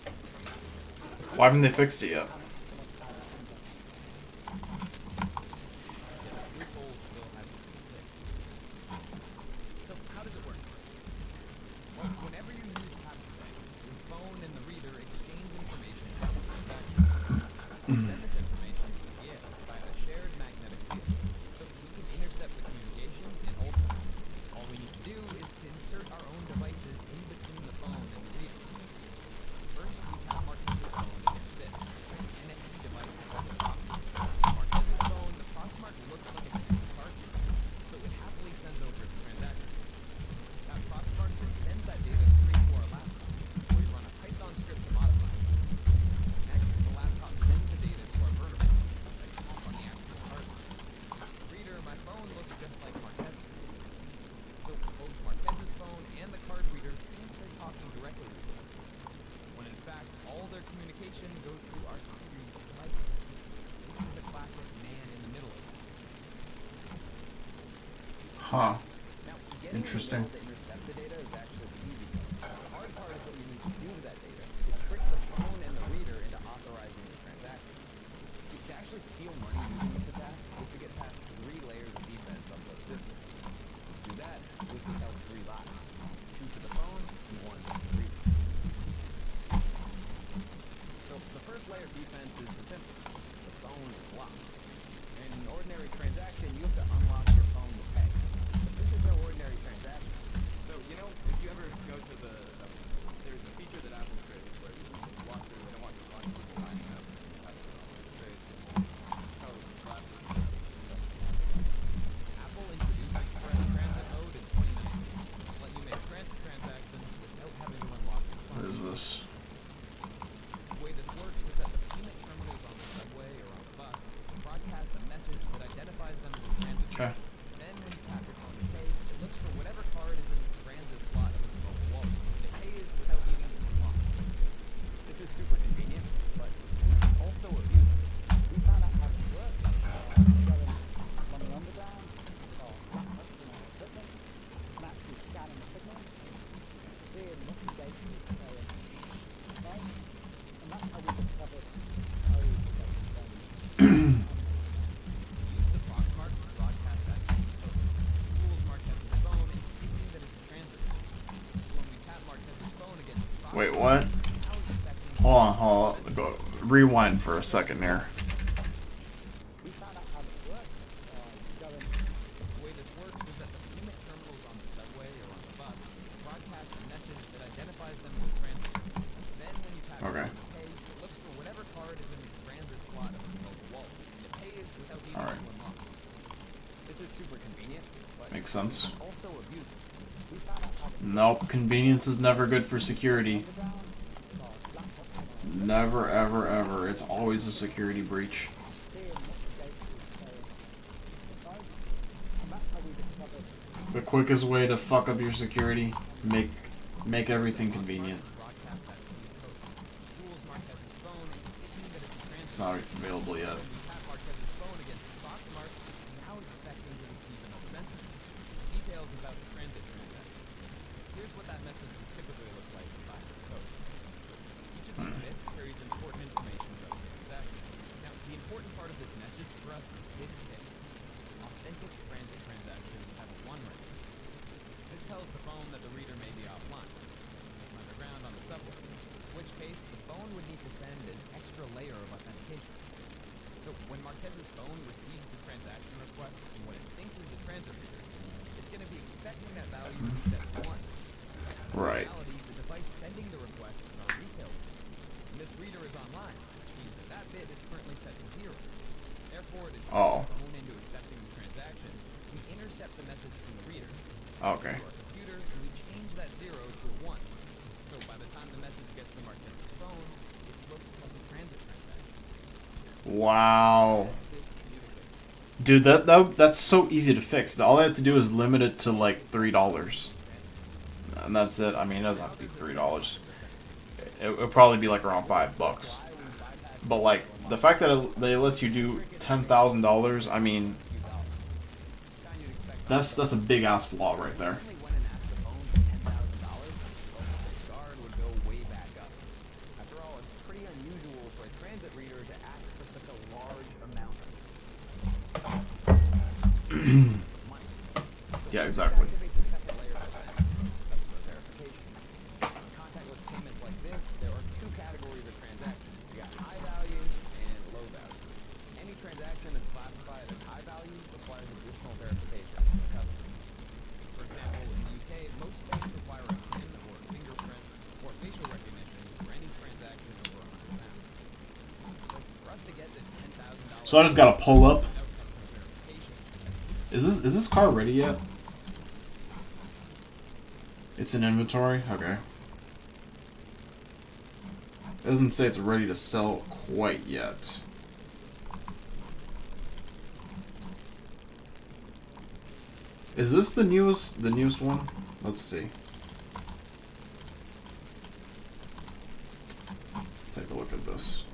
Why haven't they fixed it yet? Loophole still hasn't been fixed. So how does it work? Well, whenever you use TapToPay, your phone and the reader exchange information about the transaction. Send this information to the air via a shared magnetic field, so we can intercept the communication and ultimately, all we need to do is to insert our own devices in between the phone and the reader. First, we tap Marquez's phone against this, an NFC device called the Proxmark. Marquez's phone, the Proxmark looks like a digital cartridge, so it happily sends over its transaction. That Proxmark then sends that data straight to our laptop, where we run a Python script to modify it. Next, the laptop sends the data to our vertebra, like off on the actual hardware. The reader, my phone, looks just like Marquez's. So both Marquez's phone and the card reader think they're talking directly to each other, when in fact all their communication goes through our series of devices. This is a classic man-in-the-middle effect. Huh. Now, getting Interesting. the intercept the data is actually the easy part. The hard part is what you need to do to that data to trick the phone and the reader into authorizing the transaction. See, to actually steal money using this attack, we have to get past 3 layers of defense on both systems. To do that, we have to tell 3 lies. 2 to the phone and 1 to the reader. So the first layer of defense is the simple. The phone is locked. In an ordinary transaction, you have to unlock your phone to pay. But this is no ordinary transaction. So, if you ever go to there's a feature that Apple created where you walk through, they don't want you to walk through lining up. That's very simple. Oh, glasses. Wait, what? Hold on. Go, rewind for a second there. We found out how this works. The way this works is that the payment terminals on the subway or on the bus broadcast a message that identifies them as a transit. Then when you tap Okay. pay, it looks for whatever card is in the transit slot of its mobile wallet. It pays without needing Alright. to unlock. This is super convenient, but Makes sense. also abusive. We found out how to Nope, convenience is never good for security. Never, ever, ever. It's always a security breach. The quickest way to fuck up your security, make everything convenient. broadcast that seed code. Tools Marquez's phone indicating that it's a transit. It's not available yet. When we tap Marquez's phone against Proxmark, it's now expecting to receive another message. Details about the transit transaction. Here's what that message would typically look like behind the code. Each of these bits carries important information about the transaction. Now, the important part of this message for us is this bit. Authentic transit transactions have a 1 record. This tells the phone that the reader may be offline, underground on the subway, in which case the phone would need to send an extra layer of authentication. So when Marquez's phone receives the transaction request from what it thinks is a transit reader, it's going to be expecting that value to be set to 1. Right. In reality, the device sending the request is on retail. When this reader is online, which means that that bit is currently set to 0. Therefore, to trick Oh. the phone into accepting the transaction, we intercept the message from the reader. Okay. To our computer, and we change that 0 to a 1. So by the time the message gets to Marquez's phone, it looks like a transit transaction. Wow. This communicates. Dude, that's so easy to fix. All I have to do is limit it to like $3. And that's it. I mean, it doesn't have to be $3. It'll probably be like around $5. But like the fact that it lets you do $10,000, I mean, that's a big ass flaw right there. Certainly went and asked the phone for $10,000, the guard would go way back up. After all, it's pretty unusual for a transit reader to ask for such a large amount of money. Yeah, exactly. This activates a second layer of defense, customer verification. In contactless payments like this, there are 2 categories of transactions. You got high value and low value. Any transaction that's classified as high value requires additional verification from the customer. For example, in the UK, most banks require a PIN or fingerprint or facial recognition for any transaction over £100. So for us to get this $10,000 So I just gotta pull up. without customer verification, Is this car ready yet? It's in inventory? Okay. It doesn't say it's ready to sell quite yet. Is this the newest one? Let's see. Take a look at this.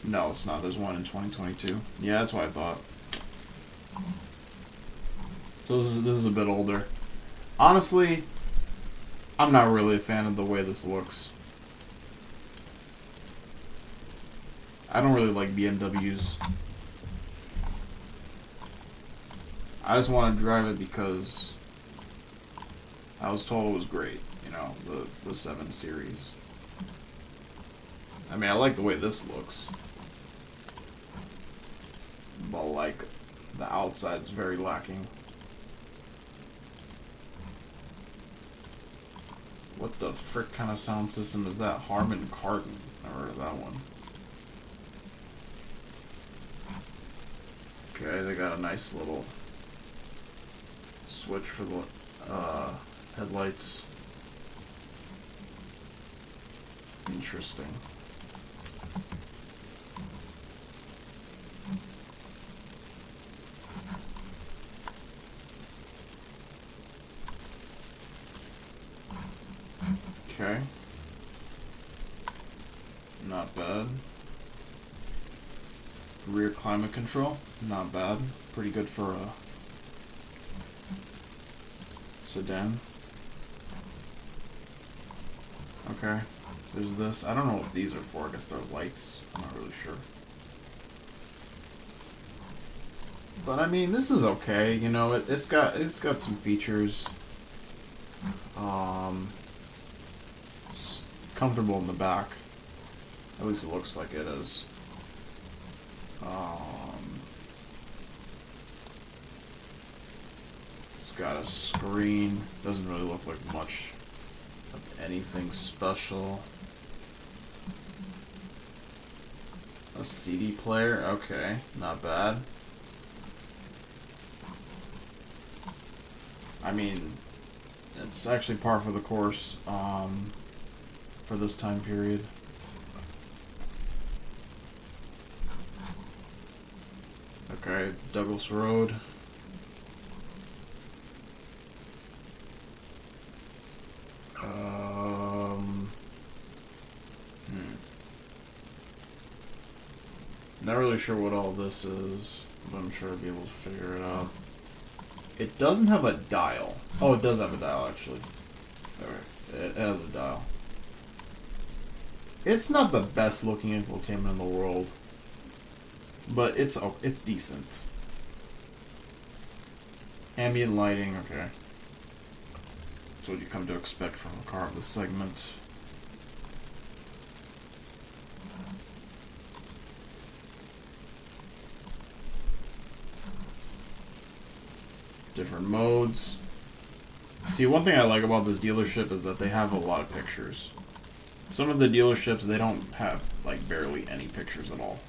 No, it's not. There's one in 2022. Yeah, that's what I thought. So this is a bit older. Honestly, I'm not really a fan of the way this looks. I don't really like BMWs. I just want to drive it because I was told it was great. You know, the 7 Series. I mean, I like the way this looks. But, like, the outside's very lacking. What the frick kind of sound system is that? Harman Kardon. I heard of that one. Okay, they got a nice little switch for the headlights. Interesting. Okay. Not bad. Rear climate control, not bad. Pretty good for a sedan. Okay. There's this. I don't know what these are for. I guess they're lights. I'm not really sure. But I mean, this is okay. You know, it's got some features. It's comfortable in the back. At least it looks like it is. It's got a screen. Doesn't really look like much of anything special. A CD player. Okay, not bad. I mean, it's actually par for the course for this time period. Okay, Douglas Road. Not really sure what all this is, but I'm sure I'll be able to figure it out. It doesn't have a dial. Oh, it does have a dial, actually. Alright, it has a dial. It's not the best looking infotainment in the world, but it's decent. Ambient lighting, okay. That's what you come to expect from a car of this segment. Different modes. See, one thing I like about this dealership is that they have a lot of pictures. Some of the dealerships, they don't have, like, barely any pictures at all.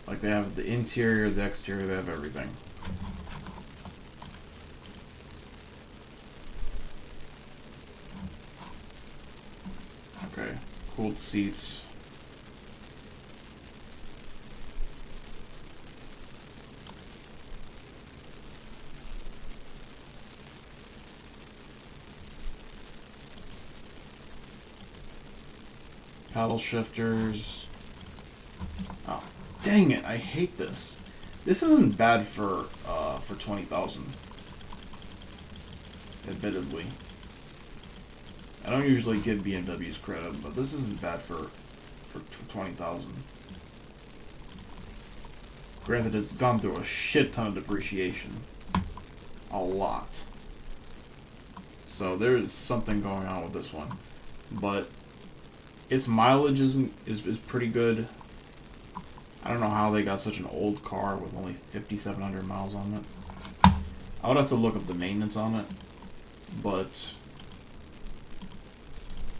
Like, they have the interior, the exterior, they have everything. Okay, cooled seats. Paddle shifters. Oh, dang it! I hate this. This isn't bad for 20,000. Admittedly, I don't usually give BMWs credit, but this isn't bad for 20,000. Granted, it's gone through a shit ton of depreciation, a lot. So there's something going on with this one, but its mileage is pretty good. I don't know how they got such an old car with only 5,700 miles on it. I would have to look up the maintenance on it, but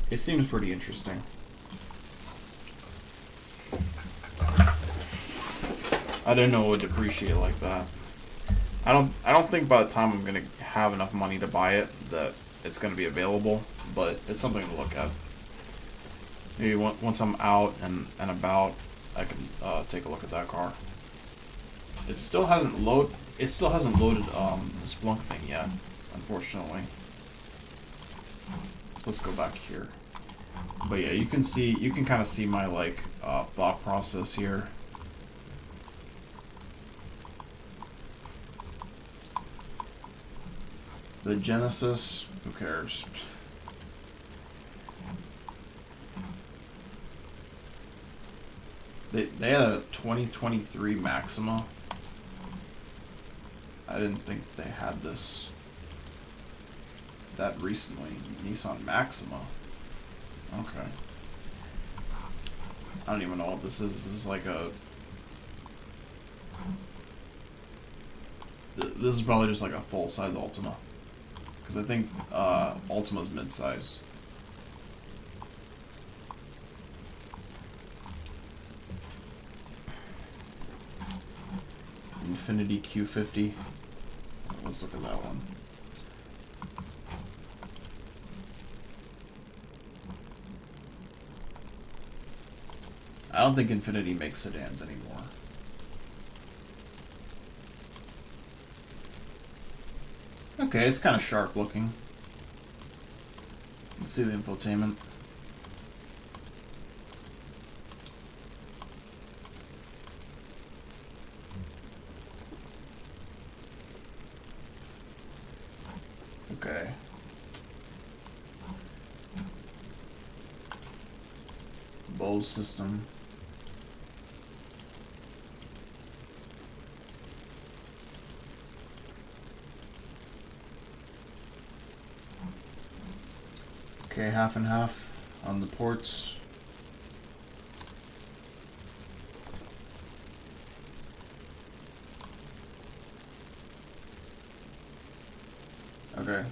it seems pretty interesting. I didn't know it would depreciate like that. I don't think by the time I'm gonna have enough money to buy it that it's gonna be available, but it's something to look at. Maybe once I'm out and about, I can take a look at that car. It still hasn't loaded the Splunk thing yet, unfortunately. So let's go back here. But yeah, you can kind of see my thought process here. The Genesis, who cares? They had a 2023 Maxima. I didn't think they had this that recently. Nissan Maxima. Okay. I don't even know what this is. This is like a... This is probably just like a full-size Altima. Because I think Altima's mid-size. Infiniti Q50. Let's look at that one. I don't think Infiniti makes sedans anymore. Okay, it's kind of sharp looking. Let's see the infotainment. Okay. Bose system. Okay, half and half on the ports. Okay.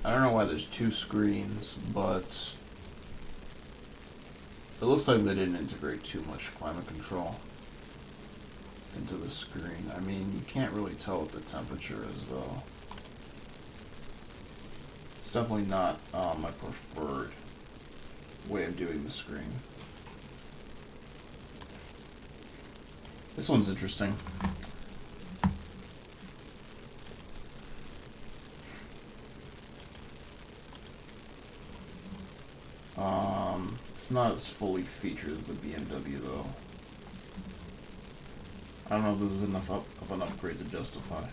I don't know why there's two screens, but it looks like they didn't integrate too much climate control into the screen. I mean, you can't really tell what the temperature is, though. It's definitely not my preferred way of doing the screen. This one's interesting. It's not as fully featured as the BMW, though. I don't know if this is enough of an upgrade to justify.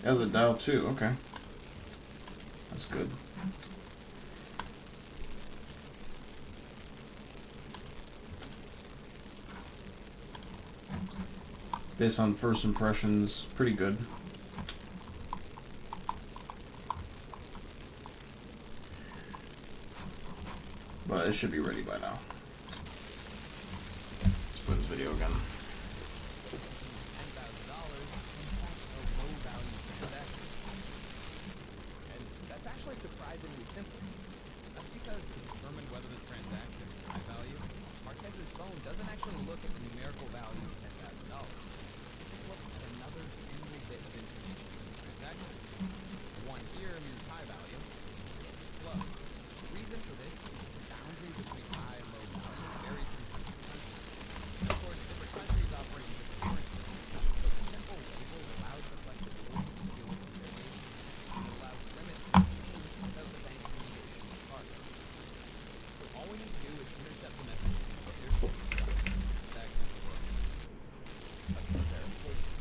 It has a dial too, okay. That's good. Based on first impressions, pretty good. But it should be ready by now. Let's play this video again. And that's actually surprisingly simple. That's because to determine whether the transaction is high value, Marquez's phone doesn't actually look at the numerical value of $10,000. It just looks at another single bit of information from the transaction. The one here means high value, low. The reason for this is the boundary between high and low value varies from country to country. And of course, different countries operate in different currencies. So the simple label allows the flexibility to deal with the variation. It allows limits to change without the bank communication with the card. So all we need to do is intercept the message from the reader to conduct the transaction over customer verification.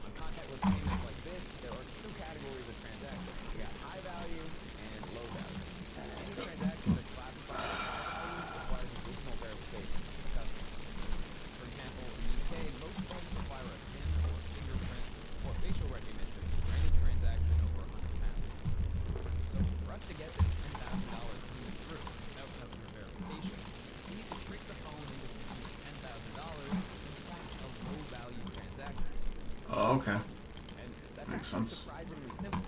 On contactless payments like this, there are two categories of transactions. We got high value and low value. Any transaction that's classified as high value requires additional verification from the customer. For example, in the UK, most phones require a PIN or fingerprint or facial recognition for any transaction over £100. So for us to get this $10,000 coming through without customer verification, we need to trick the phone into thinking $10,000 is in fact a low value transaction. Oh, okay. And that's Makes actually sense. surprisingly simple.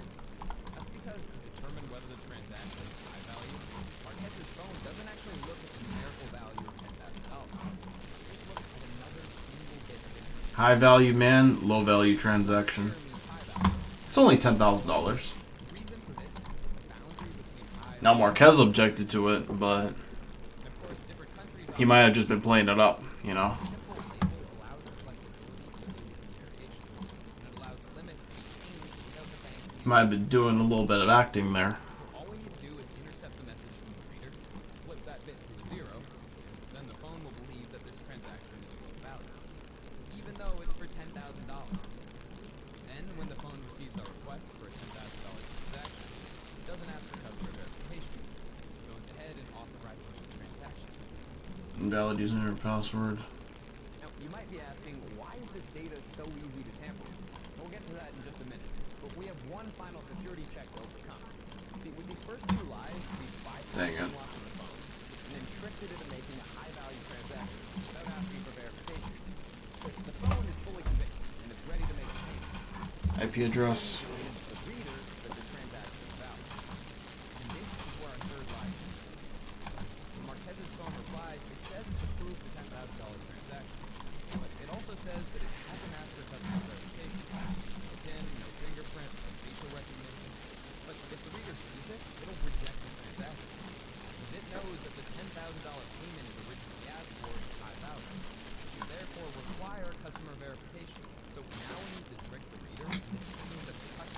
That's because to determine whether the transaction is high value, Marquez's phone doesn't actually look at the numerical value of $10,000. It just looks at another single bit of information. High value man, low value transaction. Here means high value. It's only $10,000. The reason for this is the boundary between high Now Marquez objected to it, but and of course different countries he might have just been playing it up, you know. simple label allows the flexibility to deal with these variations. And it allows limits to be changed without the bank's He might have been doing a little bit of acting there. So all we need to do is intercept the message from the reader, flip that bit to a 0, then the phone will believe that this transaction is low value, even though it's for $10,000. Then, when the phone receives our request for a $10,000 transaction, it doesn't ask for customer verification. It just goes ahead and authorizes the transaction. Invalid username or password. Now, you might be asking, why is this data so easy to tamper with? We'll get to that in just a minute, but we have one final security check to overcome. See, with these first two lies, we Dang it. bypassed unlocking the phone, and then tricked it into making a high-value transaction without asking for verification. But the phone is fully convinced, and it's ready to make a payment. IP address. Convince the reader that the transaction is valid. And this is where our third lie comes in. When Marquez's phone replies, it says it's approved the $10,000 transaction. But it also says that it hasn't asked for customer verification. No PIN, no fingerprint, no facial recognition. But if the reader sees this, it'll reject the transaction. Because it knows that the $10,000 payment is originally asked for is high value. It should therefore require customer verification. So now we need to trick the reader into thinking that the customer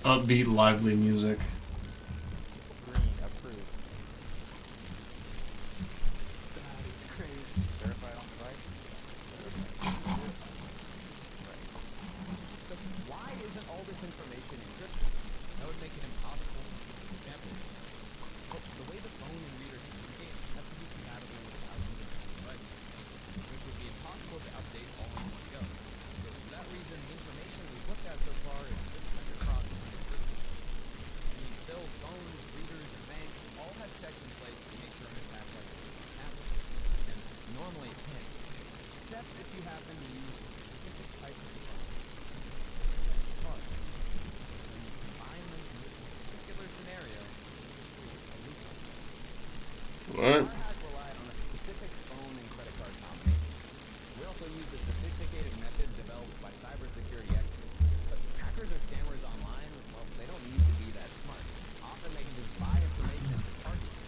Upbeat, lively music. Green, approved. God, it's crazy. Verified on site? Right. So why isn't all this information encrypted? That would make it impossible to tamper with. Well, the way the phone and reader communicate has to be compatible with thousands of different devices, which would be impossible to update all in one go. So for that reason, the information we've looked at so far is just sent across unencrypted. I mean, still, phones, readers, and banks all have checks in place to make sure an attack like this doesn't happen. And normally it can't, except if you happen to use a specific type of phone, a specific type of card. When you combine them in this particular scenario, a loophole. What? Our hack relied on a specific phone and credit card combination. We also used a sophisticated method developed by cybersecurity experts. But hackers or scammers online, well, they don't need to be that smart. Often they can just buy information to target you.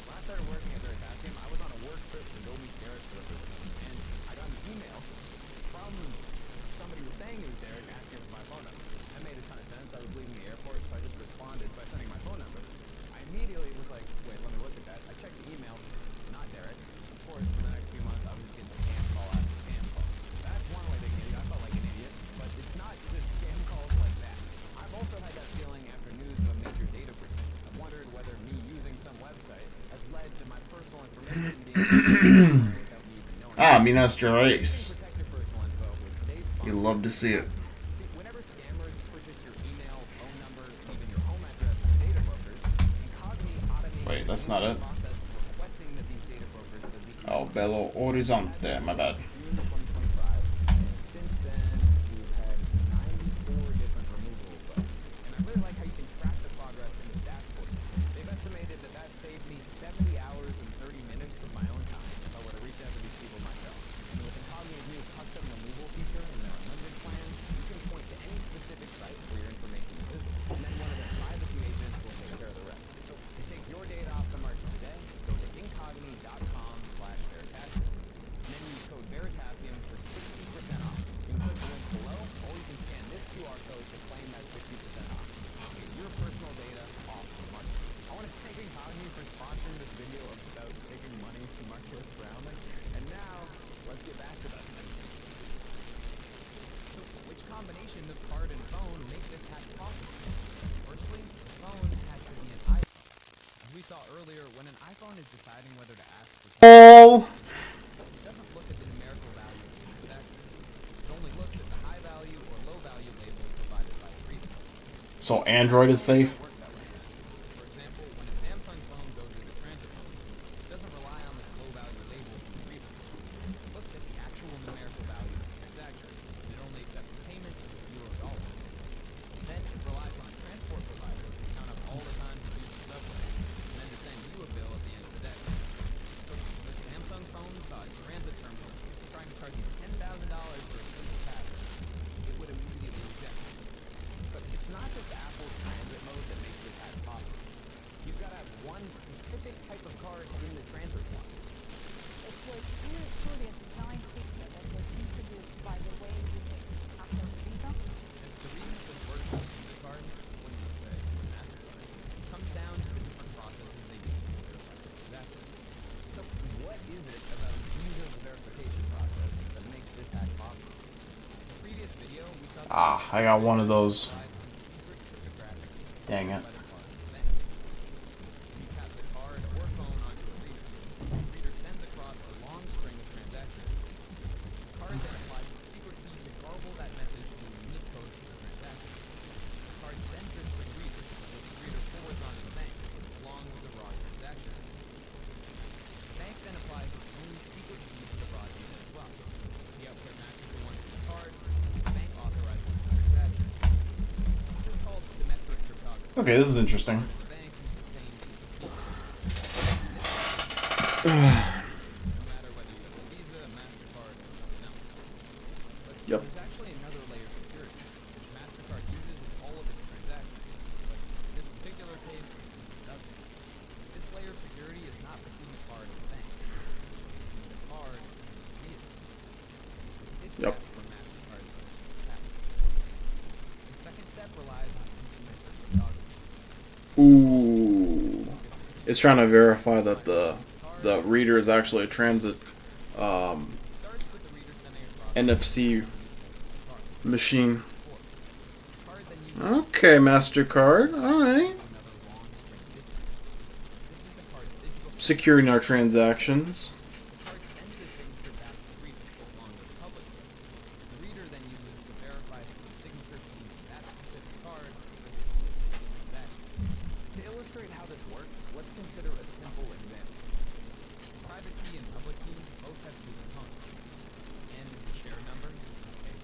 When I started working at TryHackMe, I was on a work trip to go meet Derek for the first time, and I got an email from somebody was saying it was Derek asking for my phone number. That made a ton of sense. I was leaving the airport, so I just responded by sending my phone number. I immediately was like, wait, let me look at that. I checked the email, not Derek. Of course, for the next few months, I was just getting scam call after scam call. That's one way to get you. I felt like an idiot, but it's not just scam calls like that. I've also had that feeling after news of a major data breach. I've wondered whether me using some website has led to my personal information being without me even knowing. Ah, Minas Gerais. Protect your personal info with today's You love to see it. Whenever scammers purchase your email, phone number, even your home address from data brokers, Incogni automates Wait, that's not it. the process of requesting that these data brokers delete Oh, Belo Horizonte, my bad. June 2025. Since then, we've had 94 different removal requests. And I really like how you can track the progress in this dashboard. They've estimated that that saved me 70 hours and 30 minutes of my own time if I were to reach out to these people myself. And with Incogni's new custom removal feature in their unlimited plan, you can point to any specific site where your information is visible. And then one of their privacy agents will take care of the rest. So to take your data off the market today, go to incogni.com/Veritasium. And then use code Veritasium for 60% off. You can click the link below, or you can scan this QR code to claim that 60% off. Get your personal data off the market. I want to thank Incogni for sponsoring this video about taking money from Marcus Brownlee. And now, let's get back to that thing. So, which combination of card and phone make this hack possible? Firstly, the phone has to be an iPhone. As we saw earlier, when an iPhone is deciding whether to ask for Oh! it doesn't look at the numerical value of the transaction. It only looks at the high value or low value label provided by the reader. So Android is safe? Work that way. For example, when a Samsung phone goes into transit mode, it doesn't rely on this low value label from the reader. It looks at the actual numerical value of the transaction, and it only accepts payment of $0. Then it relies on a transport provider to count up all the times you use the subway, and then to send you a bill at the end of the day. So if a Samsung phone saw a transit terminal trying to charge you $10,000 for a simple task, it would immediately reject it. But it's not just Apple's transit mode that makes this hack possible. You've got to have one specific type of card in the transit slot. It was truly a design feature that was introduced by the way we make Apple Visa. And the reason this works with Visa card, when you say MasterCard, comes down to the different processes they use to verify the transaction. So what is it about Visa's verification process that makes this hack possible? In the previous video, we saw Ah, I got one of those. relies on secret cryptographic keys Dang it. by the card and bank. You tap the card or phone onto a reader. The reader sends across a long string of transactions. The card then applies the secret key to garble that message to a unique code for the transaction. The card sends this to the reader, which the reader forwards onto the bank, along with the raw transaction. The bank then applies its own secret key to the raw data as well. The output matches the one from the card, and the bank authorizes the transaction. This is called symmetric cryptography. Okay, this is interesting. The bank uses the same secret key. No matter whether you have a Visa, a MasterCard, or something else. But Yep. there's actually another layer of security, which MasterCard uses in all of its transactions. But in this particular case, it doesn't. This layer of security is not between the card and the bank. It's between the card and the reader. This Yep. step where MasterCard is attacked. The second step relies on asymmetric Ooh. It's trying to verify that the reader is actually a transit NFC machine. Okay, MasterCard. Alright. Securing our transactions. To illustrate how this works, let's consider a simple example. Private key and public key both have two components. N is the share number, okay,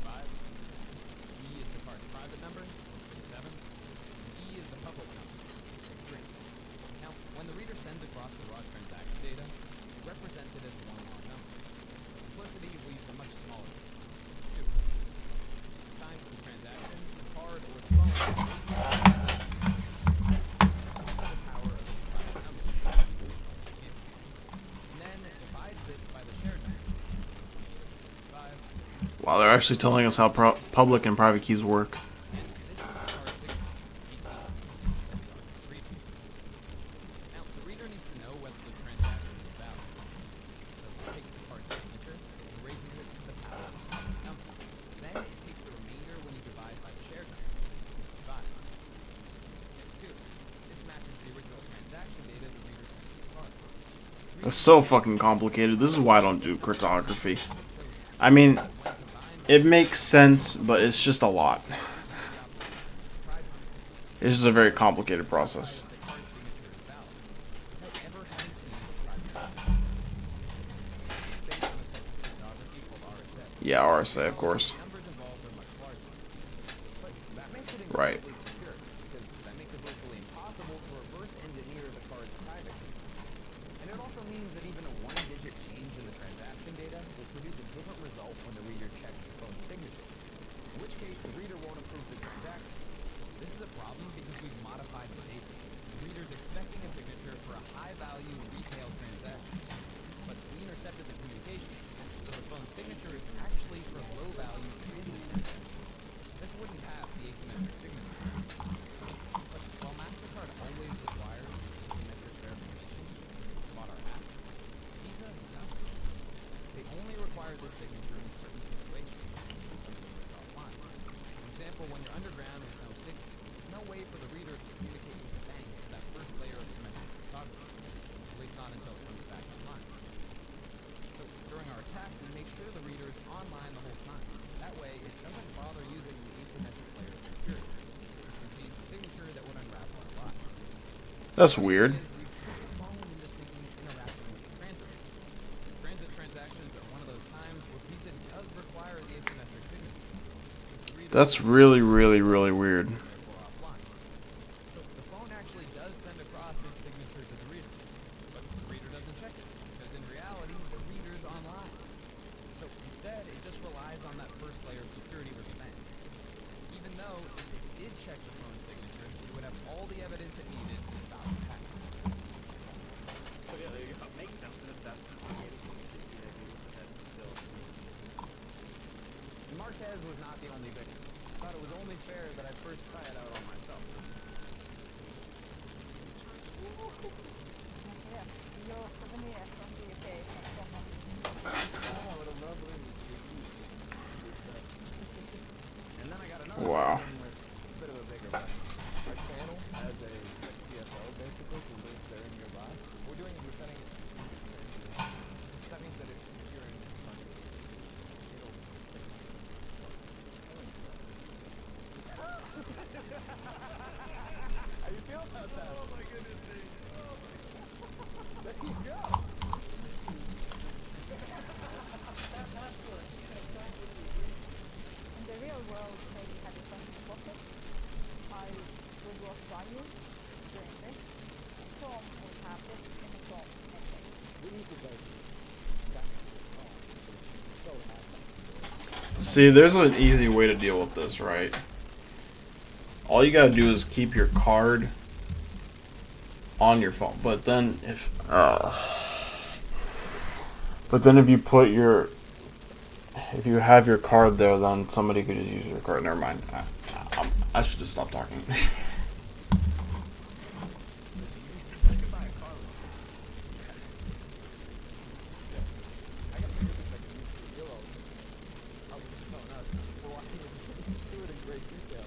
5. E is the card's private number, 7. And E is the public number, 3. Now, when the reader sends across the raw transaction data, it represents it as one long number. For simplicity, we'll use a much smaller 2. Assigned to the transaction, the card, or the phone. Wow, they're actually telling us how public and private keys work. Now, the reader needs to know whether the transaction is valid. So it takes the card's signature and raises it to the power of the number. Then it takes the remainder when you divide by the shared number, 5. Step 2. This matches the original transaction data the reader sent to the card. That's so fucking complicated. This is why I don't do cryptography. I mean, it makes sense, but it's just a lot. It's just a very complicated process. Yeah, RSA, of course. Right. That makes it virtually impossible to reverse engineer the card's private key. And it also means that even a one-digit change in the transaction data will produce a different result when the reader checks the phone's signature. In which case, the reader won't approve the transaction. This is a problem because we've modified the data. The reader's expecting a signature for a high-value retail transaction. But we intercepted the communication, so the phone's signature is actually for low-value transit transaction. This wouldn't pass the asymmetric signature. But while MasterCard always requires asymmetric verification to spot our hack, Visa doesn't. They only require this signature in certain situations, when the reader is offline. For example, when you're underground with no signal, there's no way for the reader to communicate with the bank for that first layer of symmetric cryptography, at least not until it comes back online. So during our attack, we make sure the reader is online the whole time. That way, it doesn't bother using the asymmetric layer of security, which contains the signature that would unravel our lock. That's weird. Transit transactions are one of those times where Visa does require the asymmetric signature. That's really, really, really weird. So the phone actually does send across its signature to the reader, but the reader doesn't check it, because in reality, the reader's online. So instead, it just relies on that first layer of security with the bank. Even though, if it did check the phone's signature, it would have all the evidence it needed to stop the hack. So yeah, there you go. Makes sense. That's complicated. That's still. And Marquez was not the only victim. I thought it was only fair that I first try it out on myself. Yeah, your souvenir from the UK. Oh, what a lovely. And then I got another Wow. one with a bit of a bigger one. Our channel has a CSO basically who lives very nearby. What we're doing is we're setting settings that if you're in front of it, it'll how you feel about that? Oh my goodness, dude. Oh my God. There you go. In the real world, where you have your phone in your pocket, I would walk by you during this, and Chrome would have this in the Chrome message. We need to go. So awesome. See, there's an easy way to deal with this, right? All you gotta do is keep your card on your phone. But then if you put if you have your card there, then somebody could just use your card. Never mind. I should just stop talking.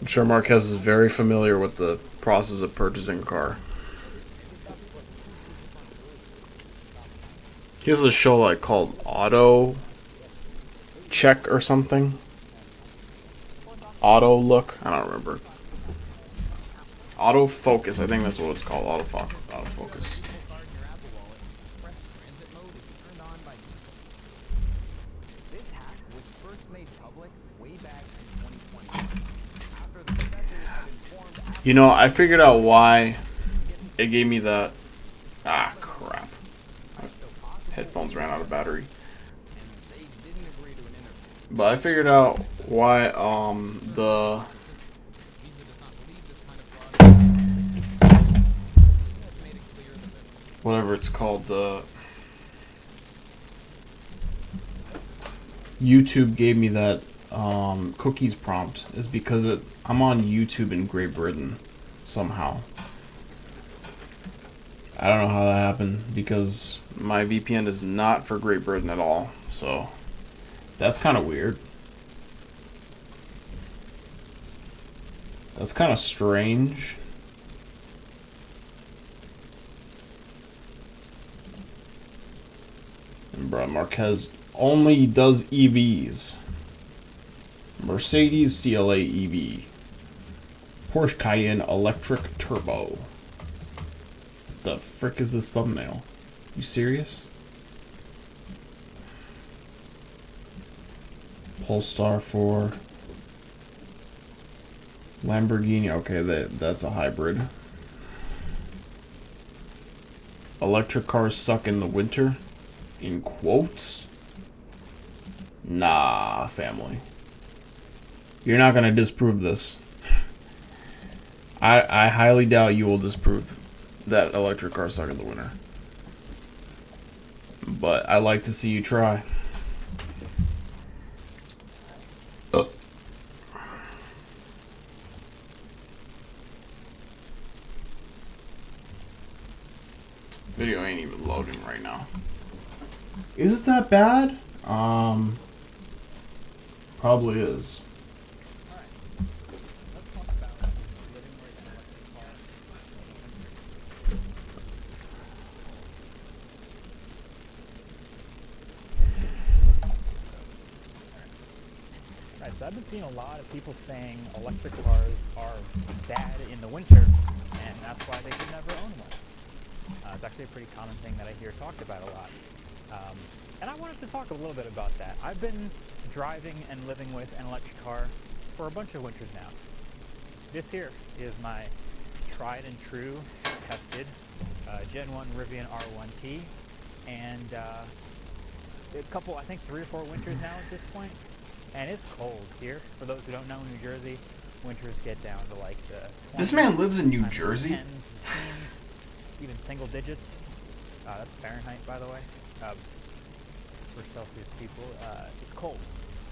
I'm sure Marquez is very familiar with the process of purchasing a car. He has a show like called Auto Check or something. Auto Look. I don't remember. Auto Focus. I think that's what it's called. Auto Focus. This hack was first made public way back in 2020 after the professors had informed You know, I figured out why it gave me that. Ah, crap. My headphones ran out of battery. But I figured out why the whatever it's called, the YouTube gave me that cookies prompt is because I'm on YouTube in Great Britain somehow. I don't know how that happened because my VPN is not for Great Britain at all. So that's kind of weird. That's kind of strange. And bro, Marquez only does EVs. Mercedes CLA EV. Porsche Cayenne Electric Turbo. The frick is this thumbnail? You serious? Polestar 4. Lamborghini. Okay, that's a hybrid. Electric cars suck in the winter. In quotes. Nah, family. You're not gonna disprove this. I highly doubt you will disprove that electric cars suck in the winter. But I like to see you try. Video ain't even loading right now. Is it that bad? Probably is. Right, so I've been seeing a lot of people saying electric cars are bad in the winter, and that's why they should never own one. It's actually a pretty common thing that I hear talked about a lot. And I wanted to talk a little bit about that. I've been driving and living with an electric car for a bunch of winters now. This here is my tried and true, tested Gen 1 Rivian R1T, and a couple, I think 3 or 4 winters now at this point, and it's cold here. For those who don't know, New Jersey, winters get down to like the 20s. This man lives in New Jersey? 10s, teens, even single digits. That's Fahrenheit, by the way. For Celsius people, it's cold.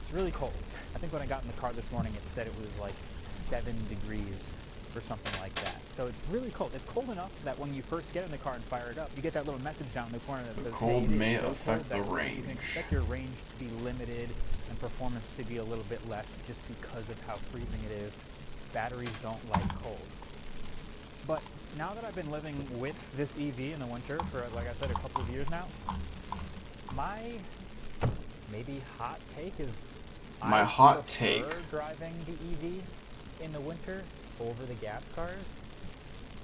It's really cold. I think when I got in the car this morning, it said it was like 7 degrees or something like that. So it's really cold. It's cold enough that when you first get in the car and fire it up, you get that little message down in the corner that says, cold hey, may so affect cold the that range. You can expect your range to be limited and performance to be a little bit less just because of how freezing it is. Batteries don't like cold. But now that I've been living with this EV in the winter for, like I said, a couple of years now, my maybe hot take is My hot take. driving the EV in the winter over the gas cars.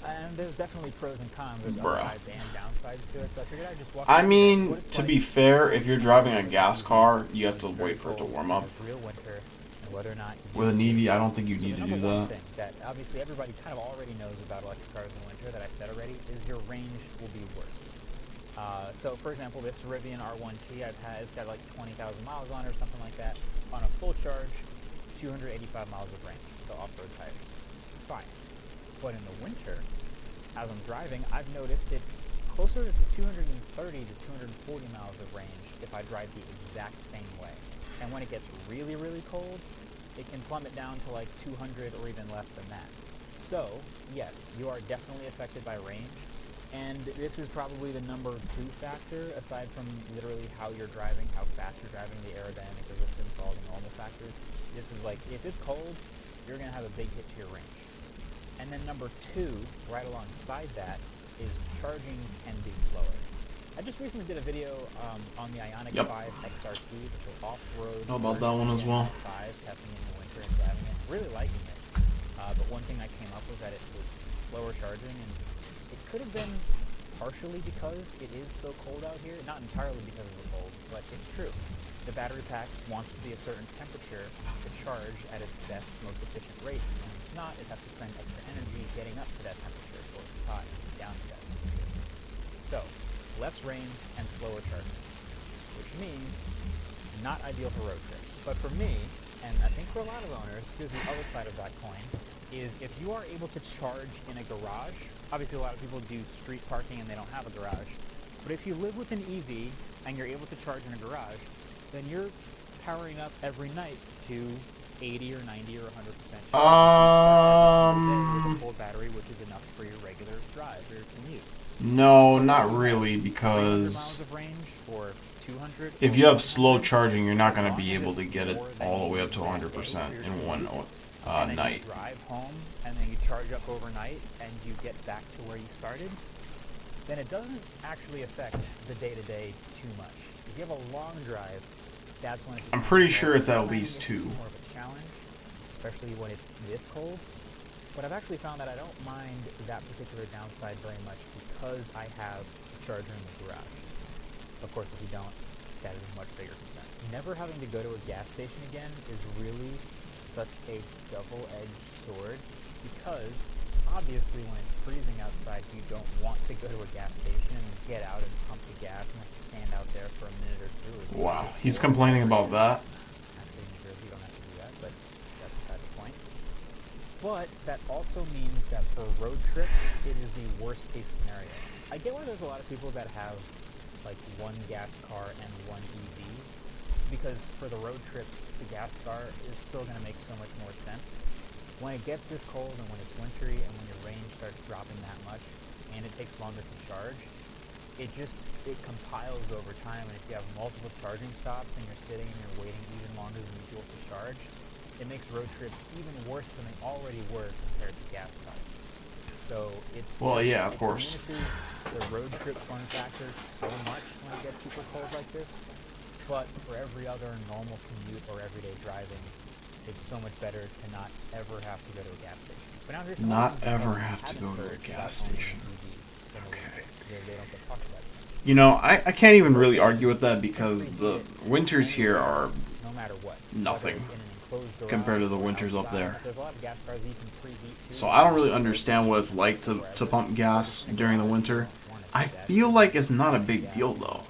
And there's definitely pros and cons. There's upsides and downsides to it. So I figured I'd just walk I through mean, what it's to like be fair, if you're driving a gas car, you have to wait for it to warm up. in a real winter, and whether or not you With an EV, I don't think you So need the to number do one that. thing that obviously everybody kind of already knows about electric cars in the winter that I said already is your range will be worse. So for example, this Rivian R1T it's got like 20,000 miles on it or something like that. On a full charge, 285 miles of range, so off-road tires. It's fine. But in the winter, as I'm driving, I've noticed it's closer to 230 to 240 miles of range if I drive the exact same way. And when it gets really, really cold, it can plummet down to like 200 or even less than that. So, yes, you are definitely affected by range. And this is probably the number 2 factor, aside from literally how you're driving, how fast you're driving, the aerodynamic resistance, all the normal factors. This is like, if it's cold, you're going to have a big hit to your range. And then number 2, right alongside that, is charging can be slower. I just recently did a video on the Ioniq 5 XRT, this is off-road. Know about that one as well. 5, testing it in the winter and driving it, really liking it. But one thing that came up was that it was slower charging, and it could have been partially because it is so cold out here. Not entirely because of the cold, but it's true. The battery pack wants to be a certain temperature to charge at its best, most efficient rates, and if not, it has to spend extra energy getting up to that temperature before it's hot and down to that temperature. So, less range and slower charging, which means not ideal for road trips. But for me, and I think for a lot of owners, here's the other side of that coin, is if you are able to charge in a garage, obviously a lot of people do street parking and they don't have a garage, but if you live with an EV and you're able to charge in a garage, then you're powering up every night to 80 or 90 or 100% charge. With a full battery, which is enough for your regular drive or commute. No, So not if you really, have 300 because miles of range or 200, if you have slow charging, you're not going to be able to get it all the way up to 100% in one and then night. you drive home and then you charge up overnight and you get back to where you started, then it doesn't actually affect the day-to-day too much. If you have a long drive, that's when it's... I'm pretty sure it's at least 2. More of a challenge, especially when it's this cold. But I've actually found that I don't mind that particular downside very much because I have a charger in the garage. Of course, if you don't, that is a much bigger concern. Never having to go to a gas station again is really such a double-edged sword because obviously when it's freezing outside, you don't want to go to a gas station and get out and pump the gas and have to stand out there for a minute or two. Wow, he's complaining about that. Actually, in New Jersey, you don't have to do that, but that's beside the point. But that also means that for road trips, it is the worst-case scenario. I get why there's a lot of people that have like one gas car and one EV, because for the road trips, the gas car is still going to make so much more sense. When it gets this cold and when it's wintry and when your range starts dropping that much and it takes longer to charge, it compiles over time, and if you have multiple charging stops and you're sitting and you're waiting even longer than usual to charge, it makes road trips even worse than they already were compared to gas cars. So it's... Well, yeah, of course. The road trip fun factor so much when it gets super cold like this, but for every other normal commute or everyday driving, it's so much better to not ever have to go to a gas station. But now here's Not ever have to go to a gas station. Okay. They don't get talked about. You know, I can't even really argue with that because the winters here are no matter what, nothing whether in an enclosed garage compared to the or winters up outside, there. there's a lot of gas cars that you can preheat too. So I don't really understand what it's like to pump gas during the winter. I feel like it's not a big deal though.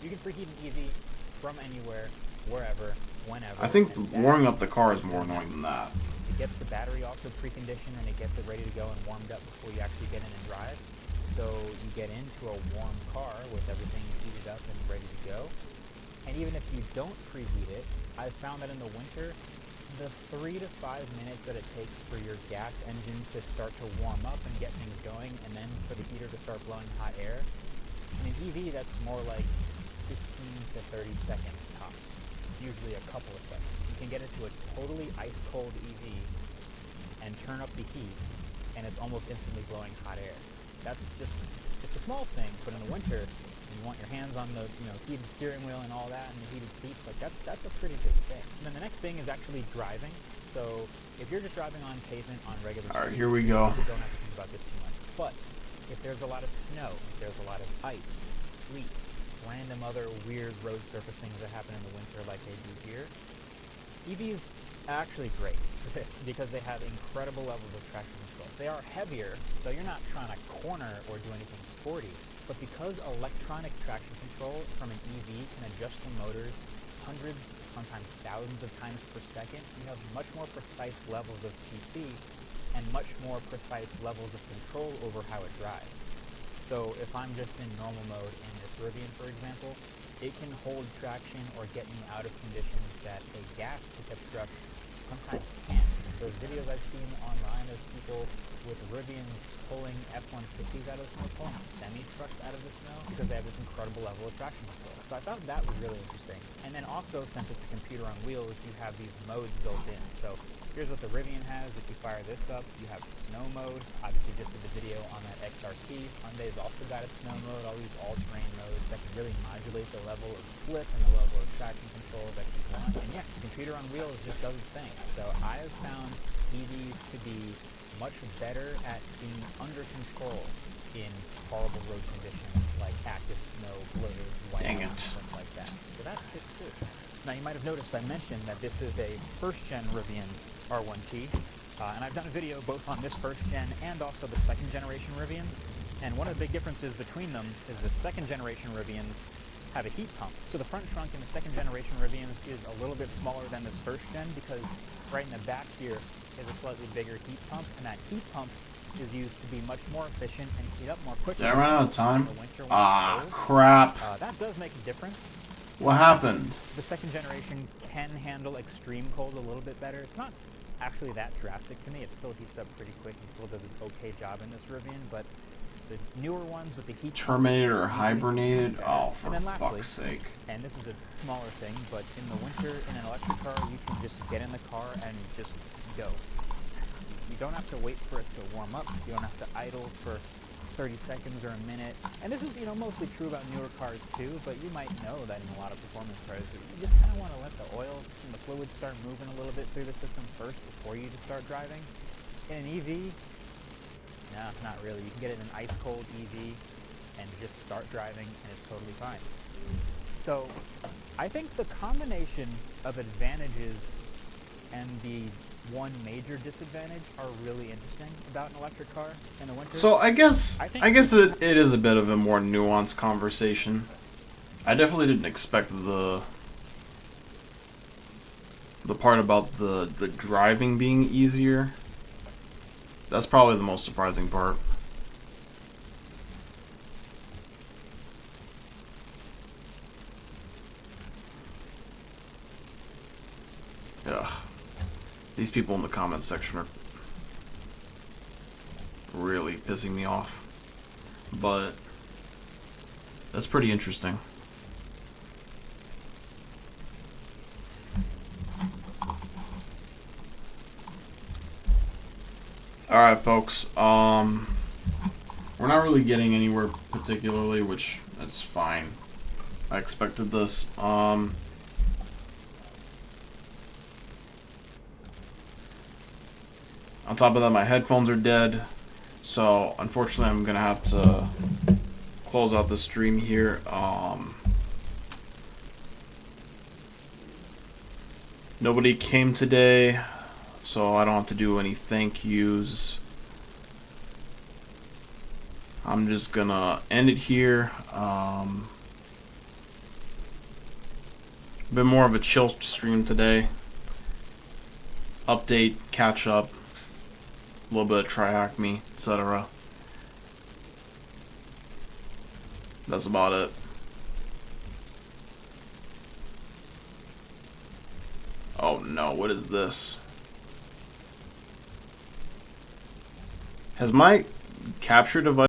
You can preheat an EV from anywhere, wherever, whenever. I think and warming up the car is more annoying than that. It gets the battery also preconditioned and it gets it ready to go and warmed up before you actually get in and drive. So you get into a warm car with everything heated up and ready to go. And even if you don't preheat it, I've found that in the winter, the 3 to 5 minutes that it takes for your gas engine to start to warm up and get things going, and then for the heater to start blowing hot air, in an EV that's more like 15 to 30 seconds tops, usually a couple of seconds. You can get into a totally ice-cold EV and turn up the heat, and it's almost instantly blowing hot air. That's just, it's a small thing, but in the winter, you want your hands on the heated steering wheel and all that, and the heated seats, like that's a pretty big thing. And then the next thing is actually driving. So if you're just driving on pavement on regular streets, Alright, here we go. you don't have to think about this too much. But if there's a lot of snow, if there's a lot of ice, sleet, random other weird road surface things that happen in the winter like they do here, EVs are actually great for this because they have incredible levels of traction control. They are heavier, so you're not trying to corner or do anything sporty. But because electronic traction control from an EV can adjust the motors hundreds, sometimes thousands of times per second, you have much more precise levels of TC and much more precise levels of control over how it drives. So if I'm just in normal mode in this Rivian, for example, it can hold traction or get me out of conditions that a gas pickup truck sometimes can't. those videos I've seen online of people with Rivians pulling F-150s out of the snow, pulling semi-trucks out of the snow, because they have this incredible level of traction control. So I thought that was really interesting. And then also, since it's a computer on wheels, you have these modes built in. So here's what the Rivian has. If you fire this up, you have snow mode. Obviously just did the video on that XRT. Hyundai's also got a snow mode, all these all-terrain modes that can really modulate the level of slip and the level of traction control that you want. And yeah, computer on wheels just does its thing. So I have found EVs to be much better at being under control in horrible road conditions like active snow, blizzards, whiteouts, stuff like that. So that's it too. Now you might have noticed I mentioned that this is a first-gen Rivian R1T, and I've done a video both on this first-gen and also the second-generation Rivians, and one of the big differences between them is the second-generation Rivians have a heat pump. So the front trunk in the second-generation Rivians is a little bit smaller than this first-gen because right in the back here is a slightly bigger heat pump, and that heat pump is used to be much more efficient and heat up more quickly. Did I run out of time? In the winter when Ah, it's cold. crap. That does make a difference. What happened? The second generation can handle extreme cold a little bit better. It's not actually that drastic to me. It still heats up pretty quick and still does an okay job in this Rivian, but the newer ones with the heat Terminated or pump hibernated? Oh, for and then lastly, fuck's sake. and this is a smaller thing, but in the winter in an electric car, you can just get in the car and just go. You don't have to wait for it to warm up. You don't have to idle for 30 seconds or a minute. And this is, mostly true about newer cars too, but you might know that in a lot of performance cars, you just kind of want to let the oil and the fluid start moving a little bit through the system first before you just start driving. In an EV, no, not really. You can get it in an ice-cold EV and just start driving and it's totally fine. So I think the combination of advantages and the one major disadvantage are really interesting about an electric car in the winter. So I guess it is a bit of a more nuanced conversation. I definitely didn't expect the part about the driving being easier. That's probably the most surprising part. Ugh. These people in the comments section are really pissing me off. But that's pretty interesting. Alright, folks. We're not really getting anywhere particularly, which that's fine. I expected this. On top of that, my headphones are dead, so unfortunately I'm gonna have to close out the stream here. Nobody came today, so I don't have to do any thank yous. I'm just gonna end it here. Been more of a chill stream today. Update, catch up. A little bit of TryHackMe, etc. That's about it. Oh no, what is this? Has my capture device